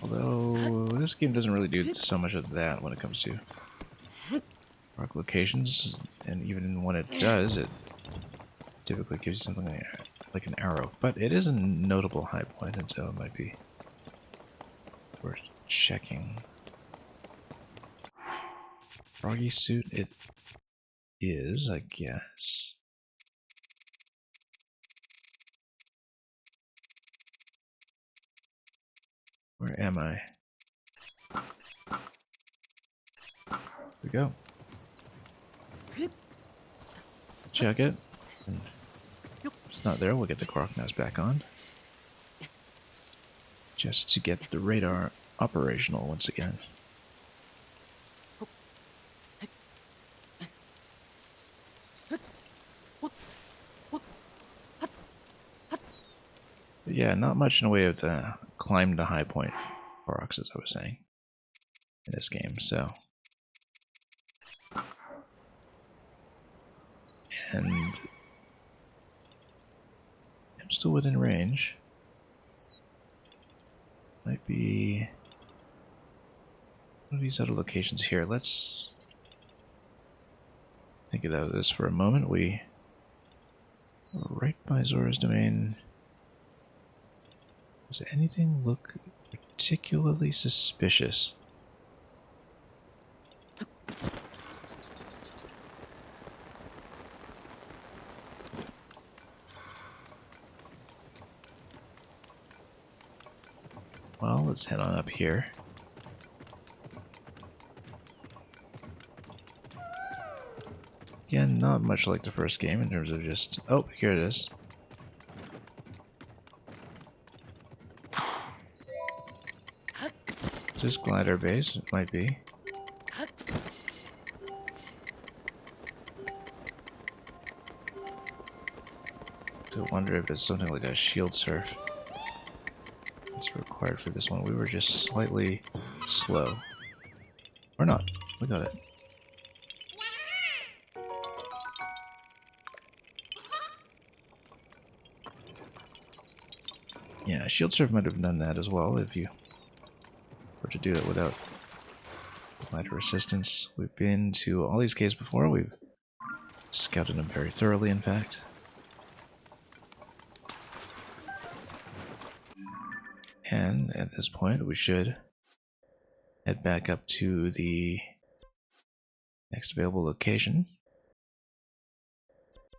Although, this game doesn't really do so much of that when it comes to rock locations. And even when it does, it typically gives you something like an arrow. But it is a notable high point, and so it might be worth checking. Froggy suit it is, I guess. Where am I? Here we go. Check it. And if it's not there, we'll get the Crocnose back on. Just to get the radar operational once again. But yeah, not much in the way of the climb to high point Koroks, as I was saying, in this game, so. And I'm still within range. Might be one of these other locations here. Let's think about this for a moment. We are right by Zora's domain. Does anything look particularly suspicious? Well, let's head on up here. Again, not much like the first game in terms of just... Oh, here it is. Is this glider base? It might be. I wonder if it's something like a shield surf. It's required for this one. We were just slightly slow. Or not. We got it. Yeah, shield surf might have done that as well if you were to do it without glider assistance. We've been to all these caves before. We've scouted them very thoroughly, in fact. And at this point, we should head back up to the next available location.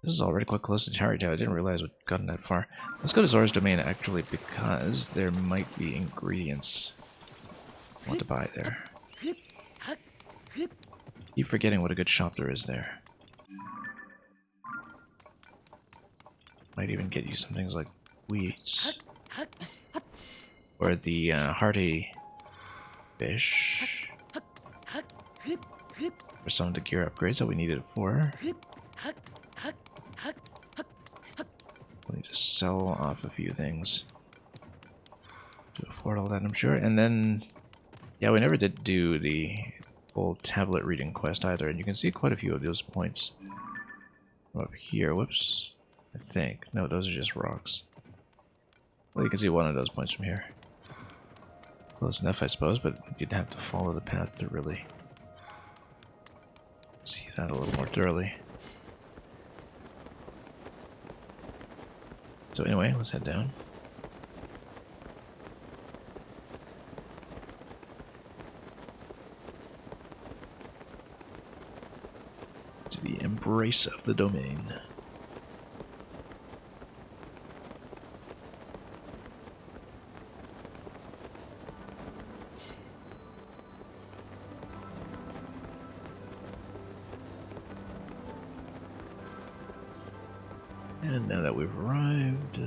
This is already quite close to Tarrytown. I didn't realize we'd gotten that far. Let's go to Zora's Domain, actually, because there might be ingredients I want to buy there. Keep forgetting what a good shop there is there. Might even get you some things like wheats. Or the hearty fish. For some of the gear upgrades that we needed it for. We need to sell off a few things to afford all that, I'm sure. And then, yeah, we never did do the old tablet reading quest either, and you can see quite a few of those points up here. Whoops, I think. No, those are just rocks. Well, you can see one of those points from here. Close enough, I suppose, but you'd have to follow the path to really see that a little more thoroughly. So anyway, let's head down. To the embrace of the domain. And now that we've arrived,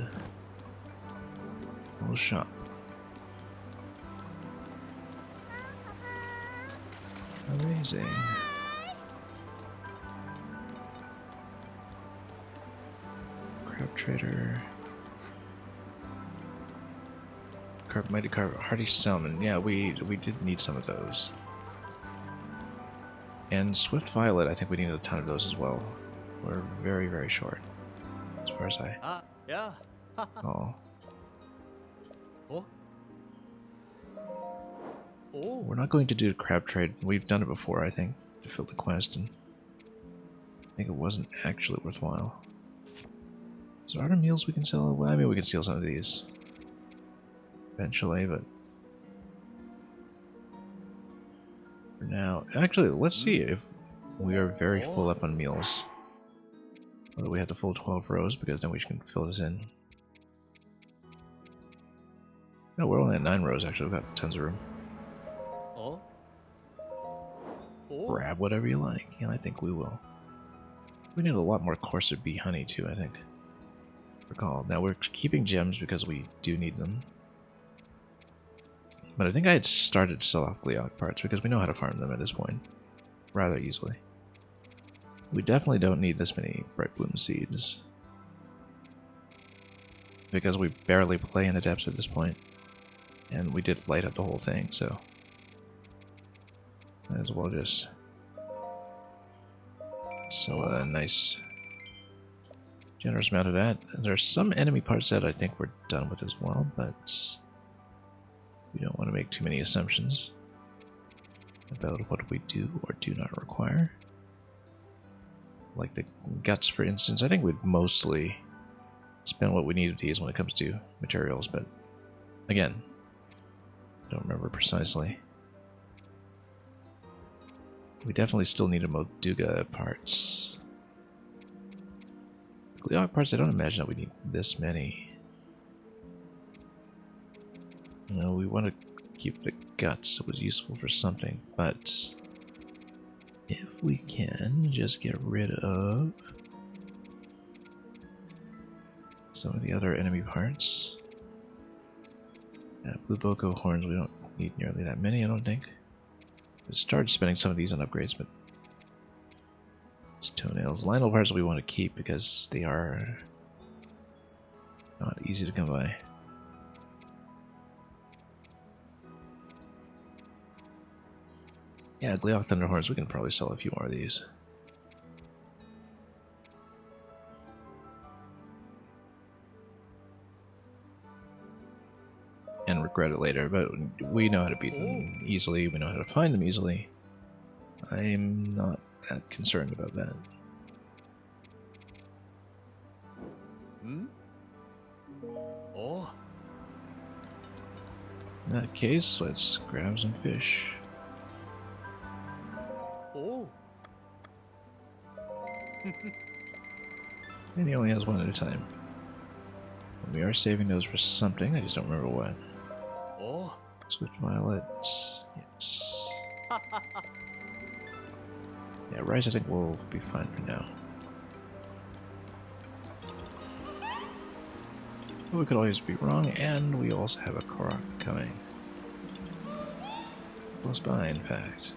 we'll shop. Amazing. Crab trader. Mighty carp, hearty salmon. Yeah, we did need some of those. And swift violet, I think we needed a ton of those as well. We're very, very short. As far as I... yeah. Oh. Oh. Oh. We're not going to do crab trade. We've done it before, I think, to fill the quest, and I think it wasn't actually worthwhile. So are there meals we can sell? Well, I mean, we can steal some of these eventually, but for now, actually, let's see if we are very full up on meals. Whether we have the full 12 rows, because then we can fill this in. No, we're only at 9 rows, actually. We've got tons of room. Oh. Oh. Grab whatever you like. Yeah, I think we will. We need a lot more coarser bee honey, too, I think. Recall. Now, we're keeping gems because we do need them. But I think I had started to sell off Gleok parts because we know how to farm them at this point rather easily. We definitely don't need this many Bright Bloom seeds because we barely play in the depths at this point, and we did light up the whole thing, so might as well just sell a nice generous amount of that. There's some enemy parts that I think we're done with as well, but we don't want to make too many assumptions about what we do or do not require. Like the guts, for instance. I think we'd mostly spend what we needed to use when it comes to materials, but again, I don't remember precisely. We definitely still need a Moduga parts. Gleok parts, I don't imagine that we need this many. You know, we want to keep the guts. It was useful for something, but if we can just get rid of some of the other enemy parts. Blue Boko horns, we don't need nearly that many, I don't think. We started spending some of these on upgrades, but it's toenails. Lionel parts we want to keep because they are not easy to come by. Yeah, Gleok Thunderhorns, we can probably sell a few more of these. And regret it later, but we know how to beat them easily, we know how to find them easily. I'm not that concerned about that. Oh. In that case, let's grab some fish. Oh. And he only has one at a time. We are saving those for something, I just don't remember what. Oh. Swift violets, yes. Yeah, rice I think will be fine for now. But we could always be wrong, and we also have a Korok coming. Close by, in fact.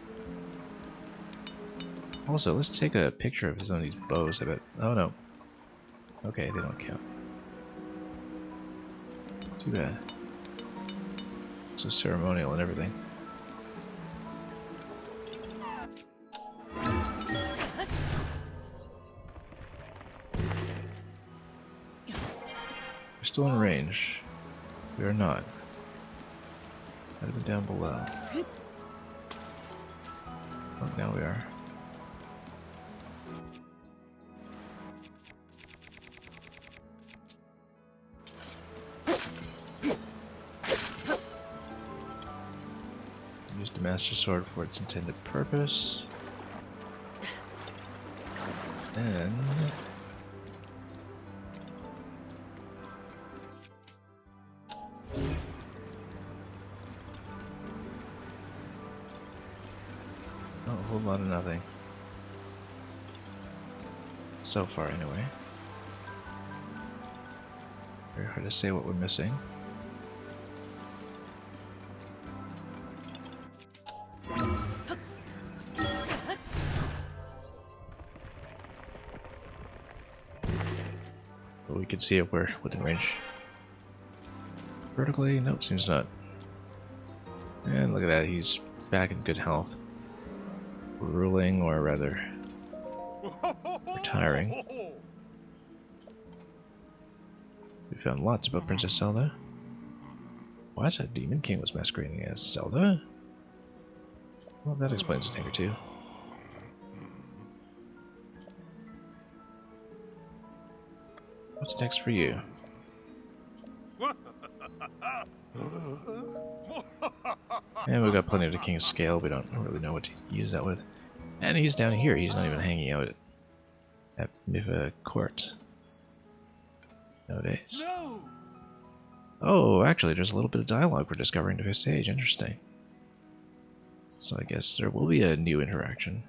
Also, let's take a picture of some of these bows, I bet. Oh no. Okay, they don't count. Too bad. So ceremonial and everything. We're still in range. We are not. Might have been down below. Oh, now we are. Use the Master Sword for its intended purpose. Then... oh, a whole lot of nothing. So far, anyway. Very hard to say what we're missing. But we can see if we're within range. Vertically? Nope, seems not. And look at that, he's back in good health. Ruling, or rather, retiring. We found lots about Princess Zelda. What? A Demon King was masquerading as Zelda? Well, that explains a thing or two. What's next for you? And we've got plenty of the King's Scale. We don't really know what to use that with. And he's down here. He's not even hanging out at Miva Court nowadays. No! Oh, actually, there's a little bit of dialogue we're discovering to his age. Interesting. So I guess there will be a new interaction.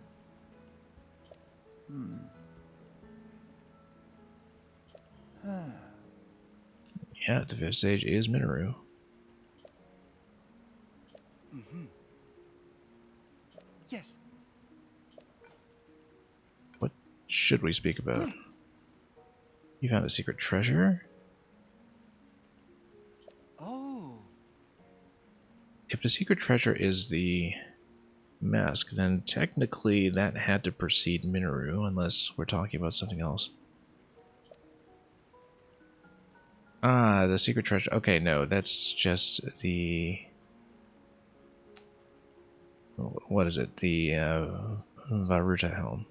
Yeah, the fifth stage is Minoru. Yes. What should we speak about? You found a secret treasure? Oh. If the secret treasure is the mask, then technically that had to precede Minoru, unless we're talking about something else. Ah, the secret treasure. Okay, no, that's just the... What is it? The Varuta helm.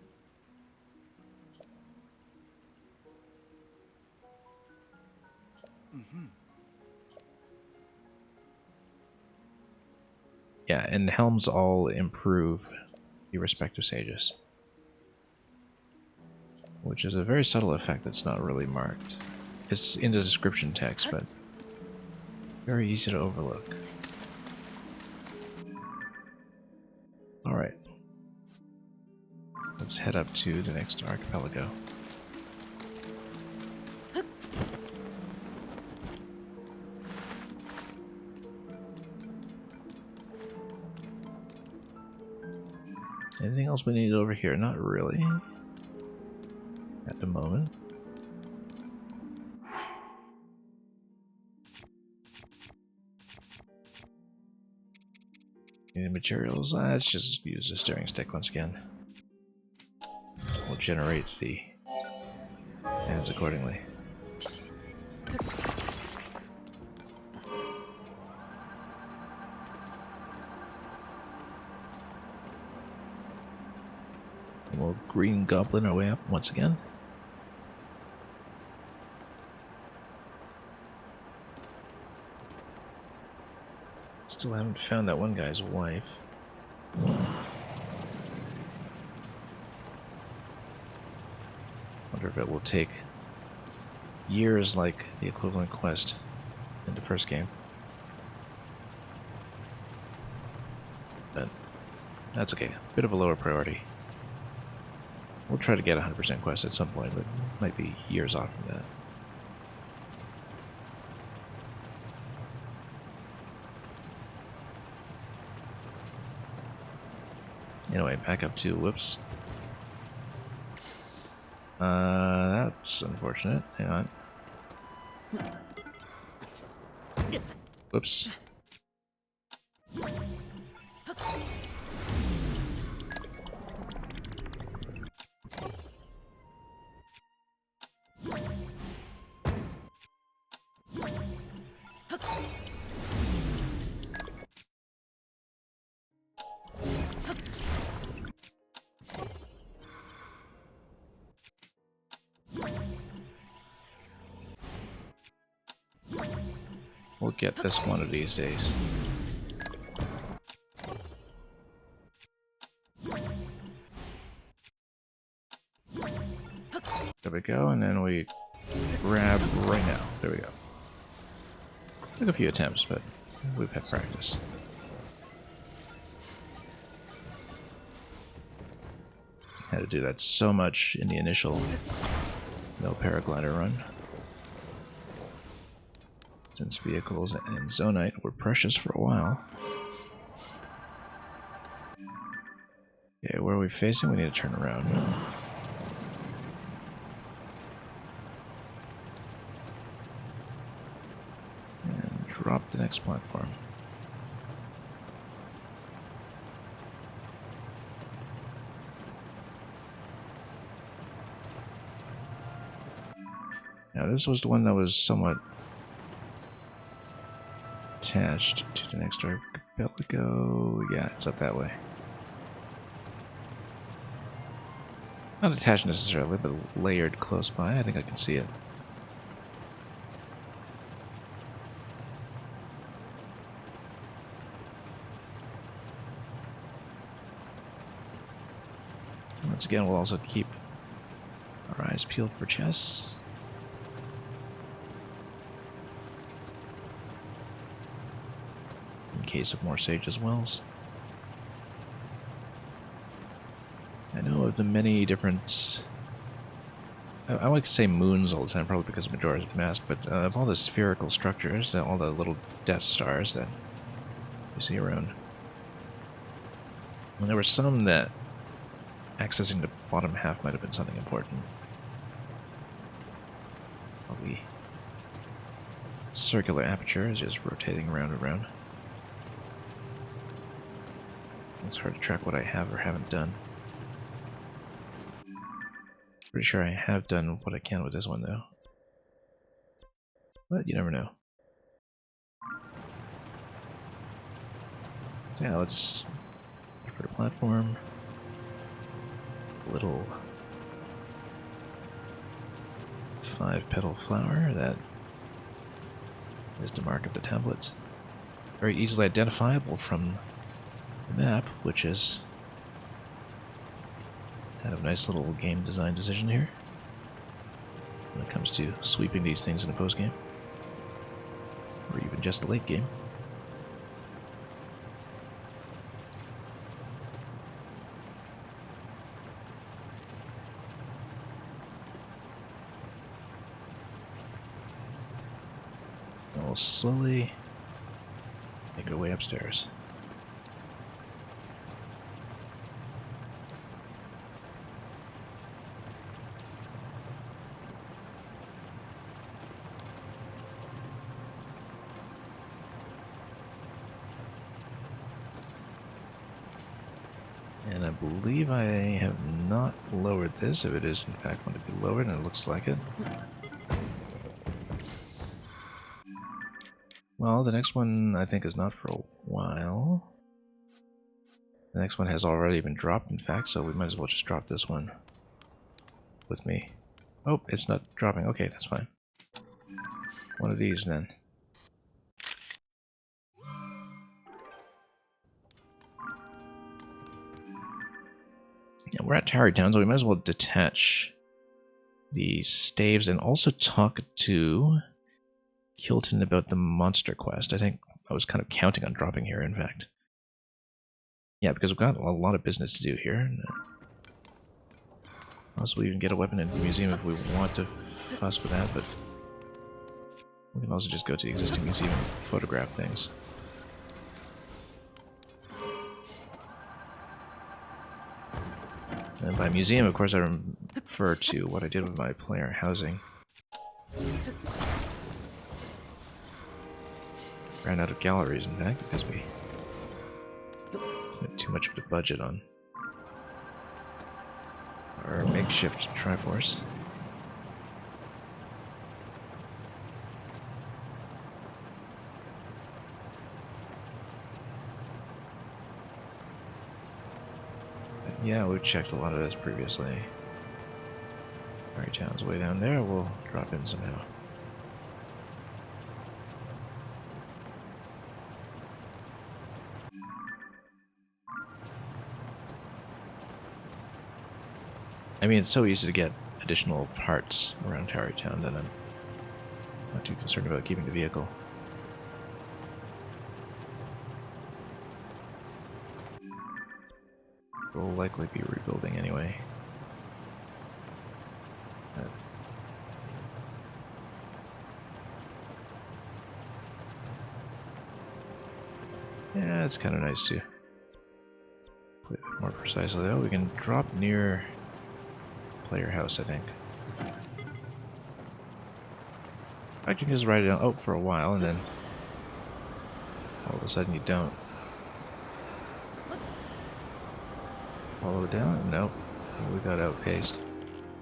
Yeah, and helms all improve the respective sages. Which is a very subtle effect that's not really marked. It's in the description text, but very easy to overlook. Alright. Let's head up to the next archipelago. Anything else we need over here? Not really. At the moment. Any materials? Let's just use the steering stick once again. We'll generate the hands accordingly. And we'll green goblin our way up once again. Still haven't found that one guy's wife. Wonder if it will take years like the equivalent quest in the first game. But that's okay. Bit of a lower priority. We'll try to get 100% quest at some point, but might be years off from that. Anyway, back up to, whoops. That's unfortunate. Hang on. Whoops. We'll get this one of these days. There we go, and then we grab right now. There we go. Took a few attempts, but we've had practice. Had to do that so much in the initial no paraglider run. Since vehicles and zonite were precious for a while. Okay, where are we facing? We need to turn around. And drop the next platform. Now this was the one that was somewhat attached to the next archipelago. Yeah, it's up that way. Not attached necessarily, but layered close by. I think I can see it. Once again, we'll also keep our eyes peeled for chests. In case of more Sage's Wells. I know of the many different... I like to say moons all the time, probably because Majora's Mask, but of all the spherical structures, all the little Death Stars that you see around. And there were some that accessing the bottom half might have been something important. The circular aperture is just rotating around and around. It's hard to track what I have or haven't done. Pretty sure I have done what I can with this one, though. But you never know. So yeah, let's look for the platform. Little 5-petal flower that is the mark of the tablet. Very easily identifiable from the map, which is kind of a nice little game design decision here when it comes to sweeping these things in a postgame, or even just a late game. We'll slowly make our way upstairs. And I believe I have not lowered this, if it is in fact going to be lowered, and it looks like it. Well, the next one I think is not for a while. The next one has already been dropped, in fact, so we might as well just drop this one with me. Oh, it's not dropping. Okay, that's fine. One of these then. Yeah, we're at Tarry Town, so we might as well detach the staves and also talk to Kilton about the monster quest. I think I was kind of counting on dropping here, in fact. Yeah, because we've got a lot of business to do here. And, also, we even get a weapon in the museum if we want to fuss with that, but we can also just go to the existing museum and photograph things. And by museum, of course, I refer to what I did with my player housing. Ran out of galleries, in fact, because we spent too much of the budget on our makeshift Triforce. But yeah, we've checked a lot of this previously. Tarry Town's way down there, we'll drop in somehow. I mean, it's so easy to get additional parts around Tarry Town that I'm not too concerned about keeping the vehicle. We'll likely be rebuilding anyway. That's kind of nice too. Play a bit more precisely though. We can drop near player house, I think. I can just write it down for a while and then all of a sudden you don't. Follow it down? Nope. We got outpaced.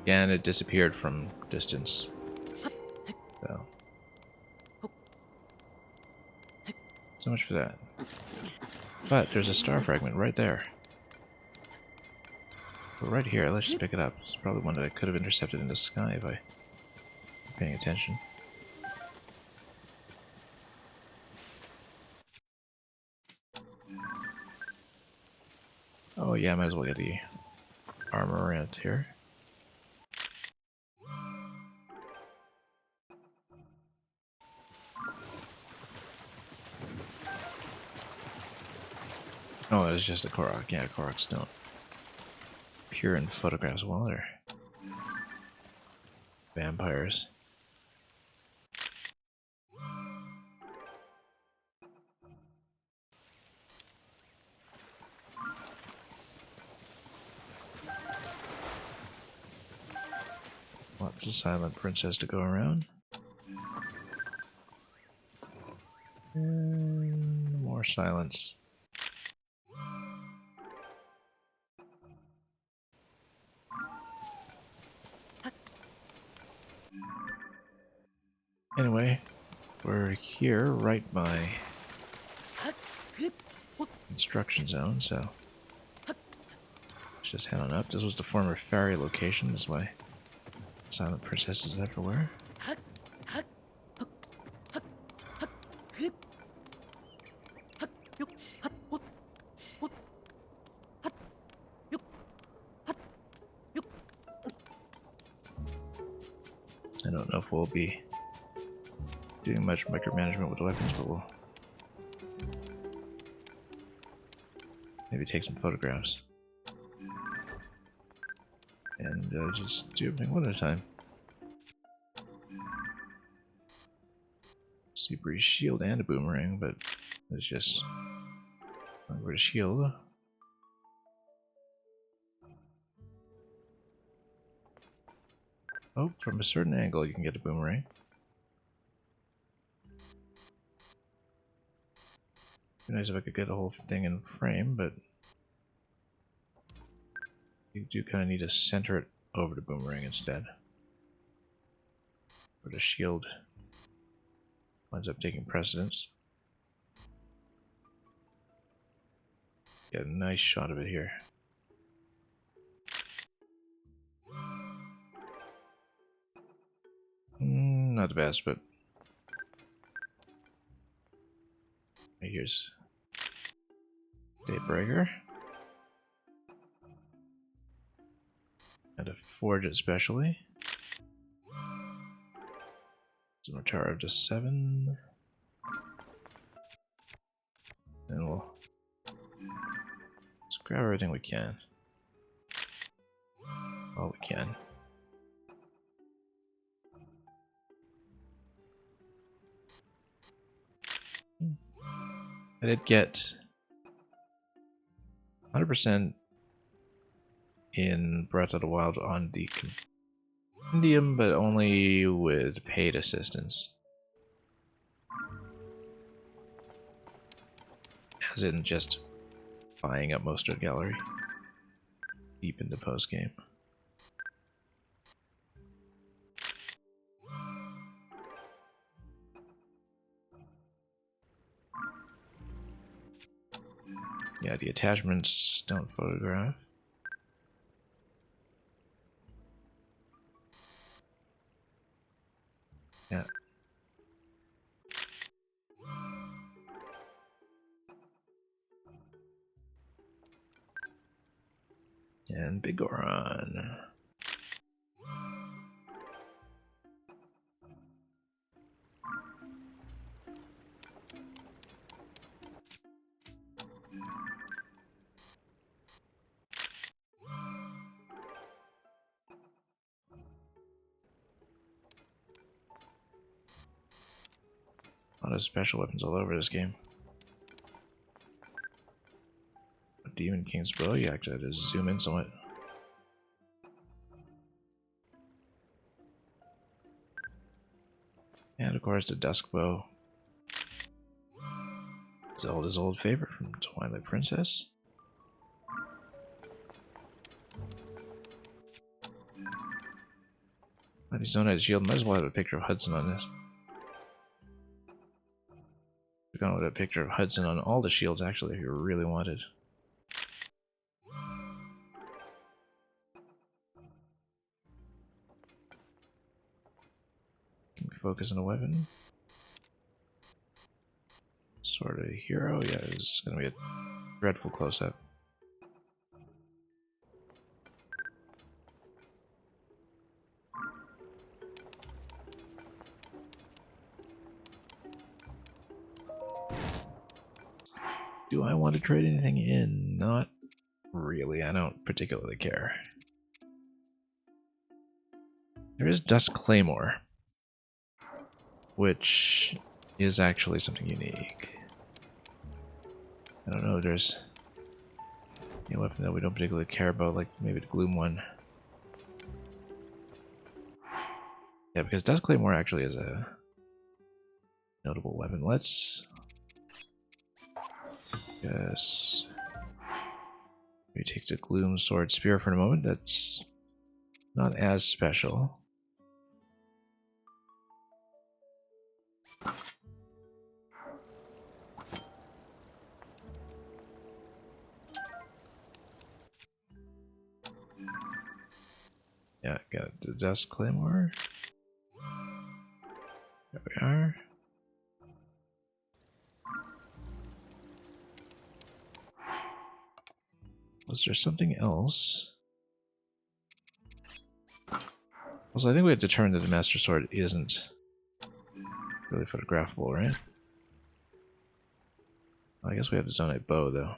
Yeah, and it disappeared from distance. So. So much for that. But there's a star fragment right there. But right here, let's just pick it up. It's probably one that I could have intercepted in the sky if I were paying attention. Oh yeah, might as well get the armor around here. Oh, it's just a Korok. Yeah, Koroks don't appear in photographs. Well, they're vampires. Lots of silent princess to go around. And more silence. Anyway, we're here right by construction zone, so let's just head on up. This was the former ferry location, that's why silent princesses everywhere. I don't know if we'll be doing much micromanagement with the weapons, but we'll maybe take some photographs. And just do everything one at a time. Sea breeze shield and a boomerang, but it's just over the shield. Oh, from a certain angle you can get a boomerang. Be nice if I could get the whole thing in frame, but you do kind of need to center it over the boomerang instead. Or the shield winds up taking precedence. Get a nice shot of it here. Not the best, but here's Daybreaker. And a forge especially. Scimitar of just 7. And we'll just grab everything we can. All we can. I did get 100% in Breath of the Wild on the compendium, but only with paid assistance. As in just buying up most of the gallery deep into postgame. Yeah, the attachments don't photograph. Yeah. And Bigoron. A lot of special weapons all over this game. Demon King's bow. You actually had to zoom in somewhat. And of course the Dusk Bow. Zelda's old favorite from Twilight Princess. But he's known as shield. Might as well have a picture of Hudson on this. We're going with a picture of Hudson on all the shields, actually, if you really wanted. Can we focus on a weapon? Sort of hero? Yeah, it's going to be a dreadful close-up. Do I want to trade anything in? Not really. I don't particularly care. There is Dusk Claymore, which is actually something unique. I don't know if there's a weapon that we don't particularly care about, like maybe the Gloom one. Yeah, because Dusk Claymore actually is a notable weapon. Let's just maybe take the Gloom Sword Spear for a moment. That's not as special. Yeah, got the Dusk Claymore. There we are. Was there something else? Also, I think we have determined that the Master Sword isn't really photographable, right? I guess we have the Zonite Bow, though.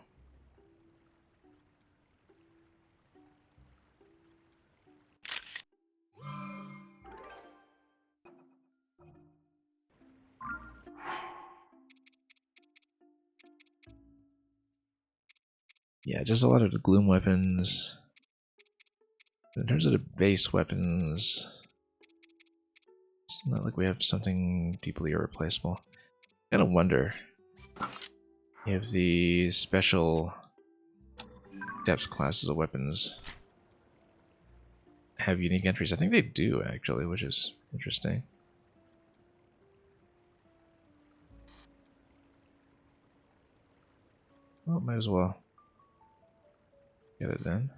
Yeah, just a lot of the Gloom weapons. In terms of the base weapons, it's not like we have something deeply irreplaceable. I kind of wonder if the special depths classes of weapons have unique entries. I think they do, actually, which is interesting. Well, might as well get it then.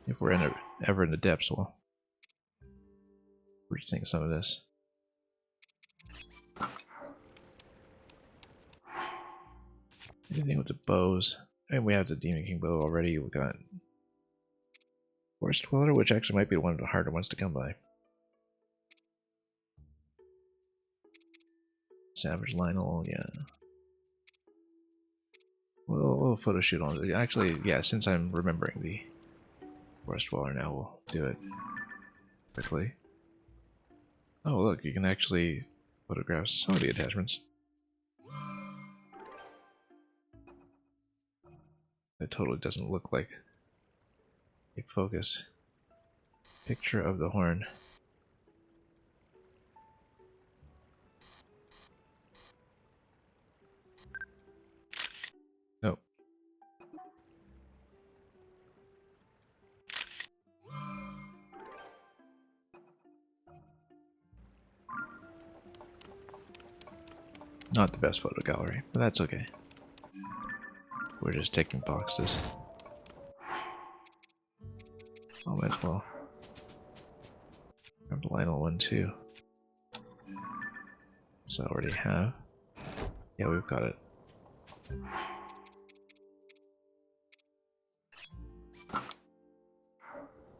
If we're ever in the depths, we'll rethink some of this. Anything with the bows? I mean, we have the Demon King bow already. We got Forest Dweller, which actually might be one of the harder ones to come by. Savage Lionel, yeah. We'll photo shoot on it. Actually, yeah, since I'm remembering the Forest Dweller now, we'll do it quickly. Oh, look, you can actually photograph some of the attachments. It totally doesn't look like a focus. Picture of the horn. Nope. Not the best photo gallery, but that's okay. We're just ticking boxes. Oh, might as well. Grab the Lionel one too. So I already have. Yeah, we've got it.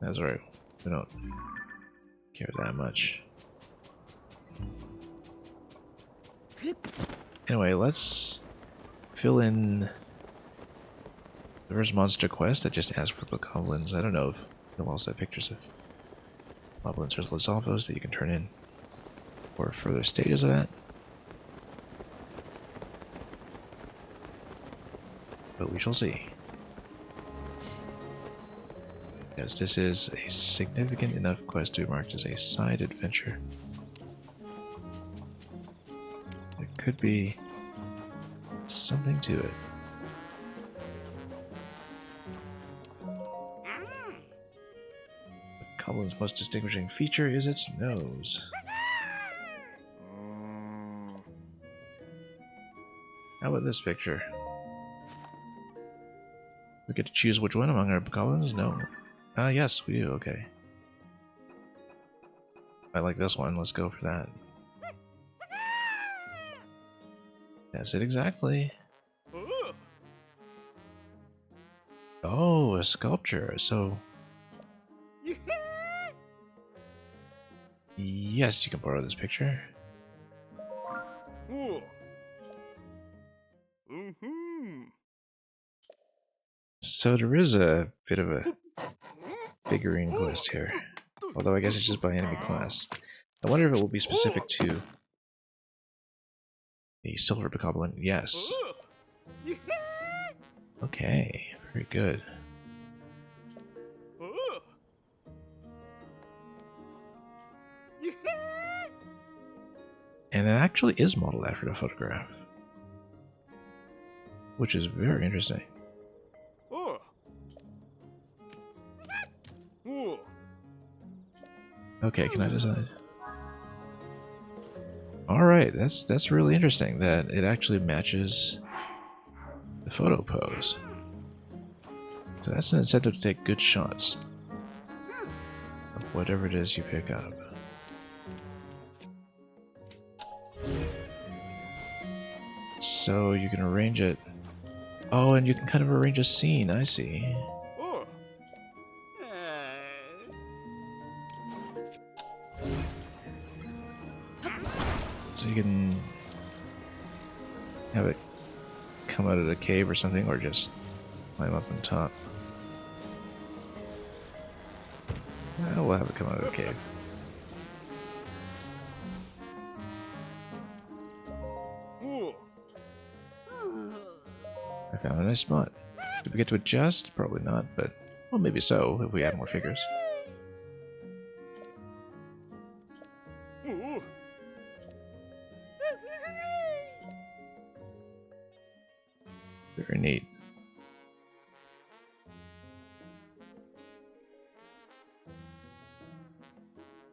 That's right. We don't care that much. Anyway, let's fill in the first monster quest. I just asked for the goblins. I don't know if you'll also have pictures of goblins or Lizalvos that you can turn in. or further stages of that. But we shall see. Because this is a significant enough quest to be marked as a side adventure. There could be something to it. The goblin's most distinguishing feature is its nose. How about this picture? We get to choose which one among our goblins? No. Ah, yes, we do. Okay. I like this one. Let's go for that. That's it exactly. Oh, a sculpture. So... yes, you can borrow this picture. So there is a bit of a figurine quest here. Although I guess it's just by enemy class. I wonder if it will be specific to a silver goblin. Yes. Okay, very good. And it actually is modeled after the photograph, which is very interesting. Okay, can I decide? Alright, that's really interesting that it actually matches the photo pose. So that's an incentive to take good shots of whatever it is you pick up. So you can arrange it. Oh, and you can kind of arrange a scene, I see. So you can have it come out of the cave or something, or just climb up on top. We'll have it come out of the cave. I found a nice spot. Did we get to adjust? Probably not, but well, maybe so if we add more figures. Very neat.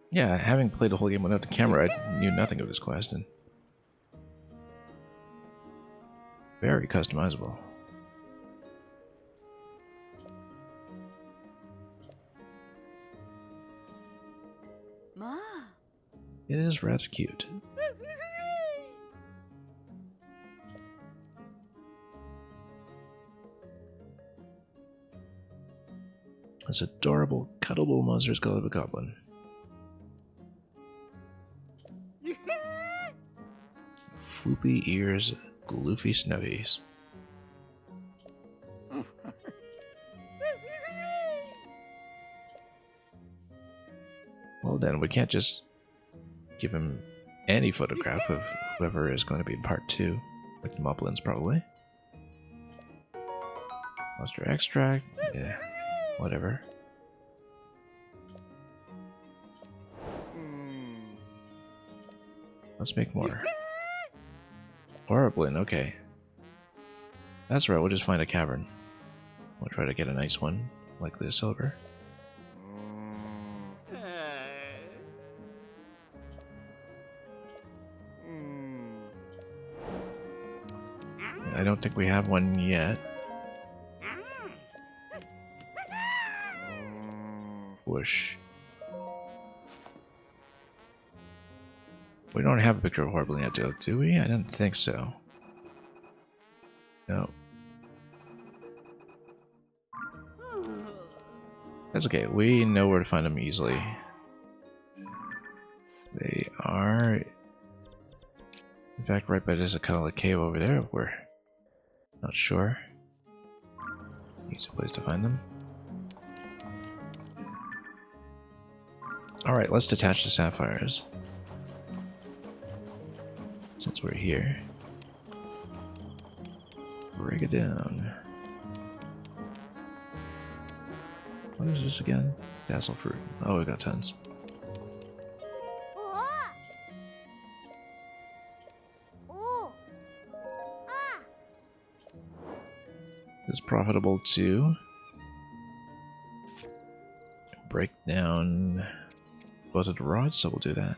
Yeah, having played the whole game without the camera, I knew nothing of this quest, and very customizable. Ma. It is rather cute. This adorable, cuddable monster skull of a goblin. Floopy ears, gloofy snuggies. Well then, we can't just give him any photograph of whoever is going to be in part 2. Like the Moblins, probably. Monster extract, yeah, whatever. Let's make more. Horriblin, okay. That's right, we'll just find a cavern. We'll try to get a nice one, like the silver. I don't think we have one yet. Whoosh. We don't have a picture of Horriblin yet, do we? I don't think so. No. That's okay, we know where to find them easily. They are... in fact, right by this kind of like cave over there, we're not sure. Easy place to find them. Alright, let's detach the sapphires. since we're here. Break it down. What is this again? Dazzle fruit. Oh, we got tons. It's profitable to break down both of the rods, so we'll do that.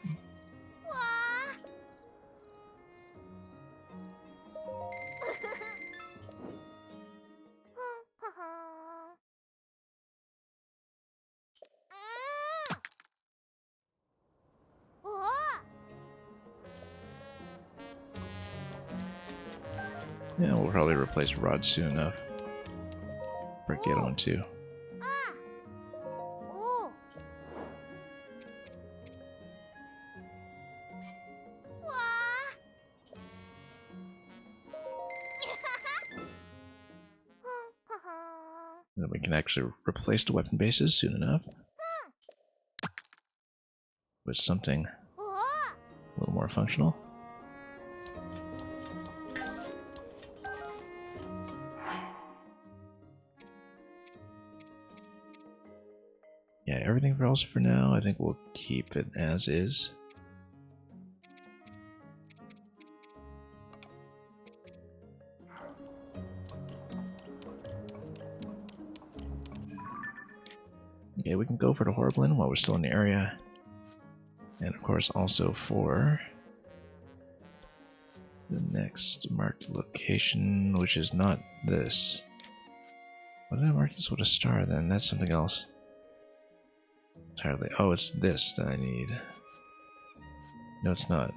Yeah, we'll probably replace rods soon enough. Break the other one too. And then we can actually replace the weapon bases soon enough with something a little more functional. Yeah, everything else for now, I think we'll keep it as is. Okay, we can go for the Horriblin while we're still in the area. And of course also for the next marked location, which is not this. Why did I mark this with a star then? That's something else. Entirely. Oh, it's this that I need. No, it's not.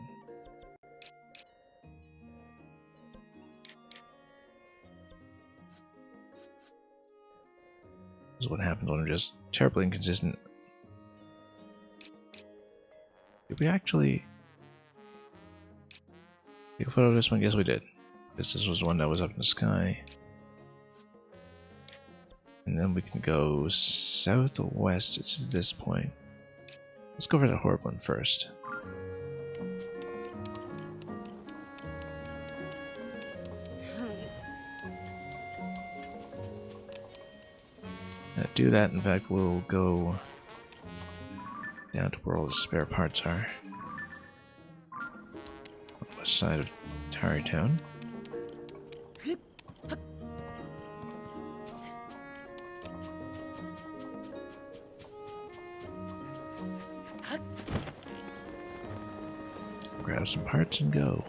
This is what happens when I'm just terribly inconsistent. Did we actually take a photo of this one? Yes, we did. Because this was one that was up in the sky. And then we can go south or west. It's at this point. Let's go for the Horriblin first. Do that. In fact, we'll go down to where all the spare parts are. On the west side of Tarrytown. Grab some parts and go.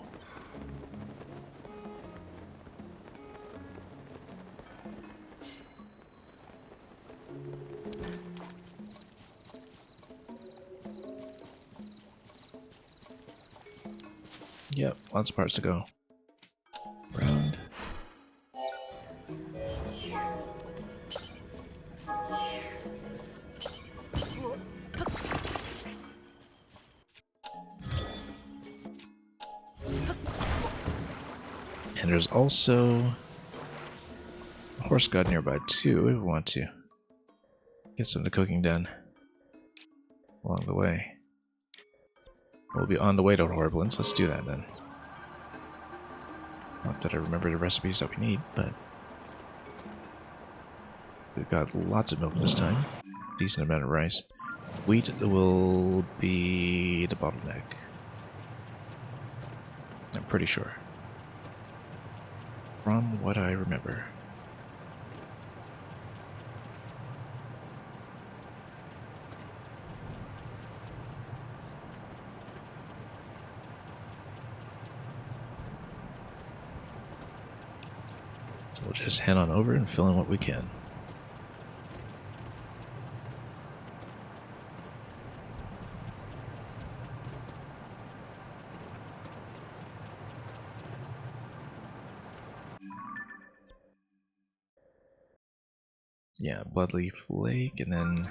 Yep, lots of parts to go. Round. And there's also a horse god nearby too, if we want to get some of the cooking done along the way. We'll be on the way to Horriblins. Let's do that then. Not that I remember the recipes that we need, but we've got lots of milk this time. Decent amount of rice. Wheat will be the bottleneck. I'm pretty sure. From what I remember. So we'll just head on over and fill in what we can. Yeah, Bloodleaf Lake, and then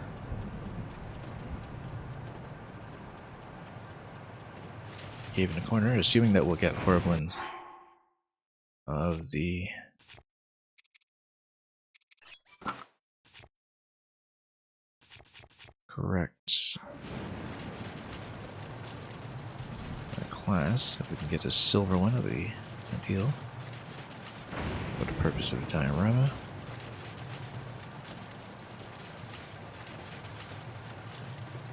cave in the corner, assuming that we'll get Horriblin of the correct class. If we can get a silver one, that'll be ideal. For the purpose of the diorama.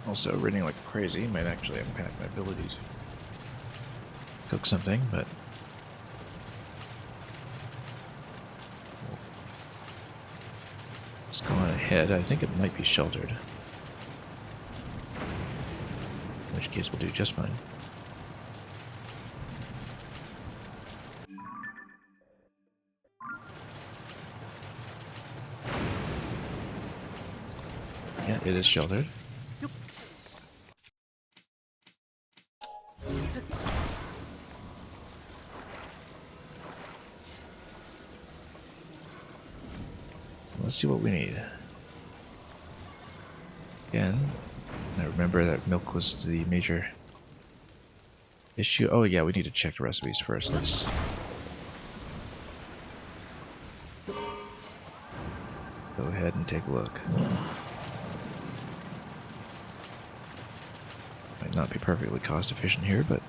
Also, reading like crazy might actually impact my ability to cook something, but let's go on ahead. I think it might be sheltered. In which case we'll do just fine. Yeah, it is sheltered. Let's see what we need. Again, I remember that milk was the major issue. Oh yeah, we need to check the recipes first. Let's go ahead and take a look. Might not be perfectly cost efficient here, but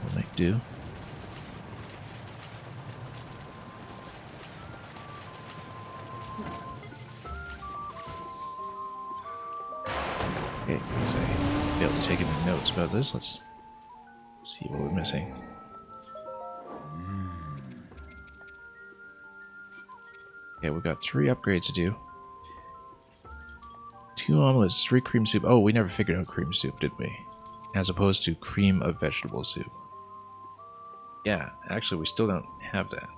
we'll make do. Okay, because I failed to take any notes about this, let's see what we're missing. Okay, we've got 3 upgrades to do. 2 omelets, 3 cream soup. Oh, we never figured out cream soup, did we? As opposed to cream of vegetable soup. Yeah, actually we still don't have that.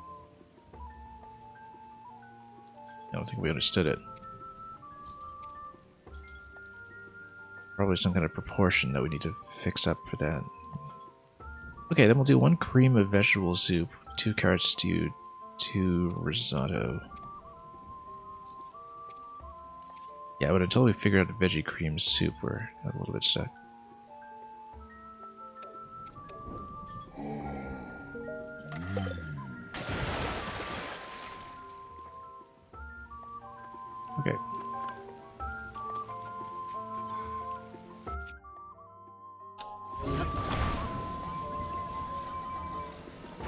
I don't think we understood it. Probably some kind of proportion that we need to fix up for that. Okay, then we'll do 1 cream of vegetable soup, 2 carrot stew, 2 risotto. Yeah, but until we figure out the veggie cream soup, we're a little bit stuck. Okay.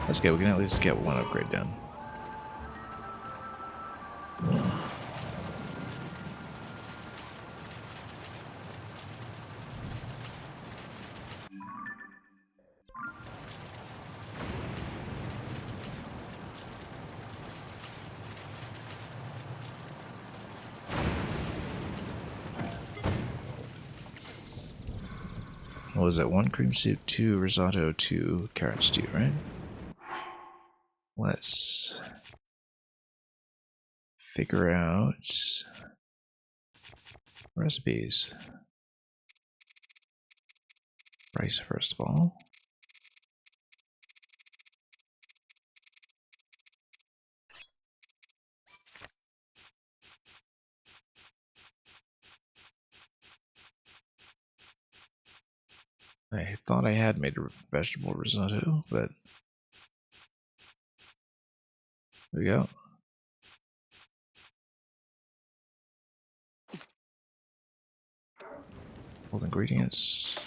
That's good, we can at least get 1 upgrade done. What was that? 1 cream soup, 2 risotto, 2 carrot stew, right? Let's figure out recipes. Rice, first of all. I thought I had made a vegetable risotto, but there we go. Old ingredients.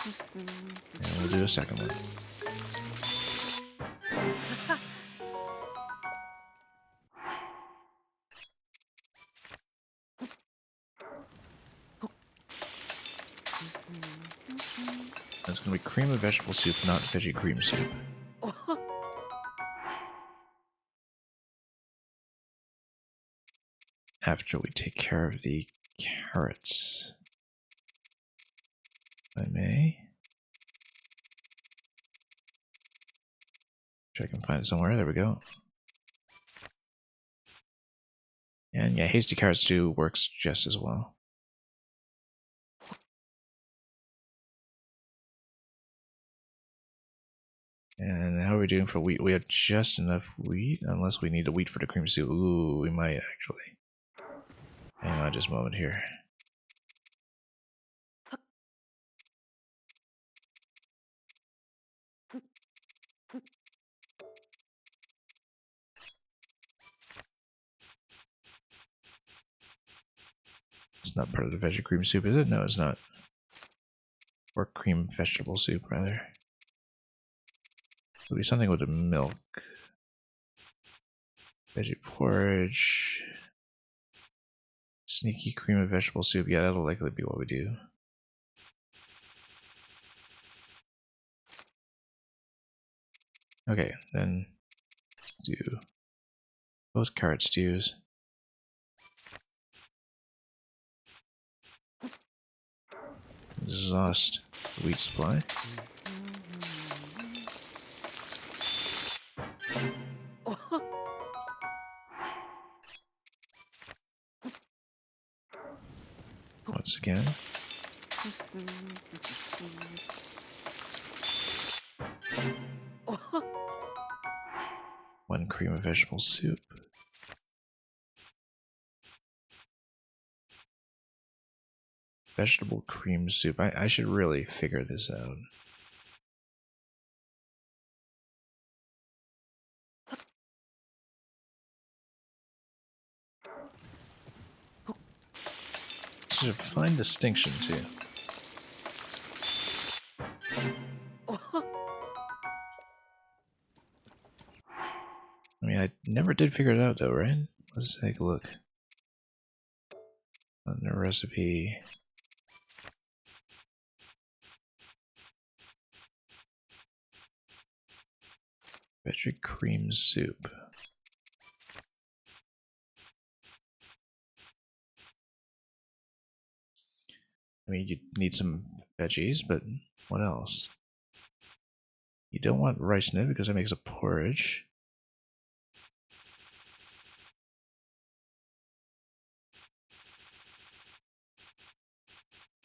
And we'll do a second one. It's going to be cream of vegetable soup, not veggie cream soup. After we take care of the carrots. If I may. Sure I can find it somewhere. There we go. And yeah, hasty carrot stew works just as well. And how are we doing for wheat? We have just enough wheat, unless we need the wheat for the cream soup. Ooh, we might actually. Hang on just a moment here. It's It's not part of the veggie cream soup, is it? No, it's not. Or cream vegetable soup, rather. It'll be something with the milk. Veggie porridge. Sneaky cream of vegetable soup. Yeah, that'll likely be what we do. Okay, then do both carrot stews. Exhaust the wheat supply. Once again. One cream of vegetable soup. Vegetable cream soup. I should really figure this out. It's a fine distinction, too. I mean, I never did figure it out, though, right? Let's take a look. On the recipe. Veggie cream soup. I mean, you need some veggies, but what else? You don't want rice in it because that makes a porridge.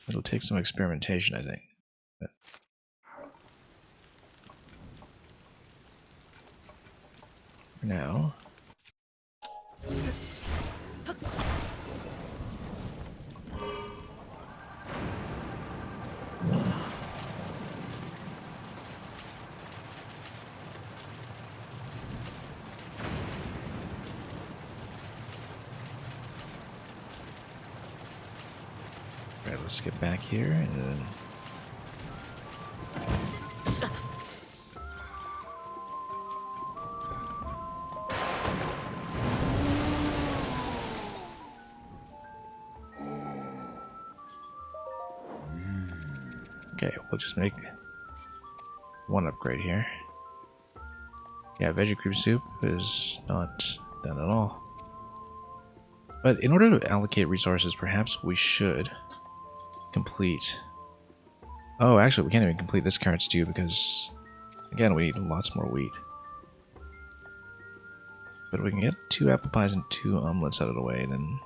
It'll take some experimentation, I think. But for now. Alright, let's get back here and then. Okay, we'll just make one upgrade here. Yeah, veggie cream soup is not done at all. But in order to allocate resources, perhaps we should complete... Oh, actually, we can't even complete this carrot stew because, again, we need lots more wheat. But we can get 2 apple pies and 2 omelets out of the way, and then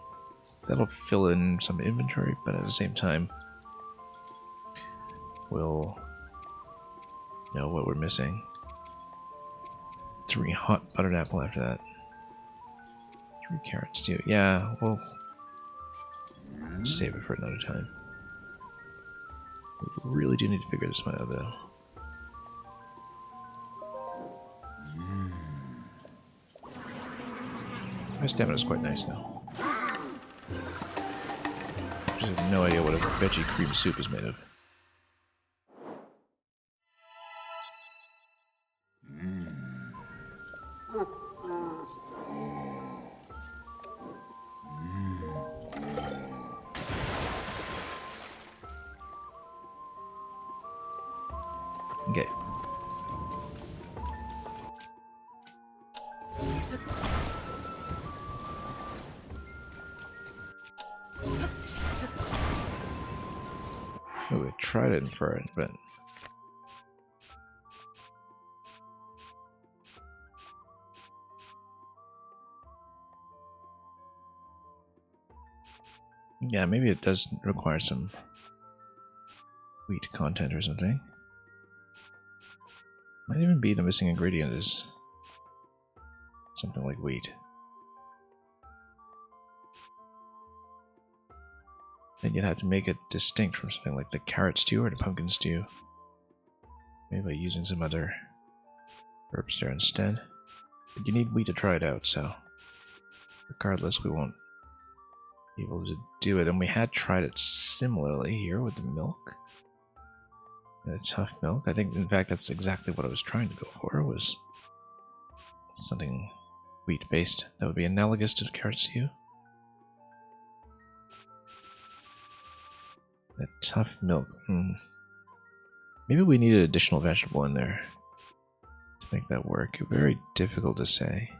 that'll fill in some inventory, but at the same time, we'll know what we're missing. 3 hot buttered apple after that. 3 carrots too. Yeah, we'll save it for another time. We really do need to figure this one out, though. My stamina is quite nice now. I just have no idea what a veggie cream soup is made of. Okay. Oh, we tried it for it, but yeah, maybe it does require some wheat content or something. Might even be the missing ingredient is something like wheat. Then you'd have to make it distinct from something like the carrot stew or the pumpkin stew. Maybe by using some other herbs there instead. But you need wheat to try it out, so regardless, we won't able to do it. And we had tried it similarly here with the milk. And the tough milk. I think, in fact, that's exactly what I was trying to go for, was something wheat-based that would be analogous to the carrot stew. The tough milk. Maybe we need an additional vegetable in there to make that work. Very difficult to say.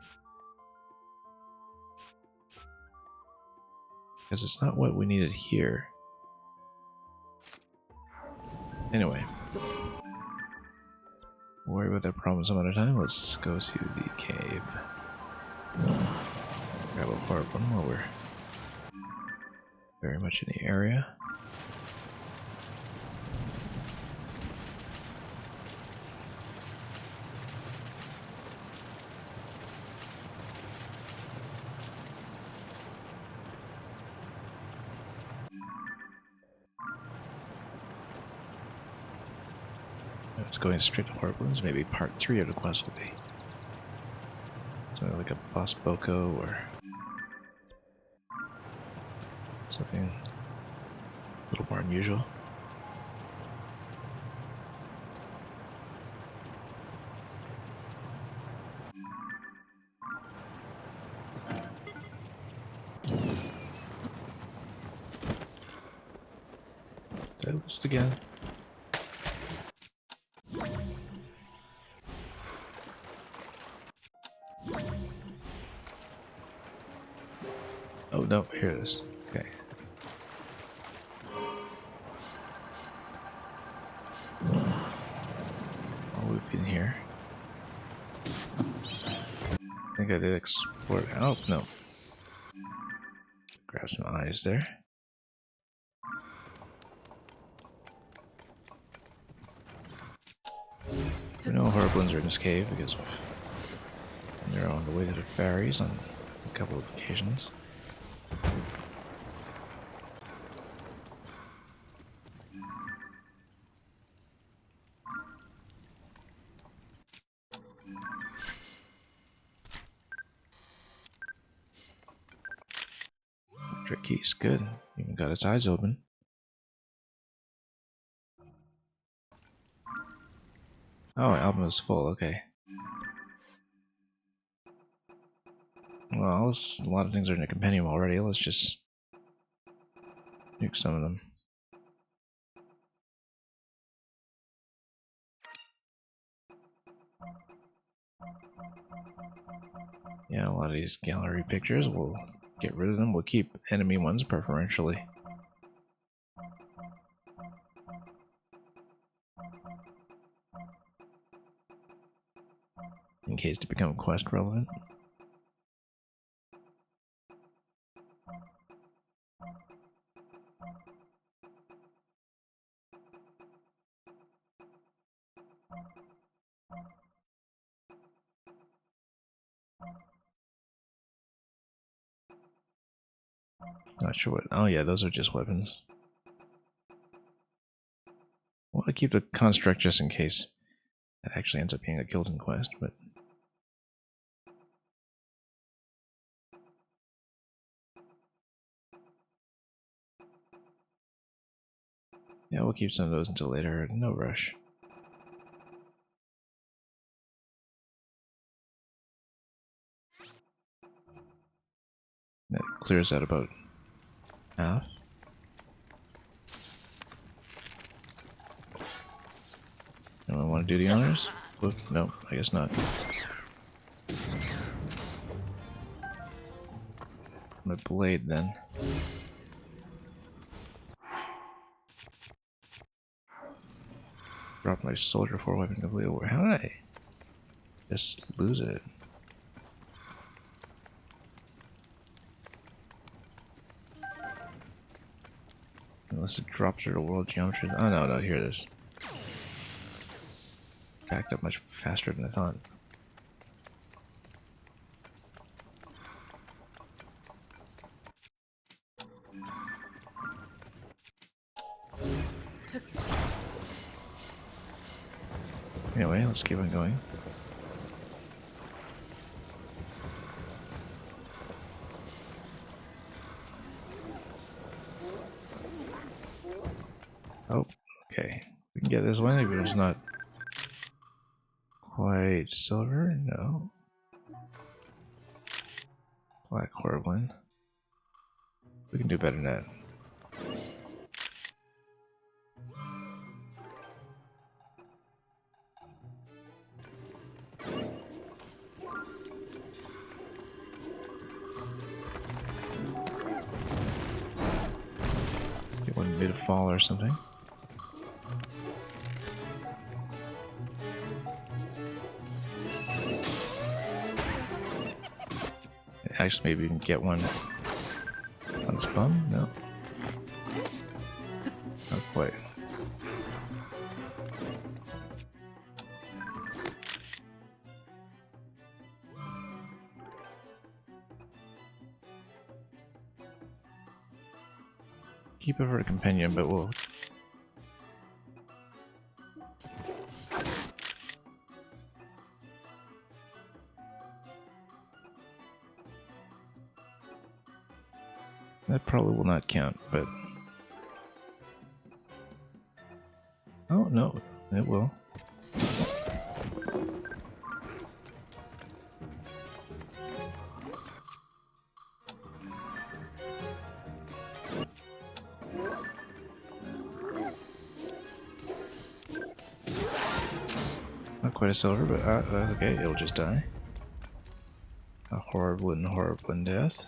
Because it's not what we needed here. Anyway. We'll worry about that problem some other time. Let's go to the cave. Grab a hard one while we're very much in the area. It's going straight to Horriblen's. Maybe part 3 of the quest will be something like a boss Boko or something a little more unusual. Did I lose it again? Oh no, here it is. Okay. I'll loop in here. I think I did export. Oh no. Grab some eyes there. We know Horriblins are in this cave because they're on the way to the ferries on a couple of occasions. Trick keys, good. Even got its eyes open. Oh, my album is full, okay. Well, a lot of things are in the compendium already. Let's just nuke some of them. Yeah, a lot of these gallery pictures, we'll get rid of them. We'll keep enemy ones preferentially. In case they become quest relevant. Not sure what. Oh, yeah, those are just weapons. I want to keep the construct just in case that actually ends up being a Gildan quest, but. Yeah, we'll keep some of those until later. No rush. That clears out about half. Anyone want to do the honors? Whoop, no, I guess not. My blade then. Drop my soldier for weapon completely. How did I just lose it? Unless it drops through the world geometry. Oh no, no, here it is. Backed up much faster than I thought. Anyway, let's keep on going. Oh, okay. We can get this one, even if it's not quite silver. No. Black Horriblin. We can do better than that. Get one mid-fall or something. Actually, maybe we can get one on his bum? No. Not quite. Keep it for a companion, but we'll... That probably will not count, but... Oh, no, it will. Not quite a silver, but okay, it'll just die. A horrible death.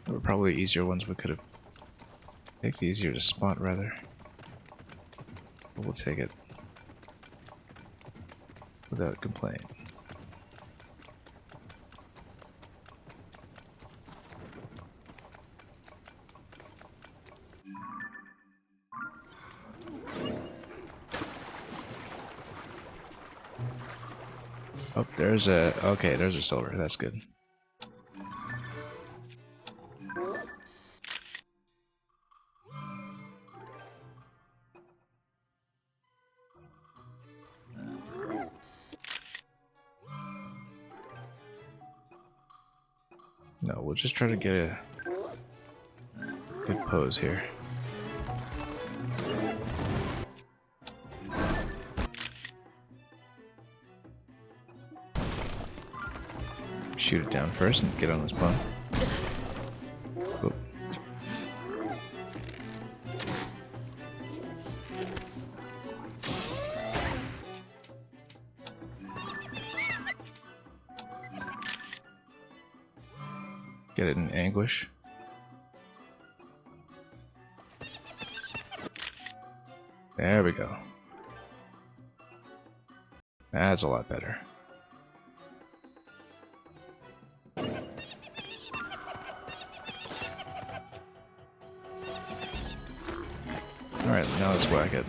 There were probably easier ones we could have picked, easier to spot rather. But we'll take it without complaint. Oh, there's a... okay, there's a silver. That's good. No, we'll just try to get a good pose here. Shoot it down first and get on this bum. Oop. Get it in anguish. There we go. That's a lot better. Alright, now let's whack it.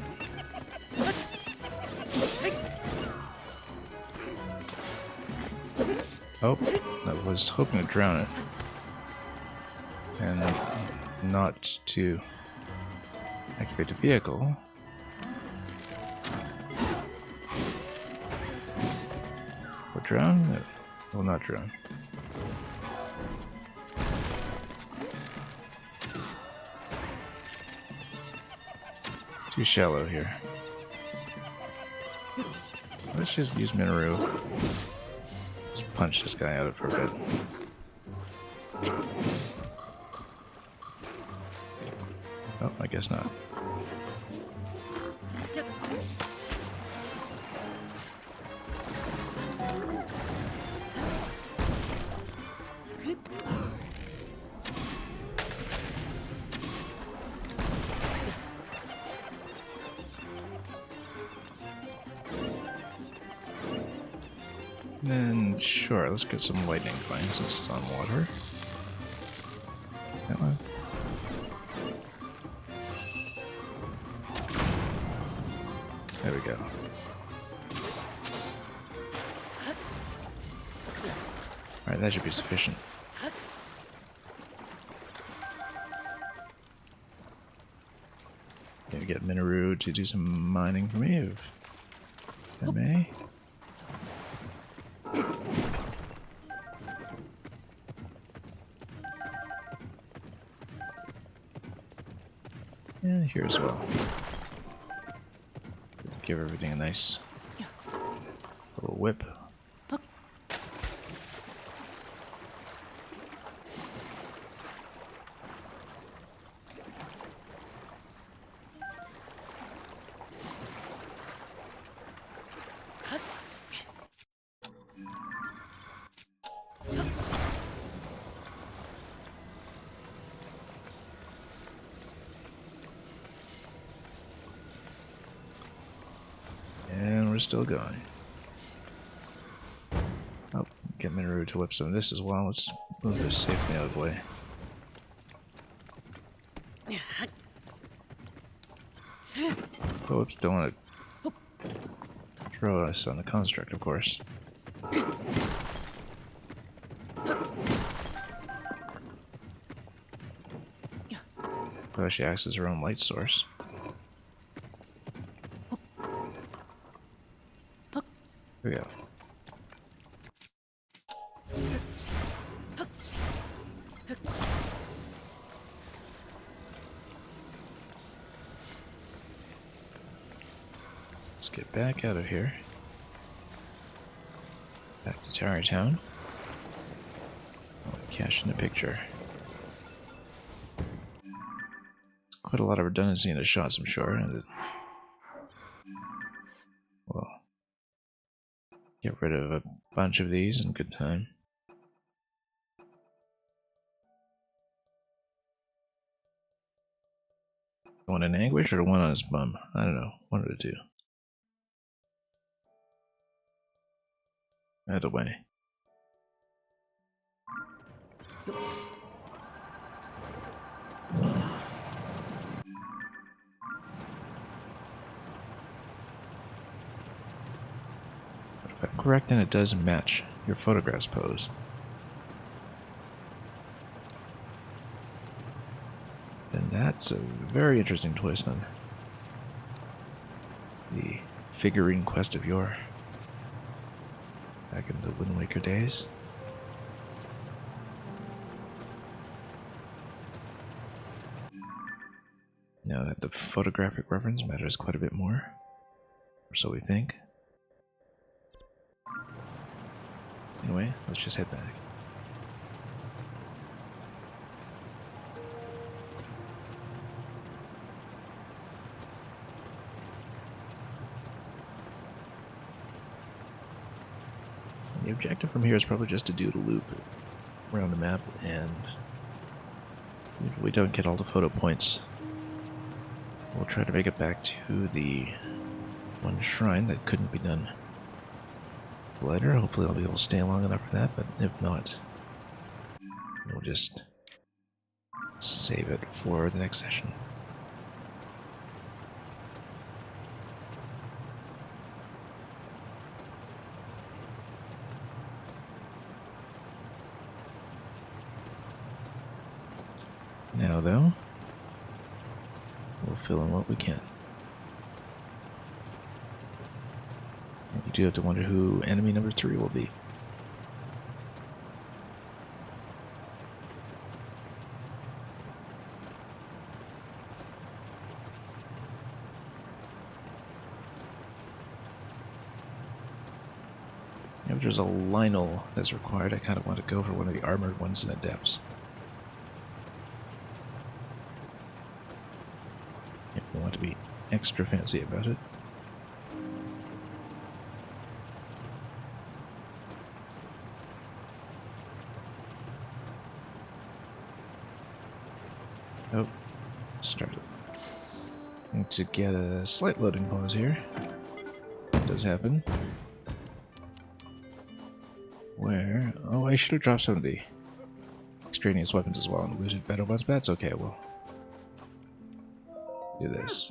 Oh, I was hoping to drown it. And not to activate the vehicle. Will drown? No, it will not drown. Too shallow here. Let's just use Minoru. Just punch this guy out of it for a bit. Oh, I guess not. Then, sure, let's get some lightning going since it's on water. That one. There we go. Alright, that should be sufficient. Gonna get Minoru to do some mining for me, if I may. And here as well. Give everything a nice little whip. And we're still going. Oh, get Minoru to whip some of this as well. Let's move this safely out of the way. Oh, whoops, don't want to throw us on the construct, of course. Oh, she acts as her own light source. Here we go. Let's get back out of here. Back to Tower Town. Cash in the picture. Quite a lot of redundancy in the shots, I'm sure. And well, get rid of a bunch of these in good time. One in anguish or one on his bum? I don't know. One of the two. Either way. If I'm correct, then it does match your photograph's pose. And that's a very interesting twist on the figurine quest of yore. Back in the Wind Waker days. Now that the photographic reference matters quite a bit more. Or so we think. Anyway, let's just head back. The objective from here is probably just to do the loop around the map, and if we don't get all the photo points, we'll try to make it back to the one shrine that couldn't be done later. Hopefully I'll be able to stay long enough for that, but if not, we'll just save it for the next session. Now, though, we'll fill in what we can. And you do have to wonder who enemy number 3 will be. If there's a Lionel that's required, I kind of want to go for one of the armored ones in the depths. If we want to be extra fancy about it. Oh, started. Need to get a slight loading pause here. It does happen. Where? Oh, I should have dropped some of the extraneous weapons as well and looted better ones, but that's okay, we'll do this.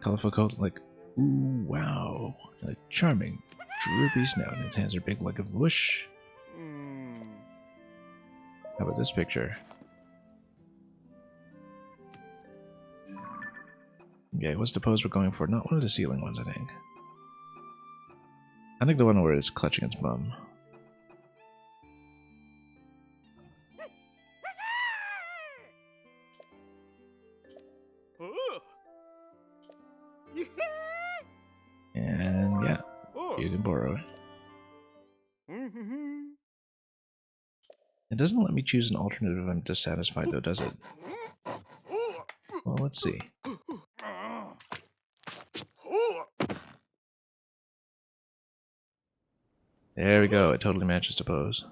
Colorful coat, like, ooh, wow. A charming, droopy snout, and its hands are big like a whoosh. How about this picture? Okay, what's the pose we're going for? Not one of the ceiling ones, I think. I think the one where it's clutching its bum. It doesn't let me choose an alternative if I'm dissatisfied, though, does it? Well, let's see. There we go. It totally matches to pose.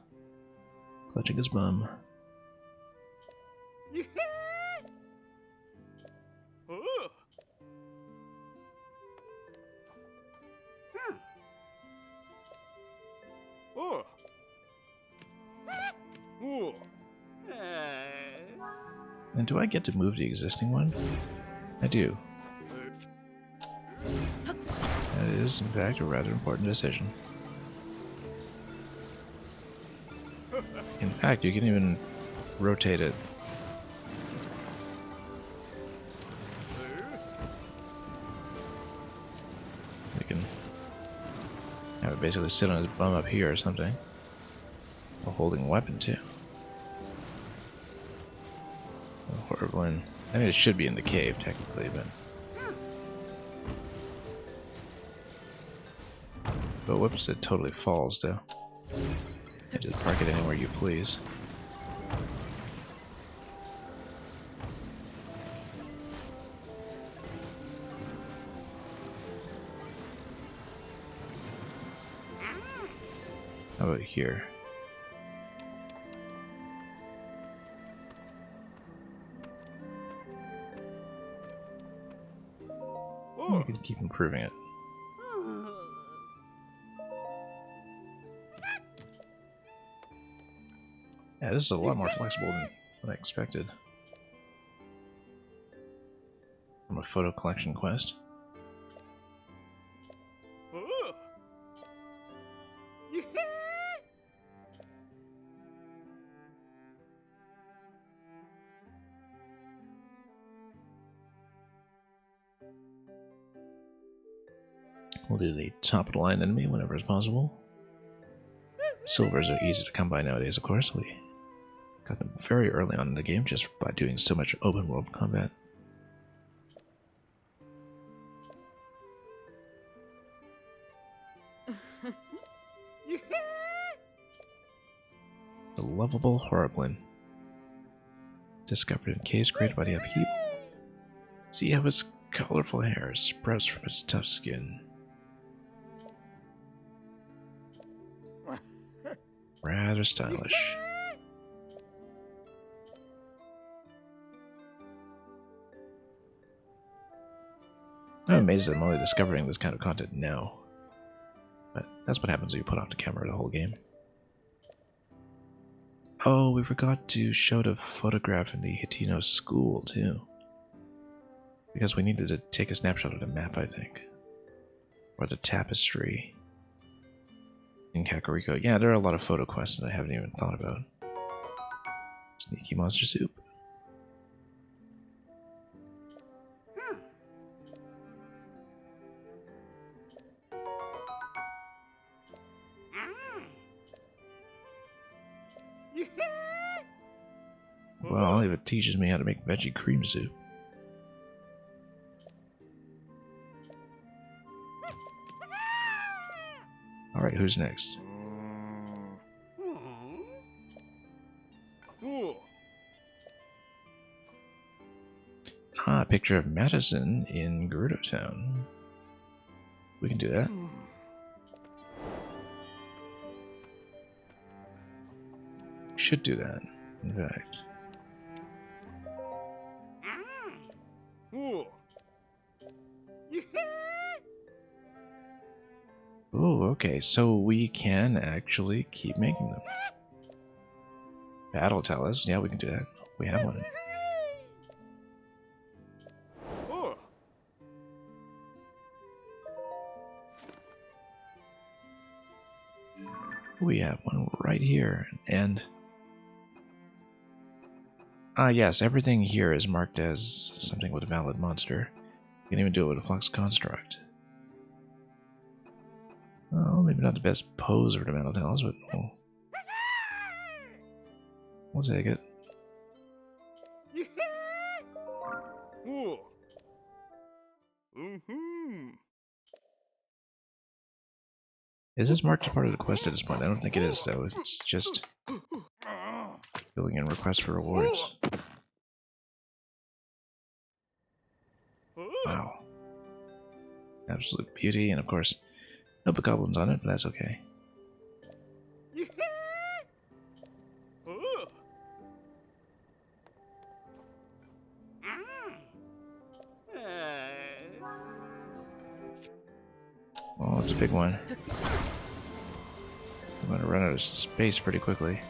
Clutching his bum. And do I get to move the existing one? I do. That is, in fact, a rather important decision. In fact, you can even rotate it. You can have it basically sit on his bum up here or something. While holding a weapon, too. Horrible. I mean, it should be in the cave, technically, but... But whoops, it totally falls, though. You just park it anywhere you please. How about here? You can keep improving it. Yeah, this is a lot more flexible than what I expected. From a photo collection quest. We'll do the top of the line enemy whenever it's possible. Silvers are easy to come by nowadays, of course. We got them very early on in the game just by doing so much open world combat. The lovable Horriblin. Discovered in caves created by the upheaval. See how its colorful hair sprouts from its tough skin. Rather stylish. I'm amazed that I'm only discovering this kind of content now. But that's what happens when you put off the camera the whole game. Oh, we forgot to show the photograph in the Hitino school, too. Because we needed to take a snapshot of the map, I think. Or the tapestry. In Kakariko. Yeah, there are a lot of photo quests that I haven't even thought about. Sneaky monster soup. Well, if it teaches me how to make veggie cream soup. Alright, who's next? Ah, a picture of Madison in Gerudo Town. We can do that. Should do that, in fact. Oh, okay, so we can actually keep making them. Battle Talus, yeah, we can do that. We have one. We have one right here, and... Ah, yes, everything here is marked as something with a valid monster. You can even do it with a flux construct. Well, maybe not the best pose for the Battle Talus, but we'll take it. Is this marked as part of the quest at this point? I don't think it is, though. It's just filling in requests for rewards. Wow. Absolute beauty, and of course, no goblins on it, but that's okay. Well, it's a big one. I'm going to run out of space pretty quickly.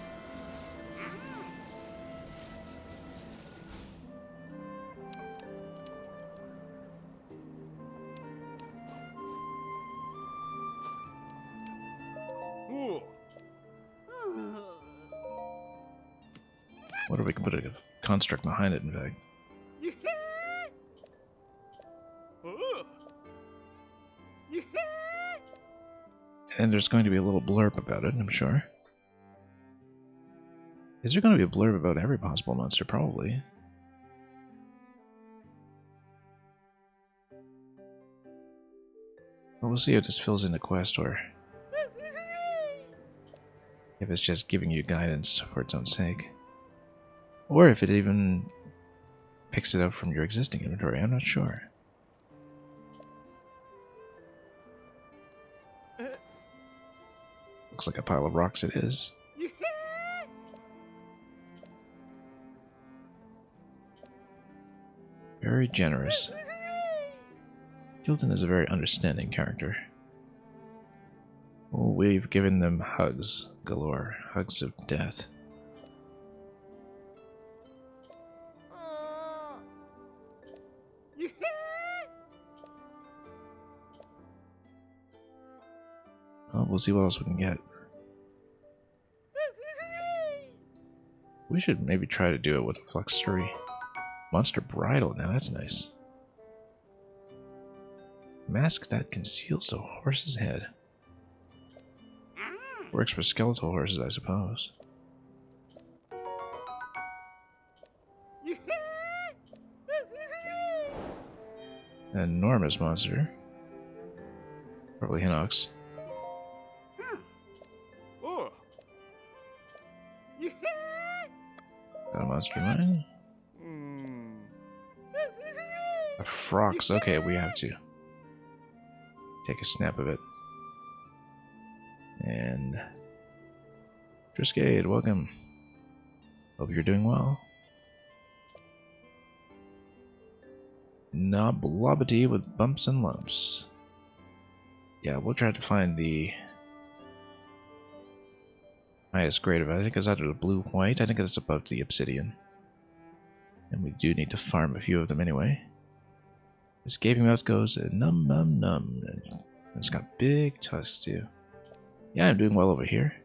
What if we can put a construct behind it, in fact? And there's going to be a little blurb about it, I'm sure. Is there going to be a blurb about every possible monster? Probably. Well, we'll see if this fills in the quest, or if it's just giving you guidance for its own sake. Or if it even picks it up from your existing inventory, I'm not sure. Looks like a pile of rocks it is. Very generous. Gildan is a very understanding character. Oh, we've given them hugs galore. Hugs of death. Oh, we'll see what else we can get. We should maybe try to do it with a Fluxury. Monster Bridle, now that's nice. Mask that conceals the horse's head. Works for skeletal horses, I suppose. An enormous monster. Probably Hinox. Got a monster mine. A Frox. Okay, we have to take a snap of it. And Triscade, welcome. Hope you're doing well. Knoblobity with bumps and lumps. Yeah, we'll try to find the highest grade of it. I think it's either the blue-white. I think it's above the obsidian. And we do need to farm a few of them anyway. This gaping mouth goes num num num. It's got big tusks too. Yeah, I'm doing well over here.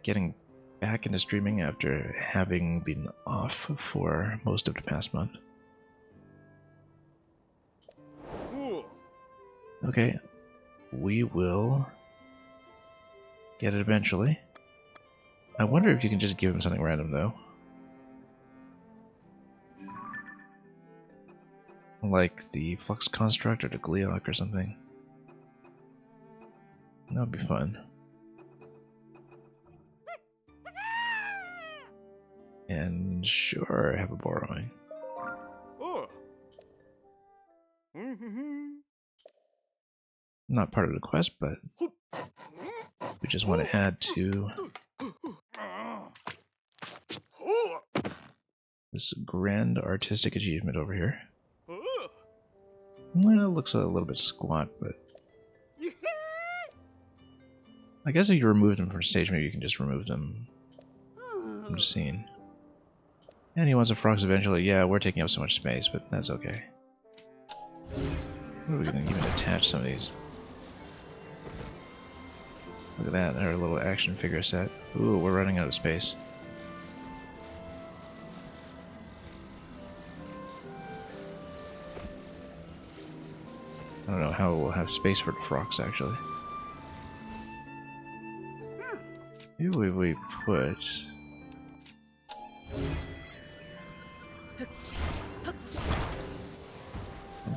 Getting back into streaming after having been off for most of the past month. Okay, we will get it eventually. I wonder if you can just give him something random though. Like the Flux Construct or the Gleeok or something. That would be fun. And sure, have a borrowing. Not part of the quest, but we just want to add to this grand artistic achievement over here. Well, it looks a little bit squat, but I guess if you remove them from stage, maybe you can just remove them from the scene. And he wants a frogs eventually. Yeah, we're taking up so much space, but that's okay. What are we going to even attach some of these? Look at that, our little action figure set. Ooh, we're running out of space. I don't know how we'll have space for the frogs, actually. Maybe we put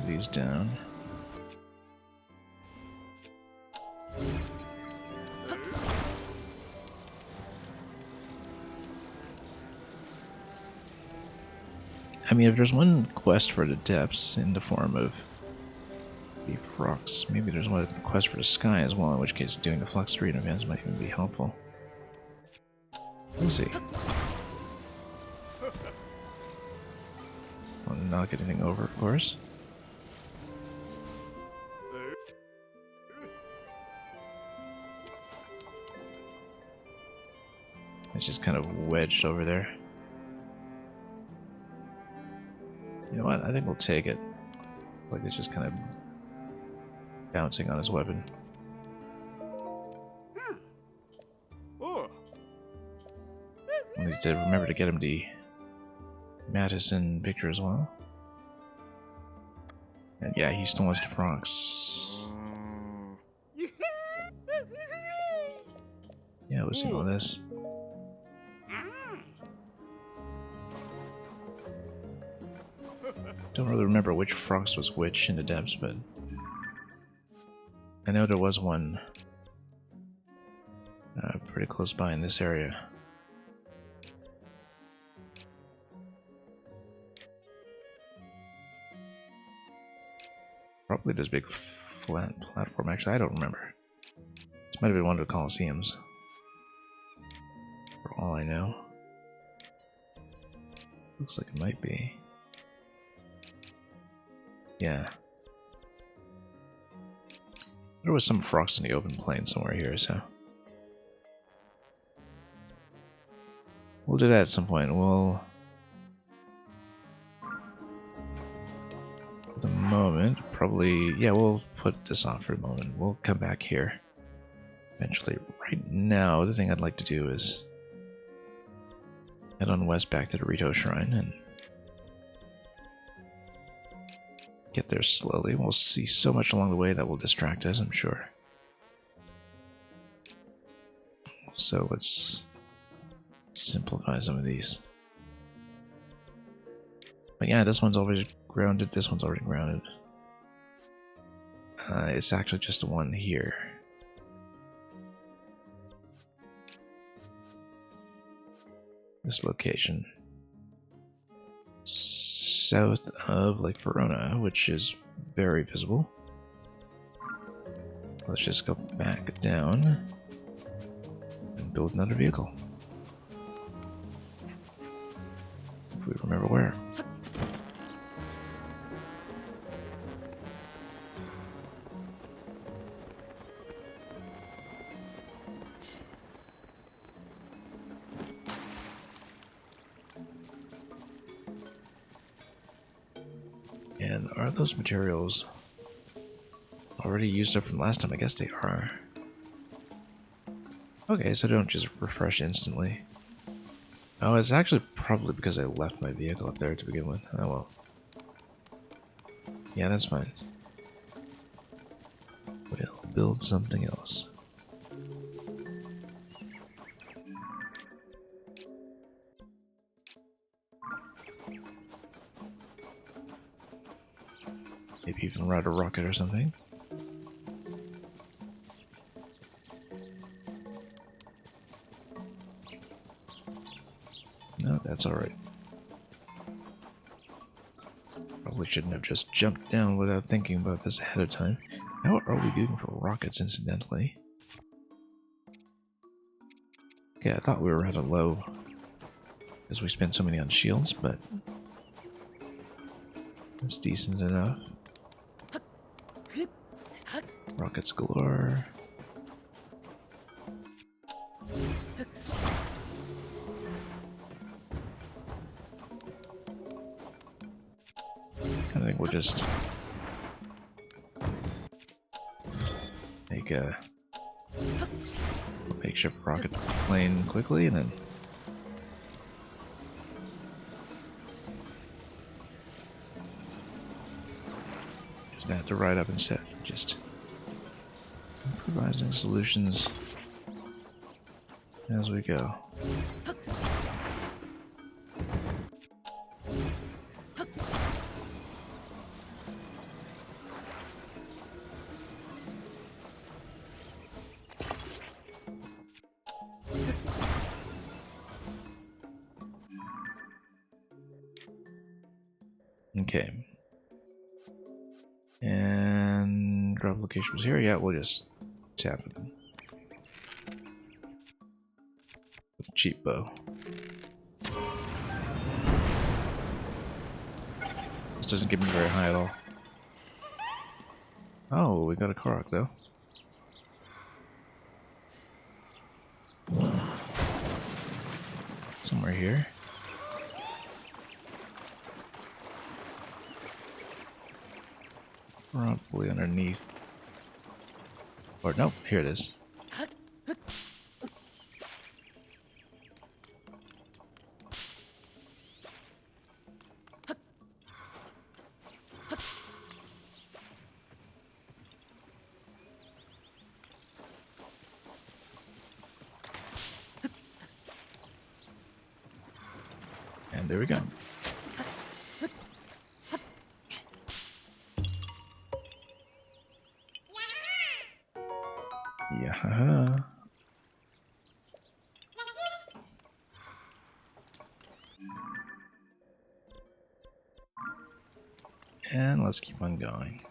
these down. I mean, if there's one quest for the depths in the form of the rocks, maybe there's one quest for the sky as well, in which case doing the Flux 3 in advance might even be helpful. We'll see. I'll not get anything over, of course. It's just kind of wedged over there. You know what? I think we'll take it. Like it's just kind of bouncing on his weapon. I need to remember to get him the Madison picture as well. And yeah, he still wants the frogs. Yeah, we'll see all this. Don't really remember which frogs was which in the depths, but I know there was one pretty close by in this area. Probably this big flat platform. Actually, I don't remember. This might have been one of the Colosseums. For all I know. Looks like it might be. Yeah. There was some frogs in the open plain somewhere here, so we'll do that at some point. We'll, for the moment, probably, yeah, we'll put this on for a moment. We'll come back here eventually. Right now, the thing I'd like to do is head on west back to the Rito Shrine and get there slowly. We'll see so much along the way that will distract us, I'm sure. So let's simplify some of these. But yeah, this one's already grounded, this one's already grounded. It's actually just one here. This location. South of Lake Verona, which is very visible. Let's just go back down and build another vehicle. If we remember where. And are those materials already used up from last time? I guess they are. Okay, so don't just refresh instantly. Oh, it's actually probably because I left my vehicle up there to begin with. Oh well. Yeah, that's fine. We'll build something else. Maybe even ride a rocket or something. No, that's alright. Probably shouldn't have just jumped down without thinking about this ahead of time. How are we doing for rockets, incidentally? Yeah, I thought we were at a low as we spent so many on shields, but that's decent enough. Rockets galore. I think we'll just make a makeshift rocket plane quickly and then just have to ride up instead. Just improvising solutions as we go. Okay. And drop location was here. Yeah, we'll just tap it. Cheap bow. This doesn't get me very high at all. Oh, we got a Korok though. Somewhere here. Probably underneath. Or nope, here it is. And there we go. Yeah. And let's keep on going.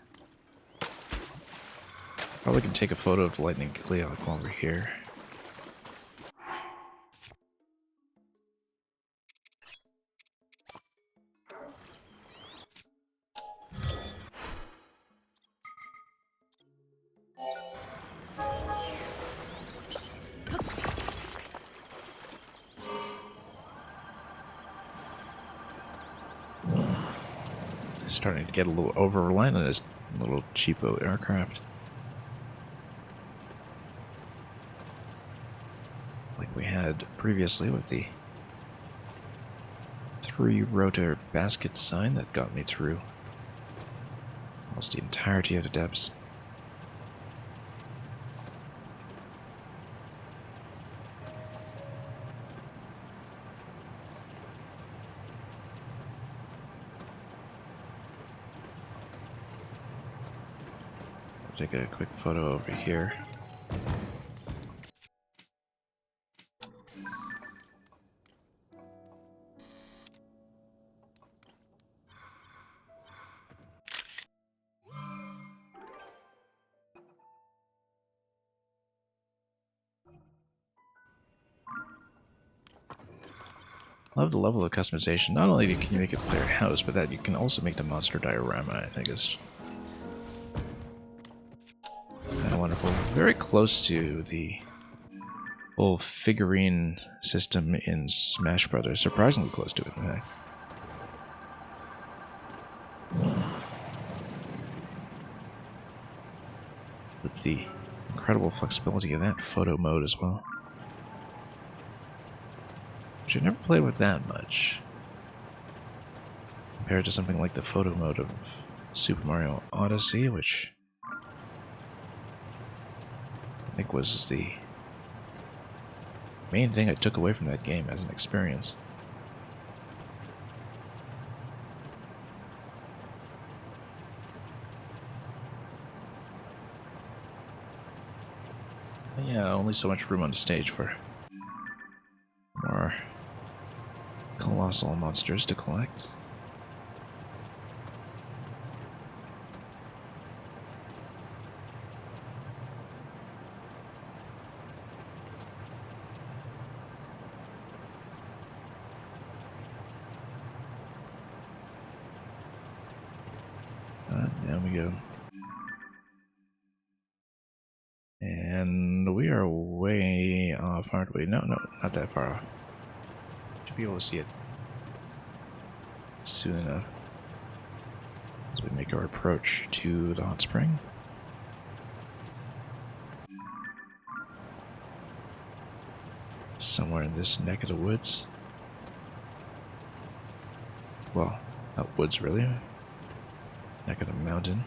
Probably can take a photo of the lightning Cleoc while we're here. Starting to get a little over-reliant on his little cheapo aircraft. Like we had previously with the 3-rotor basket design that got me through almost the entirety of the depths. Take a quick photo over here. Love the level of customization. Not only can you make a player house, but that you can also make the monster diorama, I think is kind of wonderful. Very close to the whole figurine system in Smash Brothers. Surprisingly close to it, in fact. With the incredible flexibility of that photo mode as well. Which I never played with that much. Compared to something like the photo mode of Super Mario Odyssey, which I think was the main thing I took away from that game as an experience. But yeah, only so much room on the stage for more colossal monsters to collect. There we go. And we are way off, aren't we? No, not that far off. Should be able to see it soon enough as we make our approach to the hot spring. Somewhere in this neck of the woods. Well, not woods really. Neck of the mountain.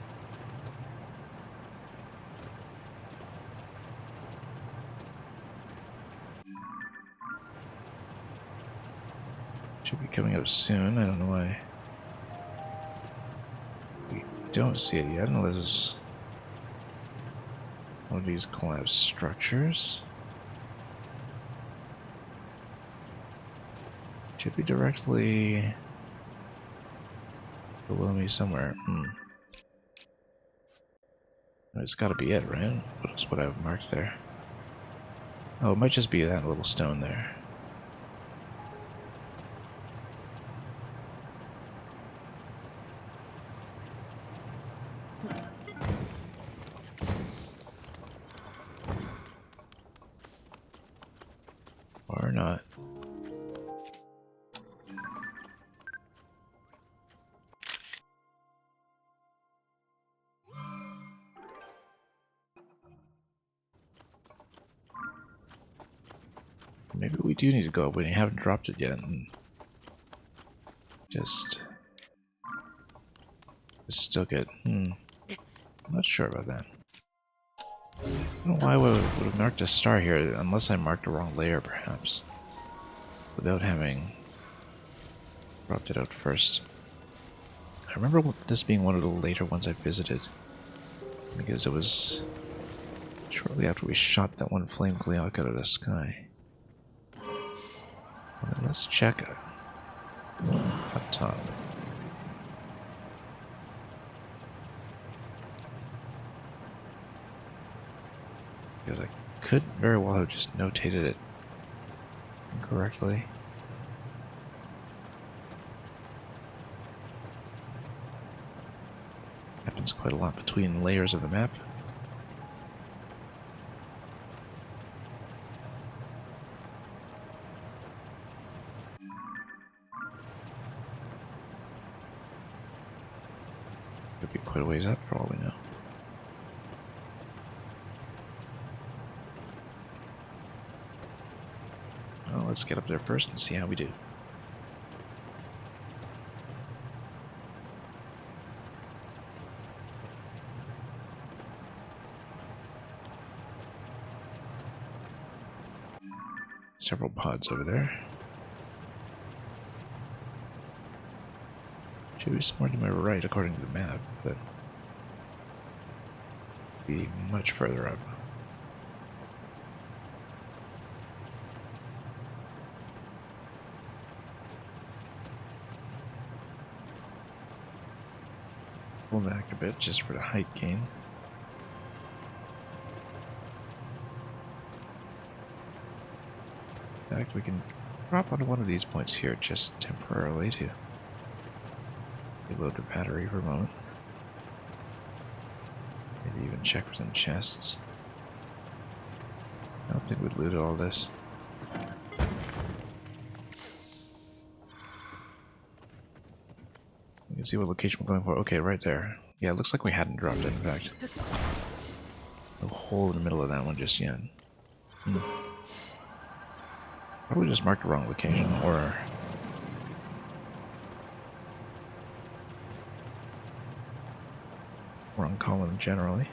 Should be coming up soon. I don't know why we don't see it yet, unless it's one of these collapsed structures. Should be directly below me somewhere. It's gotta be it, right? What else would I have marked there? Oh, it might just be that little stone there. Or not. Maybe we do need to go up when you haven't dropped it yet and just still get. I'm not sure about that. I don't know why I would have marked a star here, unless I marked the wrong layer, perhaps. Without having dropped it out first. I remember this being one of the later ones I visited, because it was shortly after we shot that one flame Gleeok out of the sky. Let's check up top. Because I could very well have just notated it incorrectly. Happens quite a lot between layers of the map. Could be quite a ways up for all we know. Well, let's get up there first and see how we do. Several pods over there. Should be somewhere to my right according to the map, but be much further up. Pull back a bit just for the height gain. In fact, we can drop onto one of these points here just temporarily to reload the battery for a moment. Maybe even check for some chests. I don't think we'd looted all this. You can see what location we're going for. Okay, right there. Yeah, it looks like we hadn't dropped it, in fact. No hole in the middle of that one just yet. Probably just marked the wrong location, or wrong column generally.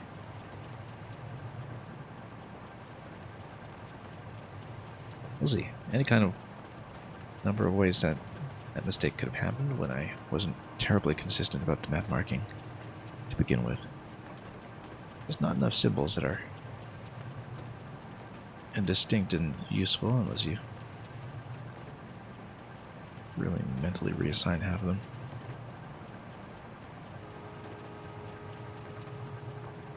We'll see. Any kind of number of ways that that mistake could have happened when I wasn't terribly consistent about the map marking to begin with. There's not enough symbols that are distinct and useful unless you really mentally reassign half of them.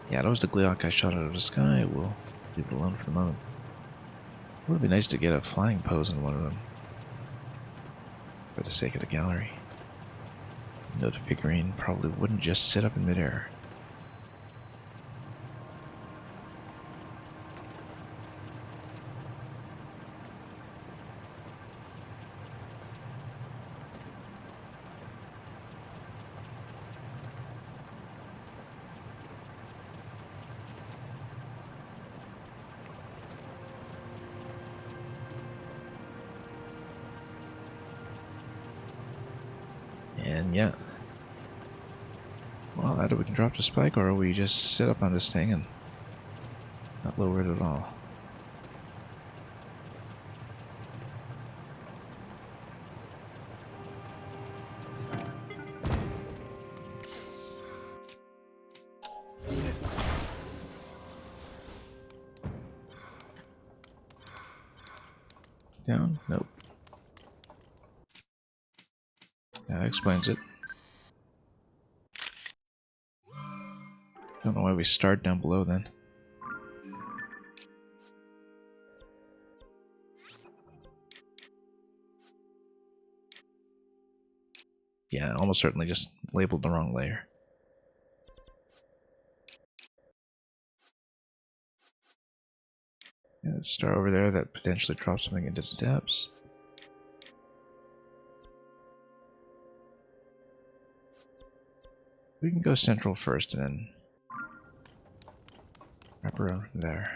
Yeah, that was the Gleeok I shot out of the sky. We'll leave it alone for the moment. It would be nice to get a flying pose in one of them, for the sake of the gallery. You know, the figurine probably wouldn't just sit up in midair. And yeah. Well, either we can drop the spike or we just sit up on this thing and not lower it at all. Down? Nope. That explains it. Don't know why we start down below then. Yeah, almost certainly just labeled the wrong layer. Yeah, let's start over there. That potentially drops something into the depths. We can go central first and then wrap around from there.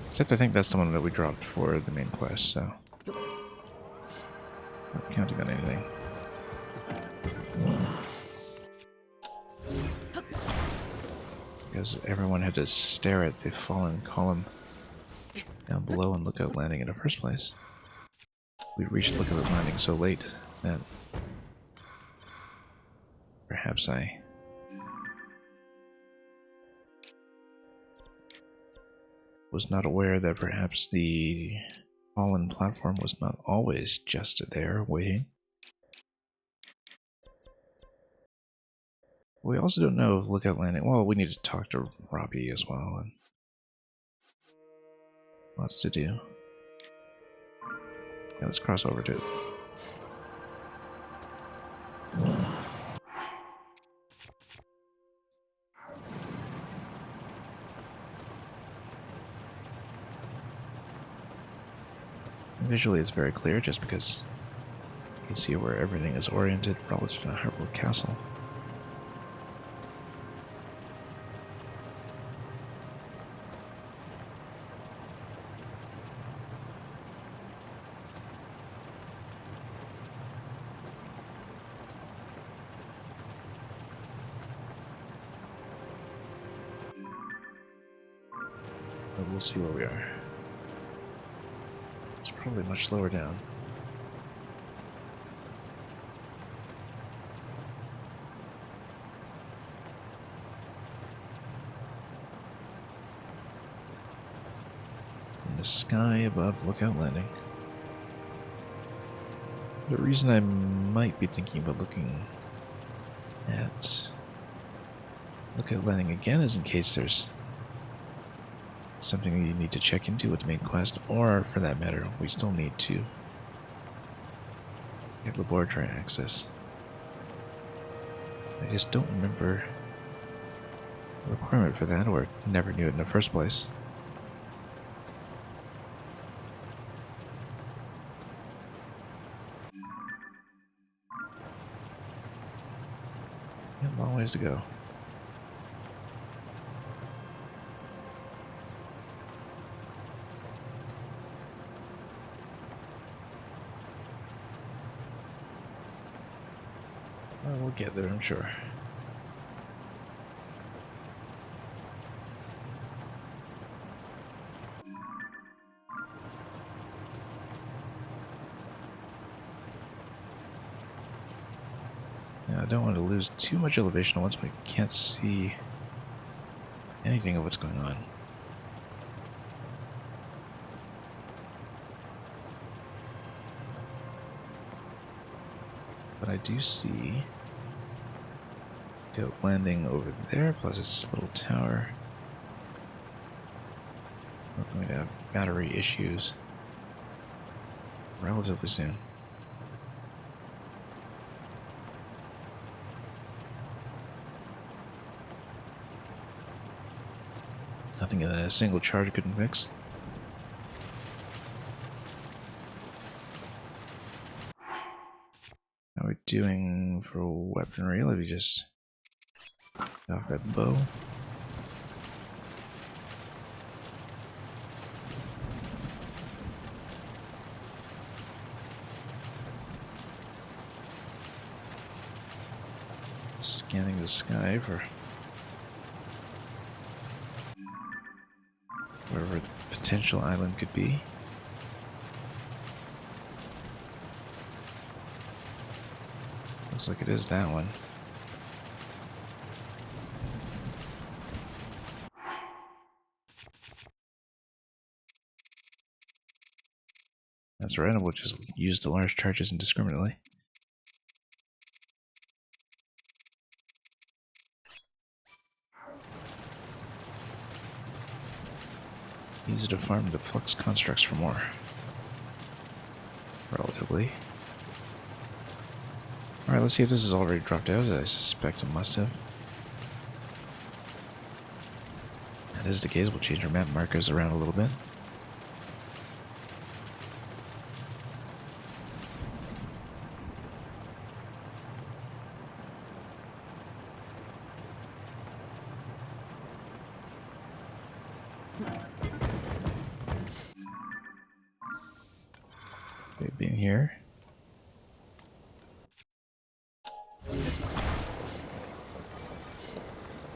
Except I think that's the one that we dropped for the main quest, so not counting on anything. Because everyone had to stare at the fallen column down below in Lookout Landing in the first place. We reached Lookout Landing so late that perhaps I was not aware that perhaps the fallen platform was not always just there waiting. We also don't know if Lookout Landing... Well, we need to talk to Robbie as well, and lots to do. Yeah, let's cross over to it. Visually it's very clear just because you can see where everything is oriented relative to Harwood Castle. But we'll see where we are. It's probably much lower down. In the sky above Lookout Landing. The reason I might be thinking about looking at Lookout Landing again is in case there's something you need to check into with the main quest, or for that matter, we still need to get laboratory access. I just don't remember the requirement for that, or never knew it in the first place. Yeah, long ways to go. Well, we'll get there, I'm sure. Now, I don't want to lose too much elevation once we can't see anything of what's going on. But I do see Goat Landing over there, plus this little tower. We're going to have battery issues relatively soon. Nothing that a single charge couldn't fix. How are we doing for weaponry? Let me just off that bow. Scanning the sky for wherever the potential island could be. Looks like it is that one. That's right, we'll just use the large charges indiscriminately. Easy to farm the flux constructs for more. Relatively. Alright, let's see if this has already dropped out, as I suspect it must have. That is the case. We'll change our map markers around a little bit. Okay, being here.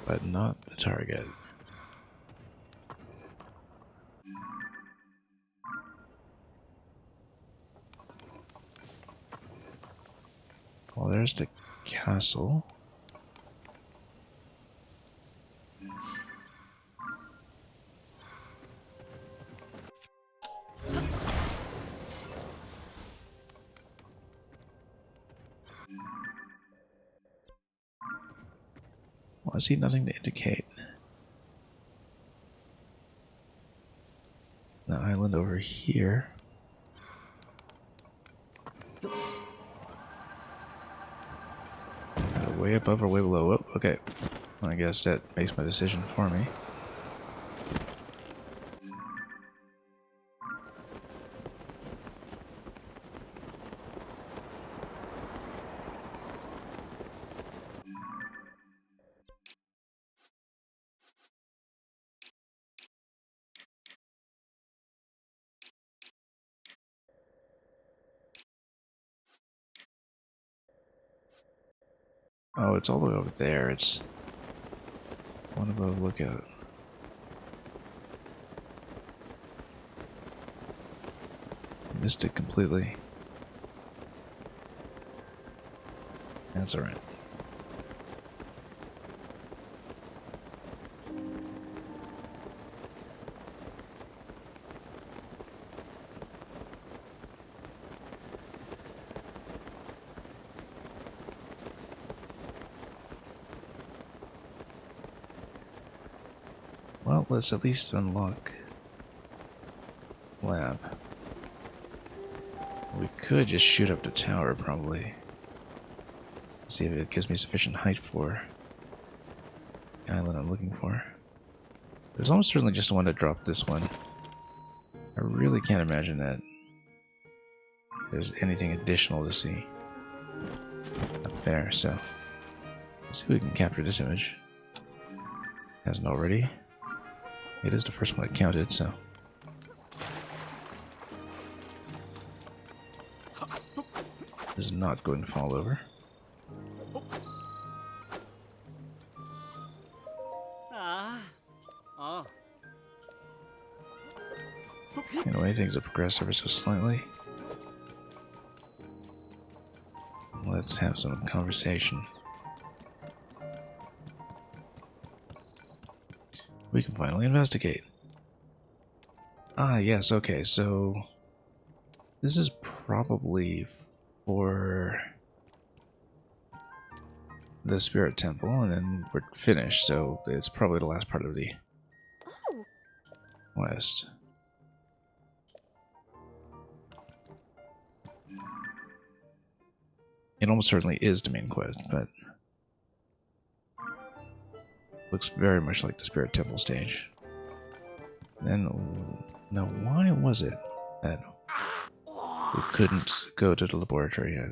But not the target. Well, there's the castle. Well, I see nothing to indicate. The island over here. Way above or way below? Oh, okay. Well, I guess that makes my decision for me. Oh, it's all the way over there. It's one above lookout. Missed it completely. That's alright. Well, let's at least unlock lab. We could just shoot up the tower, probably. See if it gives me sufficient height for the island I'm looking for. There's almost certainly just the one that dropped this one. I really can't imagine that there's anything additional to see up there, so let's see if we can capture this image. Hasn't already. It is the first one I counted, so. This is not going to fall over. Anyway, things have progressed ever so slightly. Let's have some conversation. We can finally investigate. Ah, yes, okay, so this is probably for the Spirit Temple, and then we're finished, so it's probably the last part of the quest. It almost certainly is the main quest, but looks very much like the Spirit Temple stage. Then, now why was it that we couldn't go to the laboratory yet?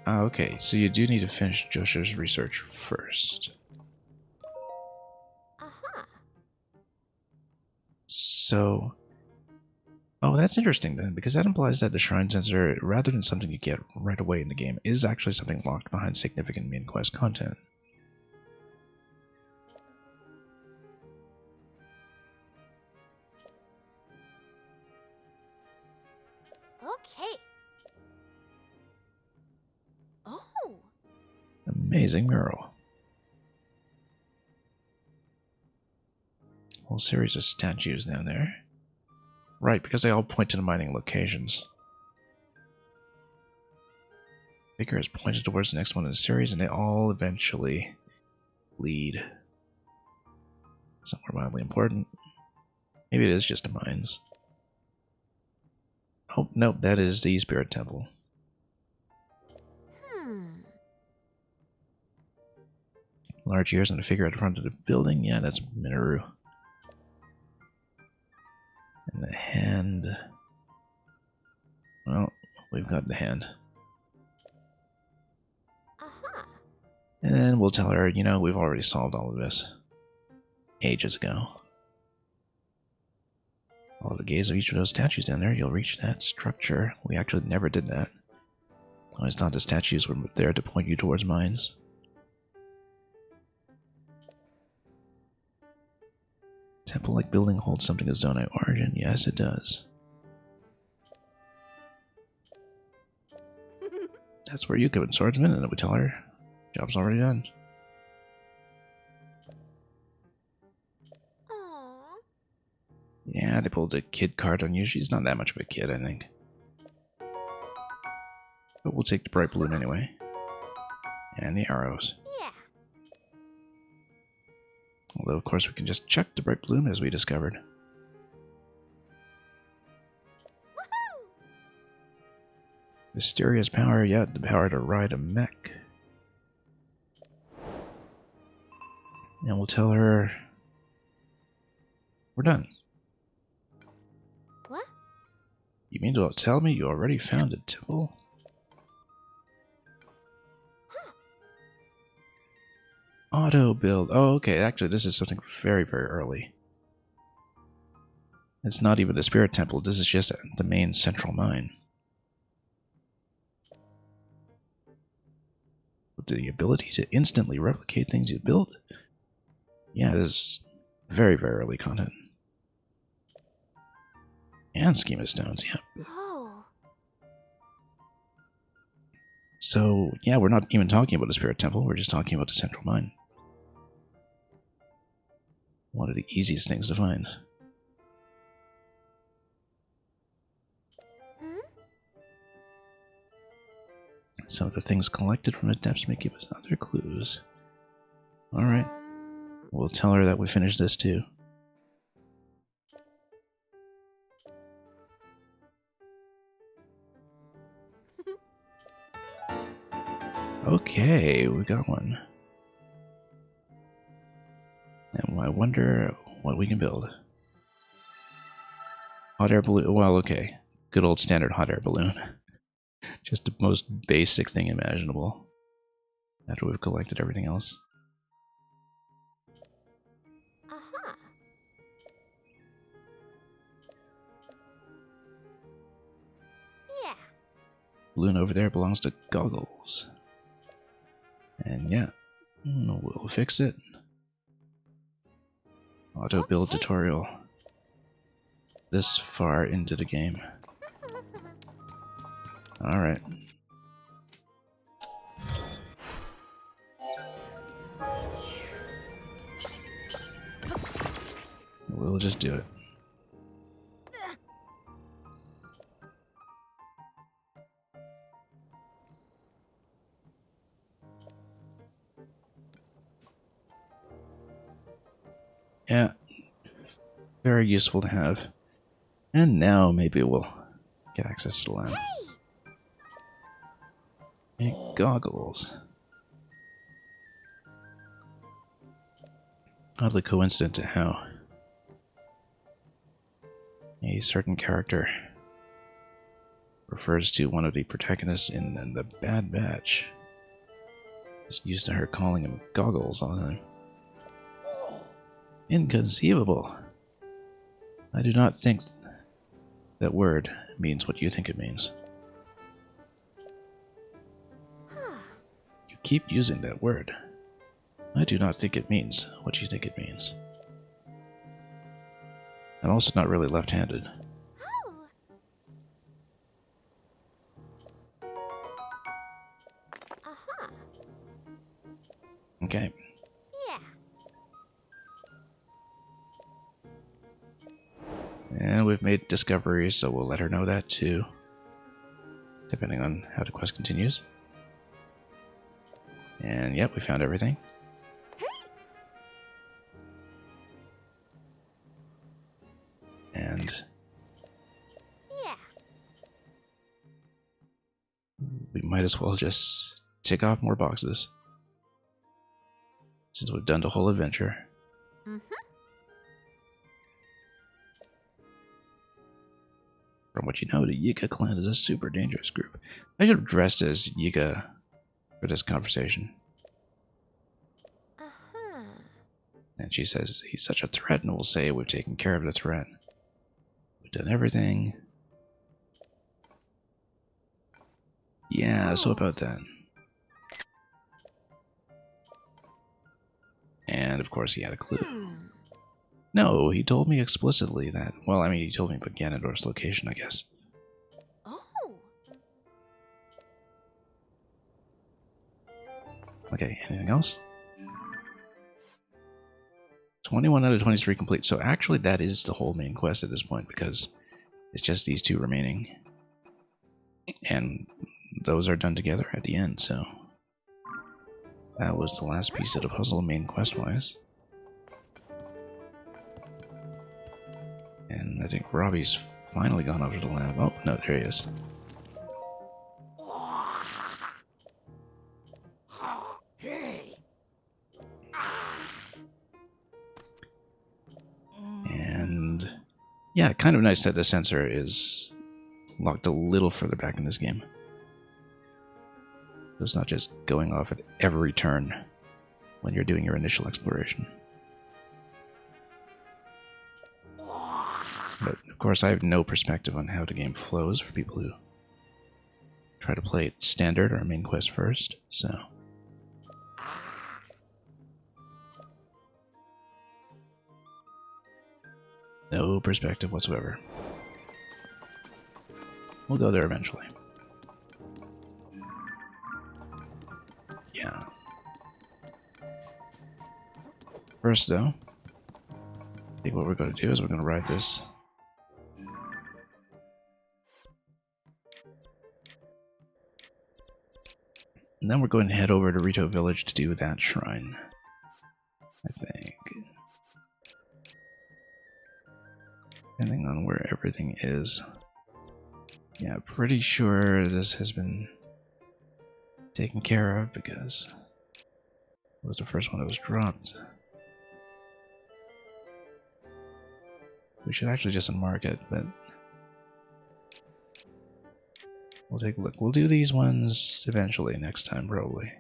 Ah, okay, so you do need to finish Joshua's research first. So, oh, that's interesting then, because that implies that the shrine sensor, rather than something you get right away in the game, is actually something locked behind significant main quest content. Okay. Oh. Amazing mural. Whole series of statues down there. Right, because they all point to the mining locations. Figure is pointed towards the next one in the series, and they all eventually lead somewhere mildly important. Maybe it is just the mines. Oh, nope, that is the Spirit Temple. Large ears and a figure at the front of the building. Yeah, that's Minoru. And the hand. Well, we've got the hand. And then we'll tell her, you know, we've already solved all of this ages ago. Follow the gaze of each of those statues down there, you'll reach that structure. We actually never did that. I always thought the statues were there to point you towards mines. Temple-like building holds something of Zonai origin. Yes, it does. That's where you come in, swordsman, and then we tell her, job's already done. Yeah, they pulled a kid card on you. She's not that much of a kid, I think. But we'll take the bright balloon anyway. And the arrows. Yeah. Although, of course, we can just chuck the bright balloon, as we discovered. Woohoo! Mysterious power, yeah, the power to ride a mech. And we'll tell her we're done. What? You mean to tell me you already found a temple? Auto build. Oh, okay. Actually, this is something very, very early. It's not even a spirit temple. This is just the main central mine. With the ability to instantly replicate things you build? Yeah, this is very, very early content. And schema stones, yeah. Oh. So, yeah, we're not even talking about a spirit temple. We're just talking about the central mine. One of the easiest things to find. Some of the things collected from the depths may give us other clues. Alright. We'll tell her that we finished this too. Okay, we got one. And I wonder what we can build. Hot air balloon. Well, okay. Good old standard hot air balloon. Just the most basic thing imaginable. After we've collected everything else. Yeah. Balloon over there belongs to Goggles. And yeah, we'll fix it. Auto build tutorial. This far into the game. Alright. We'll just do it. Yeah. Very useful to have. And now maybe we'll get access to the lab. Hey, Goggles. Oddly coincident to how a certain character refers to one of the protagonists in the Bad Batch. Just used to her calling him Goggles all the time. Inconceivable. I do not think that word means what you think it means. You keep using that word. I do not think it means what you think it means. I'm also not really left-handed. Okay. Yeah. And we've have made discoveries, so we'll let her know that too, depending on how the quest continues. And yep, we found everything. And Yeah. we might as well just tick off more boxes, since we've done the whole adventure. Mm-hmm. From what you know, the Yiga clan is a super dangerous group. I should have dressed as Yiga for this conversation. Uh-huh. And she says he's such a threat, and we'll say we've taken care of the threat. We've done everything. Yeah, so about that. And of course he had a clue. No, he told me explicitly that, well, I mean, he told me about Ganondorf's location, I guess. Oh. Okay, anything else? 21 out of 23 complete. So actually that is the whole main quest at this point, because it's just these two remaining. And those are done together at the end, so that was the last piece of the puzzle main quest-wise. And I think Robbie's finally gone over to the lab. Oh, no, there he is. And yeah, kind of nice that the sensor is locked a little further back in this game. So it's not just going off at every turn when you're doing your initial exploration. But of course I have no perspective on how the game flows for people who try to play it standard or main quest first, so no perspective whatsoever. We'll go there eventually. Yeah. First though, I think what we're going to do is we're going to ride this. And then we're going to head over to Rito Village to do that shrine, I think. Depending on where everything is. Yeah, pretty sure this has been taken care of because it was the first one that was dropped. We should actually just unmark it, but we'll take a look. We'll do these ones eventually, next time, probably.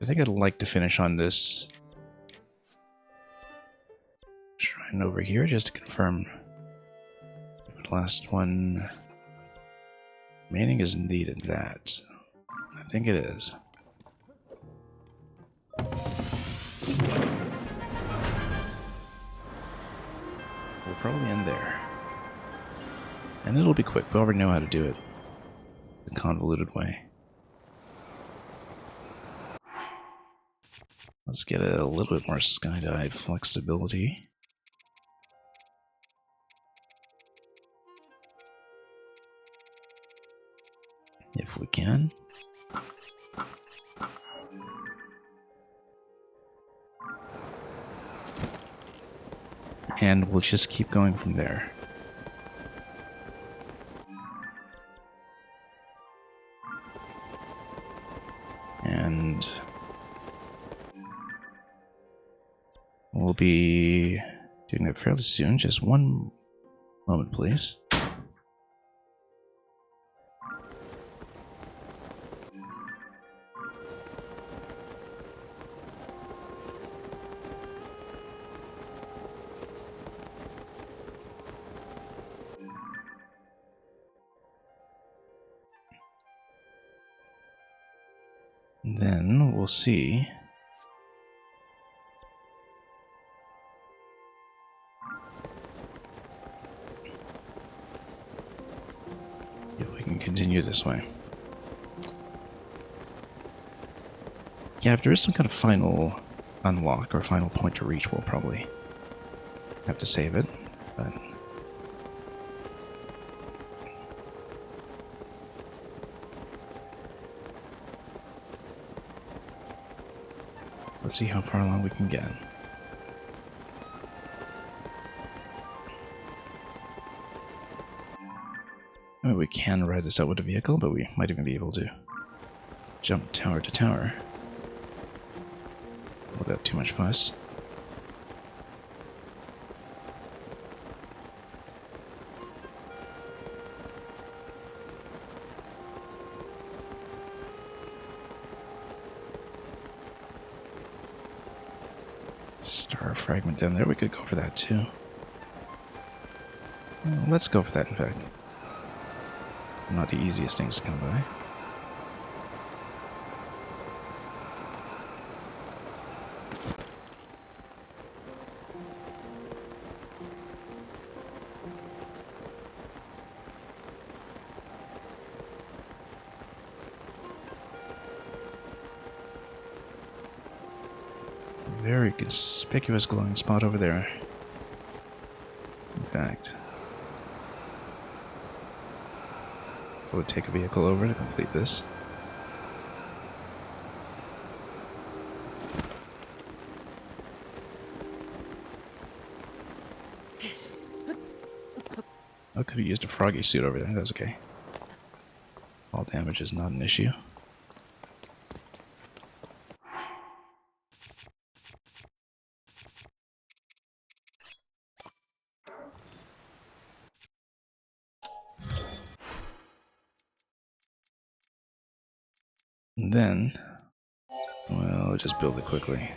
I think I'd like to finish on this shrine over here, just to confirm if the last one remaining is indeed that. I think it is. We'll probably end there. And it'll be quick. We already know how to do it the convoluted way. Let's get a little bit more skydive flexibility. If we can. And we'll just keep going from there. And we'll be doing that fairly soon. Just one moment, please. Then we'll see if we can continue this way. Yeah, if there is some kind of final unlock or final point to reach, we'll probably have to save it, but Let's see how far along we can get. I mean, we can ride this out with a vehicle, but we might even be able to jump tower to tower without too much fuss. Star fragment down there, we could go for that too. Well, let's go for that, in fact. Not the easiest things to come by. Very conspicuous glowing spot over there. In fact, I would take a vehicle over to complete this. I could have used a froggy suit over there, that's okay. Fall damage is not an issue. And then, well, just build it quickly.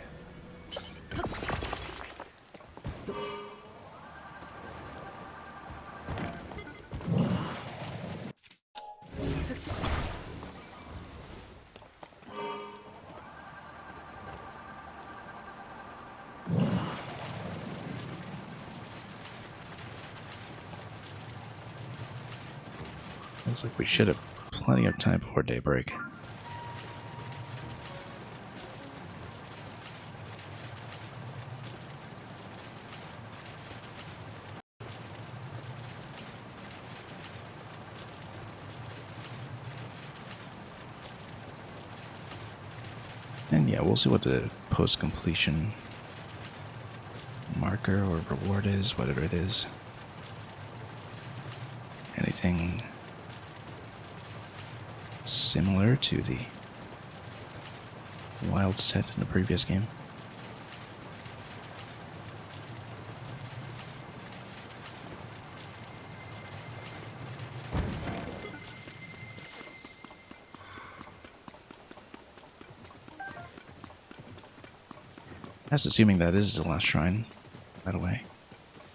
Looks like we should have plenty of time before daybreak. And yeah, we'll see what the post-completion marker or reward is, whatever it is. Anything similar to the wild set in the previous game. That's assuming that is the last shrine, by the way.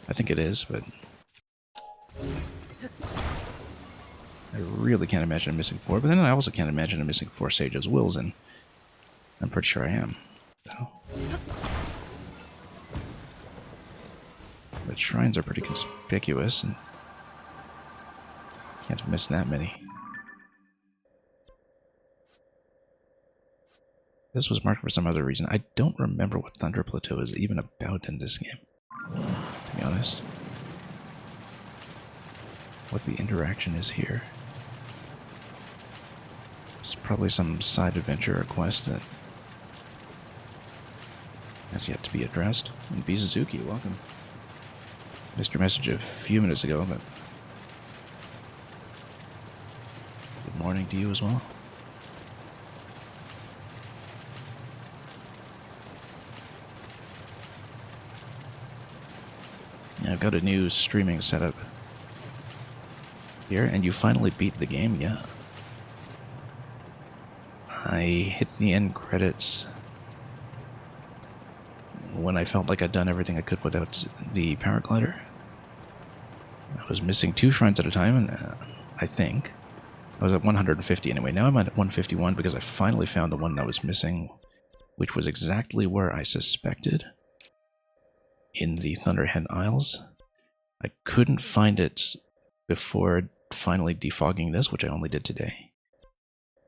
I think it is, but I really can't imagine I'm missing 4, but then I also can't imagine I'm missing 4 Sage's Wills, and I'm pretty sure I am. So. But shrines are pretty conspicuous, and can't have missed that many. This was marked for some other reason. I don't remember what Thunder Plateau is even about in this game, to be honest. What the interaction is here. It's probably some side adventure or quest that has yet to be addressed. And B. Suzuki, welcome. Missed your message a few minutes ago, but good morning to you as well. Yeah, I've got a new streaming setup here, and you finally beat the game, yeah. I hit the end credits when I felt like I'd done everything I could without the paraglider. I was missing 2 shrines at a time, and I think I was at 150 anyway. Now I'm at 151 because I finally found the one that was missing, which was exactly where I suspected, in the Thunderhead Isles. I couldn't find it before finally defogging this, which I only did today.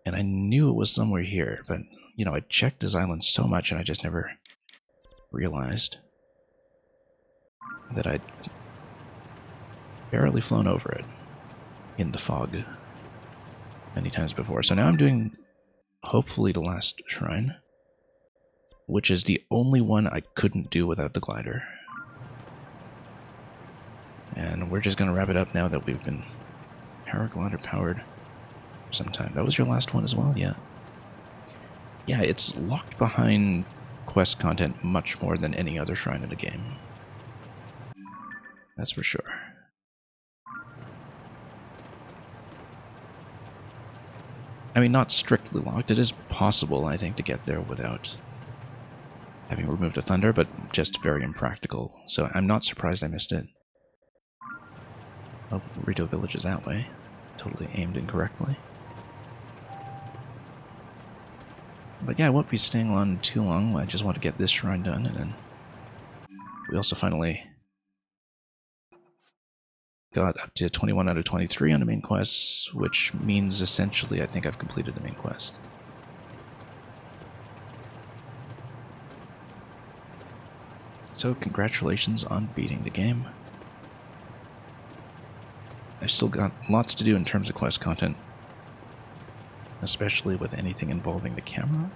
And I knew it was somewhere here, but, you know, I checked this island so much and I just never realized that I'd barely flown over it in the fog many times before. So now I'm doing, hopefully, the last shrine. which is the only one I couldn't do without the glider. And we're just going to wrap it up now that we've been paraglider powered for some time. That was your last one as well? Yeah. Yeah, it's locked behind quest content much more than any other shrine in the game. That's for sure. I mean, not strictly locked. It is possible, I think, to get there without having removed the thunder, but just very impractical. So I'm not surprised I missed it. Oh, Rito Village is that way. Totally aimed incorrectly. But yeah, I won't be staying on too long. I just want to get this shrine done, and then we also finally got up to 21 out of 23 on the main quests, which means essentially I think I've completed the main quest. So congratulations on beating the game. I've still got lots to do in terms of quest content, especially with anything involving the camera.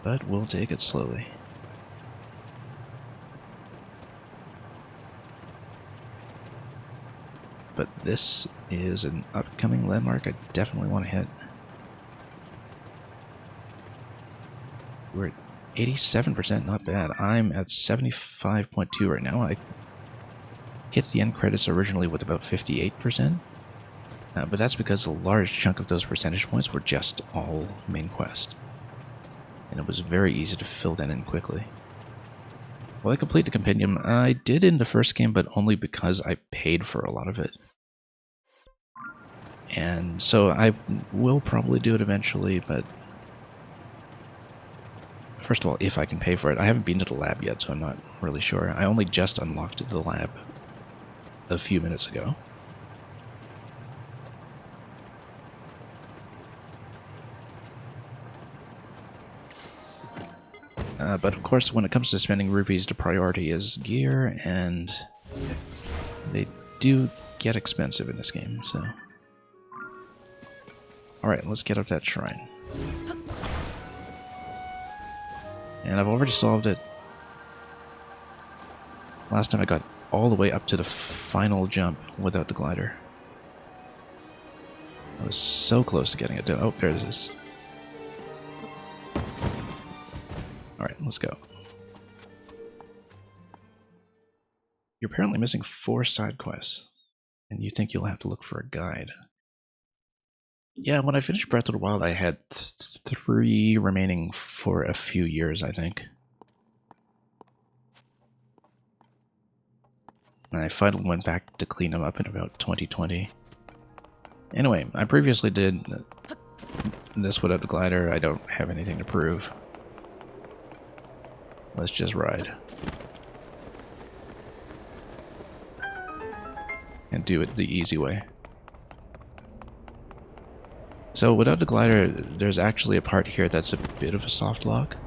But we'll take it slowly. But this is an upcoming landmark I definitely want to hit. We're at 87%, not bad. I'm at 75.2 right now. I hit the end credits originally with about 58%. But that's because a large chunk of those percentage points were just all main quest. And it was very easy to fill that in quickly. Will I complete the compendium? I did in the first game, but only because I paid for a lot of it. And so I will probably do it eventually, but first of all, if I can pay for it. I haven't been to the lab yet, so I'm not really sure. I only just unlocked the lab a few minutes ago. But of course, when it comes to spending rupees, the priority is gear, and they do get expensive in this game, so... Alright, let's get up that shrine. And I've already solved it. Last time I got all the way up to the final jump without the glider. I was so close to getting it done. Oh, there it is. Alright, let's go. You're apparently missing 4 side quests, and you think you'll have to look for a guide. Yeah, when I finished Breath of the Wild, I had 3 remaining for a few years, I think. And I finally went back to clean them up in about 2020. Anyway, I previously did this without the glider. I don't have anything to prove. Let's just ride. And do it the easy way. So without the glider, there's actually a part here that's a bit of a soft lock.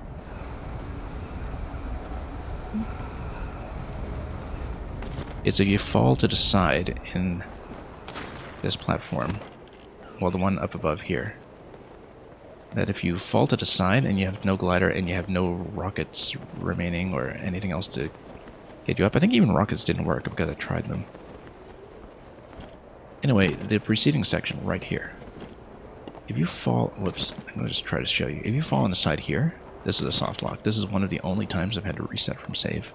It's if you fall to the side in this platform, well, the one up above here, that if you fall to the side and you have no glider and you have no rockets remaining or anything else to get you up, I think even rockets didn't work because I tried them. Anyway, the preceding section right here. If you fall, whoops, I'm going to just try to show you. If you fall on the side here, this is a soft lock. This is one of the only times I've had to reset from save.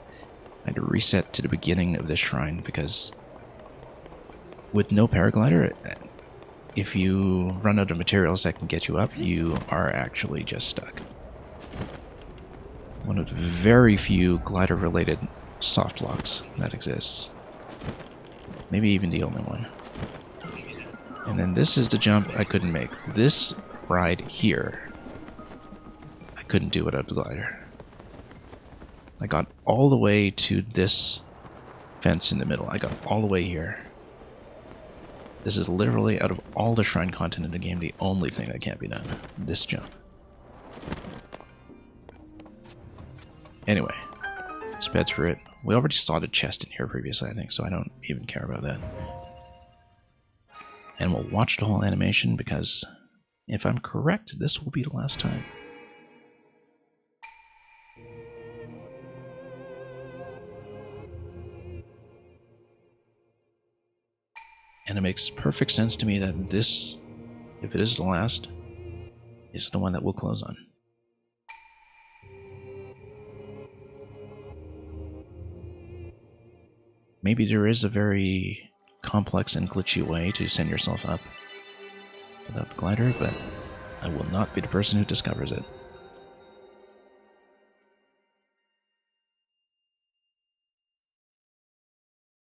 I had to reset to the beginning of this shrine because with no paraglider, if you run out of materials that can get you up, you are actually just stuck. One of the very few glider-related soft locks that exists. Maybe even the only one. And then this is the jump I couldn't make. This ride here, I couldn't do without the glider. I got all the way to this fence in the middle. I got all the way here. This is literally, out of all the shrine content in the game, the only thing that can't be done. This jump. Anyway, sped through it. We already saw the chest in here previously, I think, so I don't even care about that. And we'll watch the whole animation because, if I'm correct, this will be the last time. And it makes perfect sense to me that this, if it is the last, is the one that we'll close on. Maybe there is a very complex and glitchy way to send yourself up without the glider, but I will not be the person who discovers it.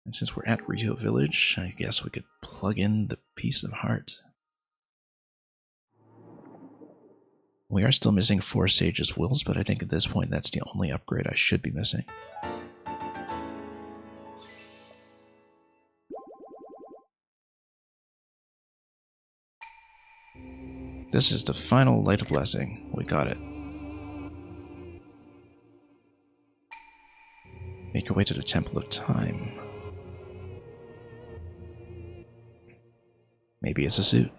And since we're at Rio Village, I guess we could plug in the piece of heart. We are still missing 4 Sage's Wills, but I think at this point that's the only upgrade I should be missing. This is the final Light of Blessing. We got it. Make your way to the Temple of Time. Maybe it's a suit.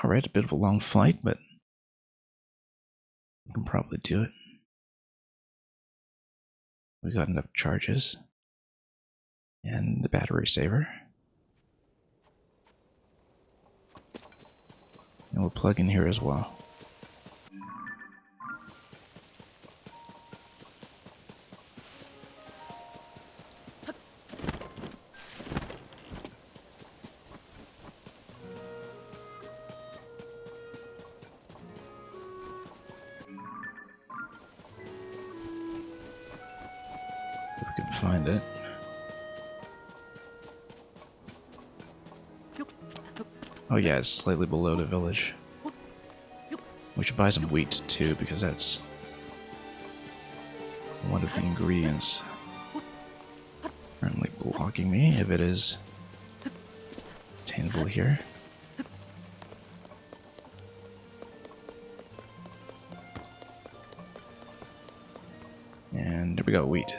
Alright, a bit of a long flight, but we can probably do it. We got enough charges. And the battery saver. And we'll plug in here as well. If we can find it. Oh yeah, it's slightly below the village. We should buy some wheat too, because that's one of the ingredients currently blocking me, if it is attainable here. And there we go, wheat.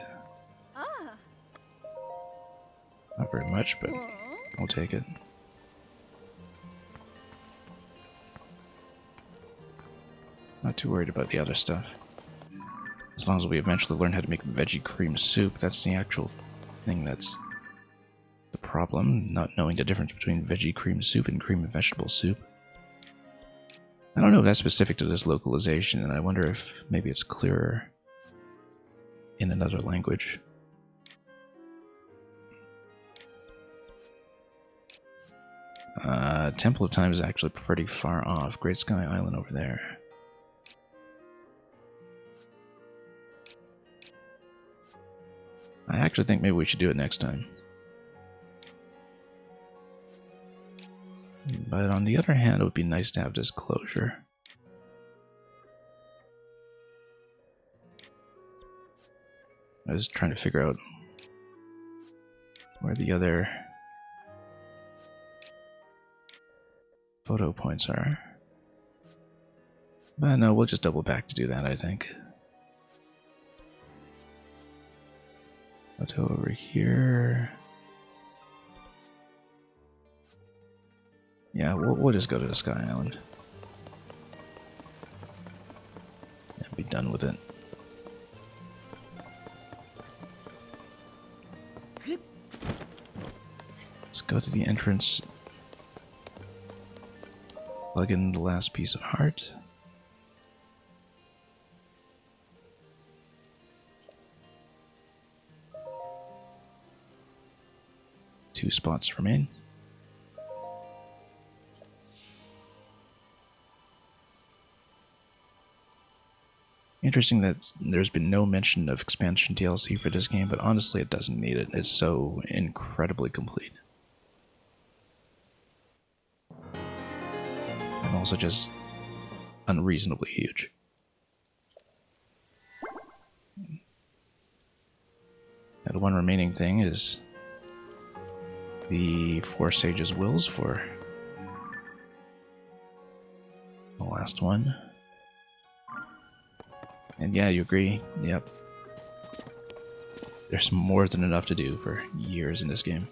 Not very much, but I'll take it. Not too worried about the other stuff. As long as we eventually learn how to make veggie cream soup, that's the actual thing that's the problem, not knowing the difference between veggie cream soup and cream and vegetable soup. I don't know if that's specific to this localization, and I wonder if maybe it's clearer in another language. Temple of Time is actually pretty far off. Great Sky Island over there. I actually think maybe we should do it next time. But on the other hand, it would be nice to have this closure. I was trying to figure out where the other photo points are. But no, we'll just double back to do that, I think. Photo over here. Yeah, we'll just go to the Sky Island. And be done with it. Let's go to the entrance. Plug in the last piece of heart. Two spots remain. Interesting that there's been no mention of expansion DLC for this game, but honestly it doesn't need it. It's so incredibly complete. And also just unreasonably huge. Now the one remaining thing is the 4 Sages' Wills for last one. And yeah, you agree. Yep. There's more than enough to do for years in this game.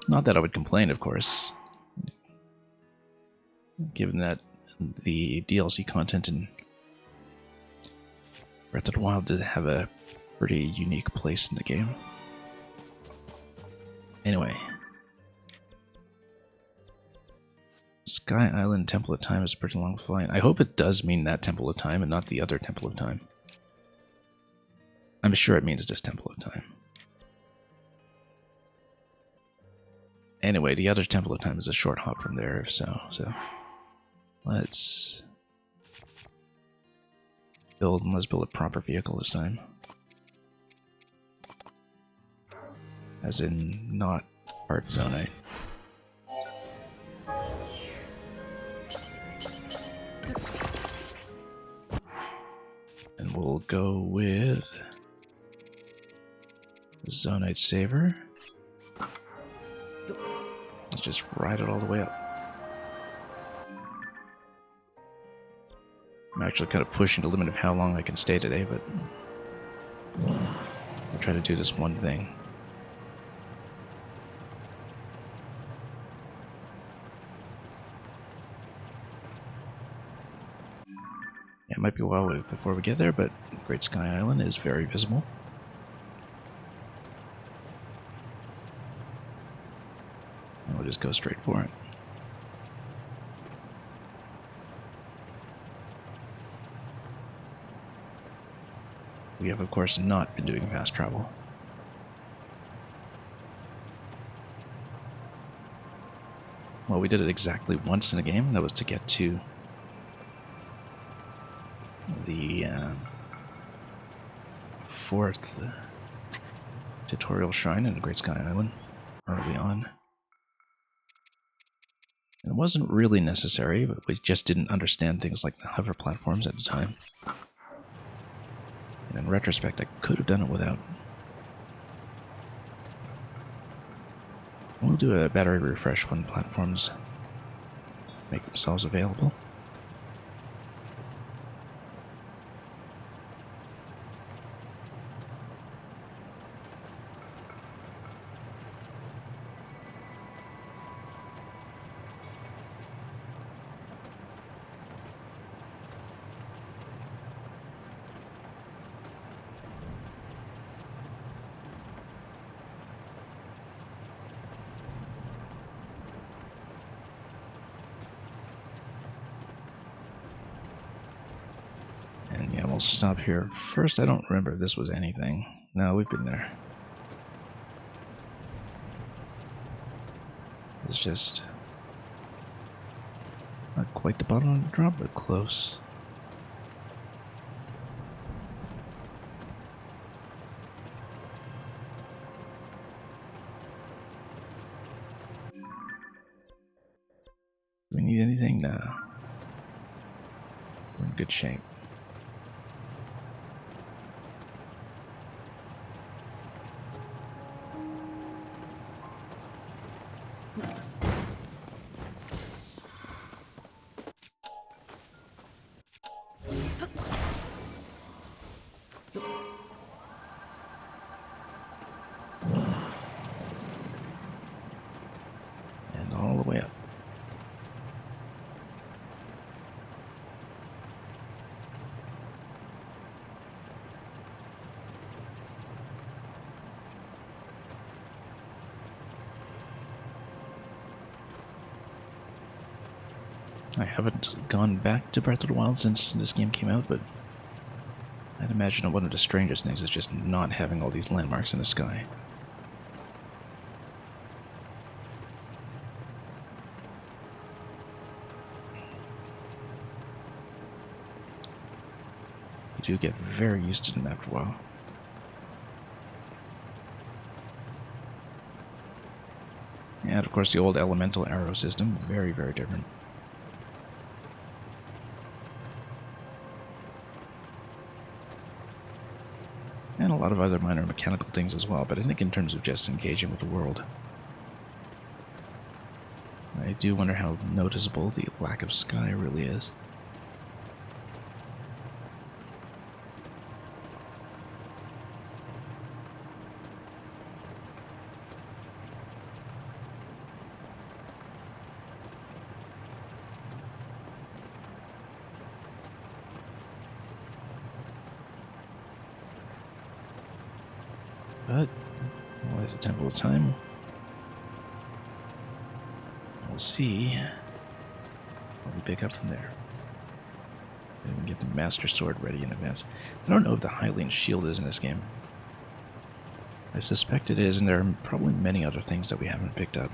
Not that I would complain, of course. Given that the DLC content in Breath of the Wild did have a pretty unique place in the game. Anyway. Sky Island Temple of Time is a pretty long flight. I hope it does mean that Temple of Time and not the other Temple of Time. I'm sure it means this Temple of Time. Anyway, the other Temple of Time is a short hop from there, if so. So let's build a proper vehicle this time. As in, not hard zonite. And we'll go with Zonite Saver. Let's just ride it all the way up. I'm actually kind of pushing the limit of how long I can stay today, but I'll try to do this one thing. Yeah, it might be a while before we get there, but Great Sky Island is very visible. And we'll just go straight for it. We have, of course, not been doing fast travel. Well, we did it exactly once in a game. That was to get to the fourth tutorial shrine in the Great Sky Island early on. It wasn't really necessary, but we just didn't understand things like the hover platforms at the time. And in retrospect, I could have done it without. We'll do a battery refresh when platforms make themselves available. And yeah, we'll stop here. First, I don't remember if this was anything. No, we've been there. It's just not quite the bottom of the drop, but close. Do we need anything? No. We're in good shape. And all the way up. I haven't gone back to Breath of the Wild since this game came out, but I'd imagine that one of the strangest things is just not having all these landmarks in the sky. You do get very used to them after a while. And of course the old elemental arrow system, very, very different. And a lot of other minor mechanical things as well, but I think in terms of just engaging with the world, do wonder how noticeable the lack of sky really is. But well, there's a temple of time. We'll see what we pick up from there. And we can get the Master Sword ready in advance. I don't know if the Hylian Shield is in this game. I suspect it is, and there are probably many other things that we haven't picked up.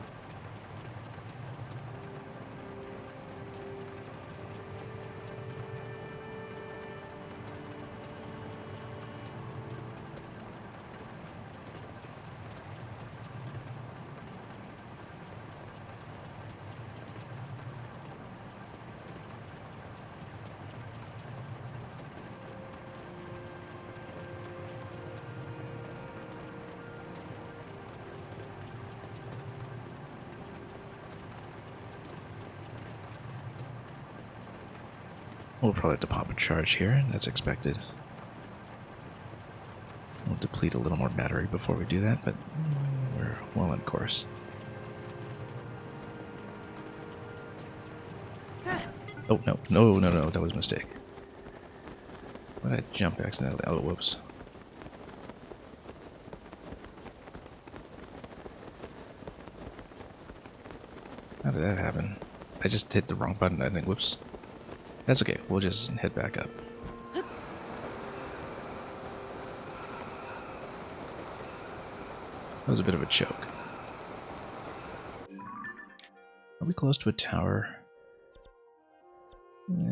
We'll probably have to pop a charge here, that's expected. We'll deplete a little more battery before we do that, but we're well on course. Oh, no, that was a mistake. Why did I jump accidentally? Oh, whoops. How did that happen? I just hit the wrong button, I think, whoops. That's okay, we'll just head back up. That was a bit of a choke. Are we close to a tower?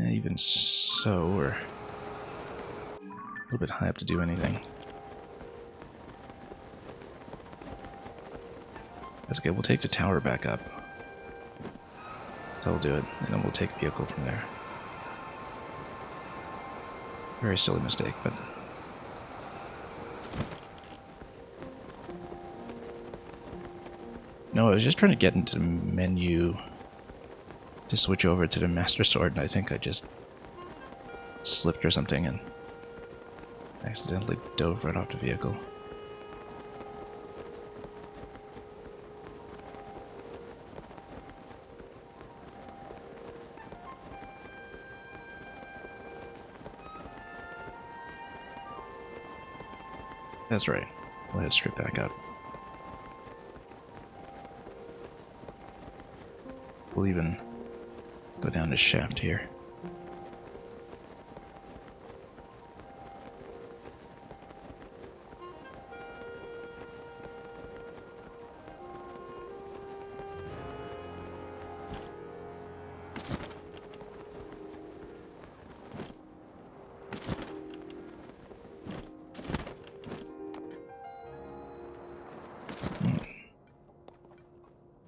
Even so, we're a little bit high up to do anything. That's okay, we'll take the tower back up. That'll do it, and then we'll take a vehicle from there. Very silly mistake, but... No, I was just trying to get into the menu to switch over to the Master Sword, and I think I just slipped or something and accidentally dove right off the vehicle. That's right. We'll head straight back up. We'll even go down this shaft here.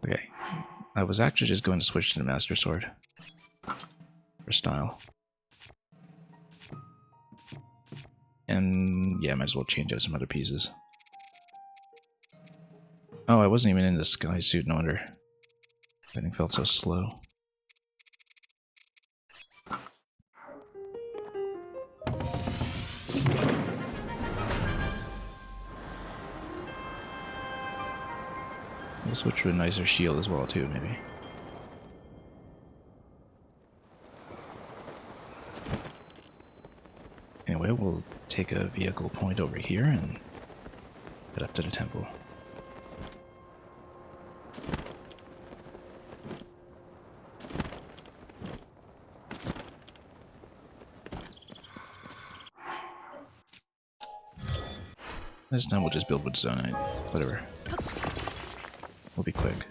Okay, I was actually just going to switch to the Master Sword for style. And yeah, might as well change out some other pieces. Oh, I wasn't even in the sky suit, no wonder. Everything felt so slow. We'll switch to a nicer shield as well, too, maybe. Anyway, we'll take a vehicle point over here and head up to the temple. This time we'll just build with zonite. Whatever. We'll be quick.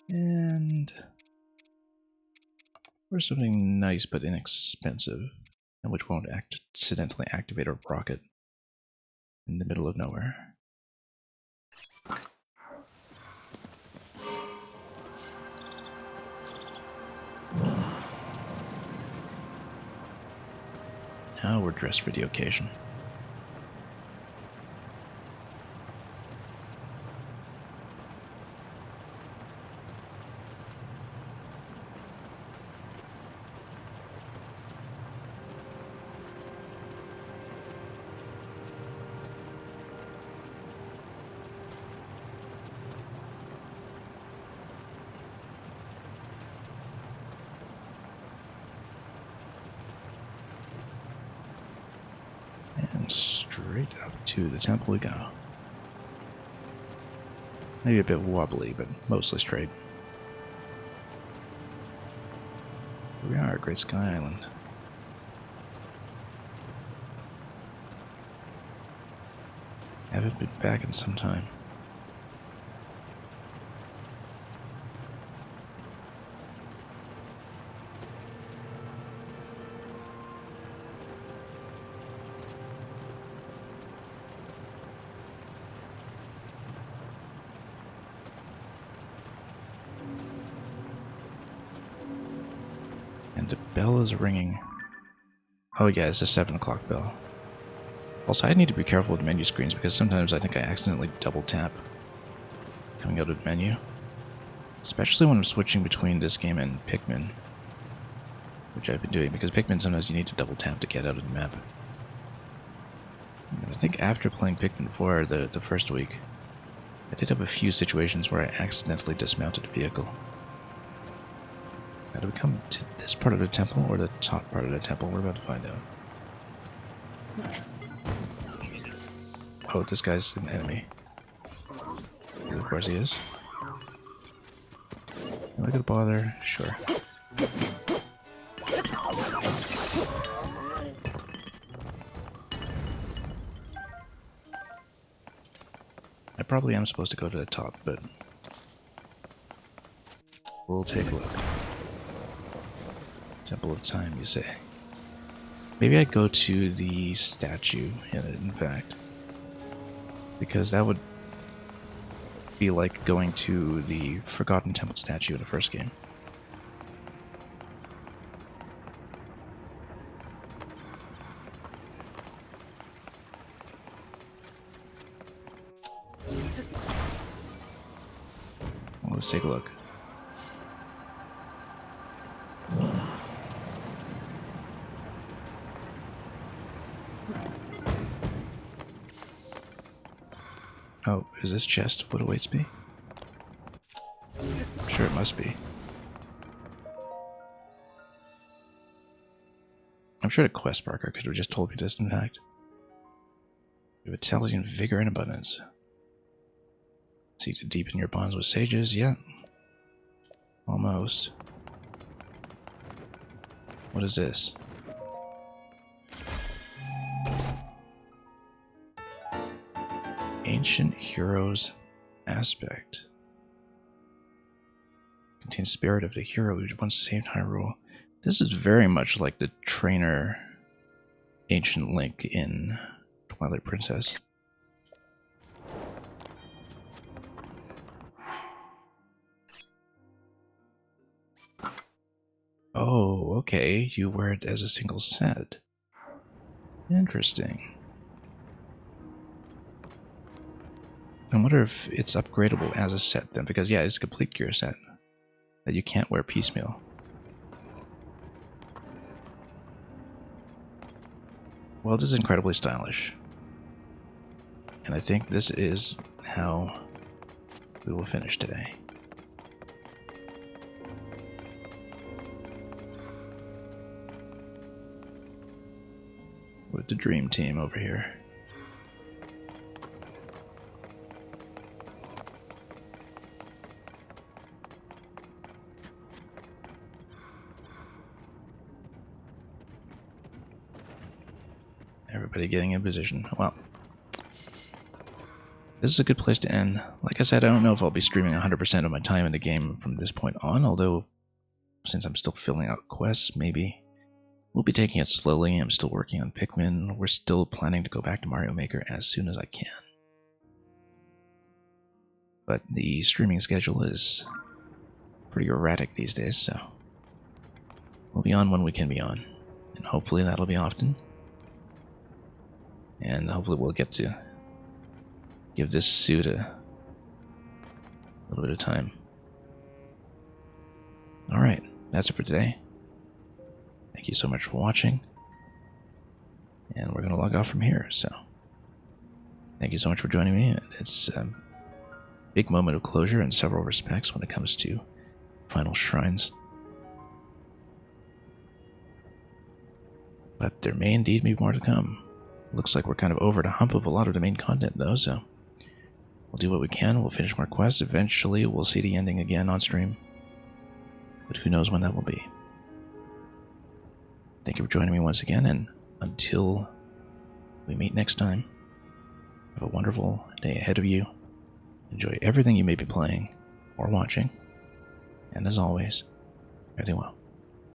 And... or something nice but inexpensive, and which won't accidentally activate a rocket in the middle of nowhere. Now we're dressed for the occasion. Straight up to the temple we go. Maybe a bit wobbly, but mostly straight. Here we are, Great Sky Island. Haven't been back in some time. And the bell is ringing. Oh yeah, it's a 7 o'clock bell. Also, I need to be careful with menu screens because sometimes I think I accidentally double tap coming out of the menu. Especially when I'm switching between this game and Pikmin, which I've been doing, because Pikmin sometimes you need to double tap to get out of the map. And I think after playing Pikmin 4 the first week, I did have a few situations where I accidentally dismounted a vehicle. Now, do we come to this part of the temple or the top part of the temple? We're about to find out. Oh, this guy's an enemy. Of course he is. Am I gonna bother? Sure. I probably am supposed to go to the top, but we'll take a look. Temple of Time, you say? Maybe I go to the statue in it, in fact. Because that would be like going to the Forgotten Temple statue in the first game. Well, let's take a look. Oh, is this chest what awaits me? Sure, it must be. I'm sure the quest marker could have just told me this, in fact. You have Italian vigor and abundance. Seek to deepen your bonds with sages? Yeah. Almost. What is this? Ancient Heroes Aspect. Contains spirit of the hero who once saved Hyrule. This is very much like the trainer Ancient Link in Twilight Princess. Oh, okay. You wear it as a single set. Interesting. I wonder if it's upgradable as a set then, because yeah, it's a complete gear set that you can't wear piecemeal. Well, this is incredibly stylish. And I think this is how we will finish today. With the dream team over here. Everybody getting in position. Well, this is a good place to end. Like I said, I don't know if I'll be streaming 100% of my time in the game from this point on, although since I'm still filling out quests, maybe we'll be taking it slowly. I'm still working on Pikmin. We're still planning to go back to Mario Maker as soon as I can. But the streaming schedule is pretty erratic these days, so we'll be on when we can be on. And hopefully that'll be often. And hopefully we'll get to give this suit a little bit of time. Alright, that's it for today. Thank you so much for watching. And we're going to log off from here, so thank you so much for joining me. It's a big moment of closure in several respects when it comes to final shrines. But there may indeed be more to come. Looks like we're kind of over the hump of a lot of the main content, though, so we'll do what we can. We'll finish more quests. Eventually, we'll see the ending again on stream. But who knows when that will be. Thank you for joining me once again, and until we meet next time, have a wonderful day ahead of you. Enjoy everything you may be playing or watching. And as always, everything well.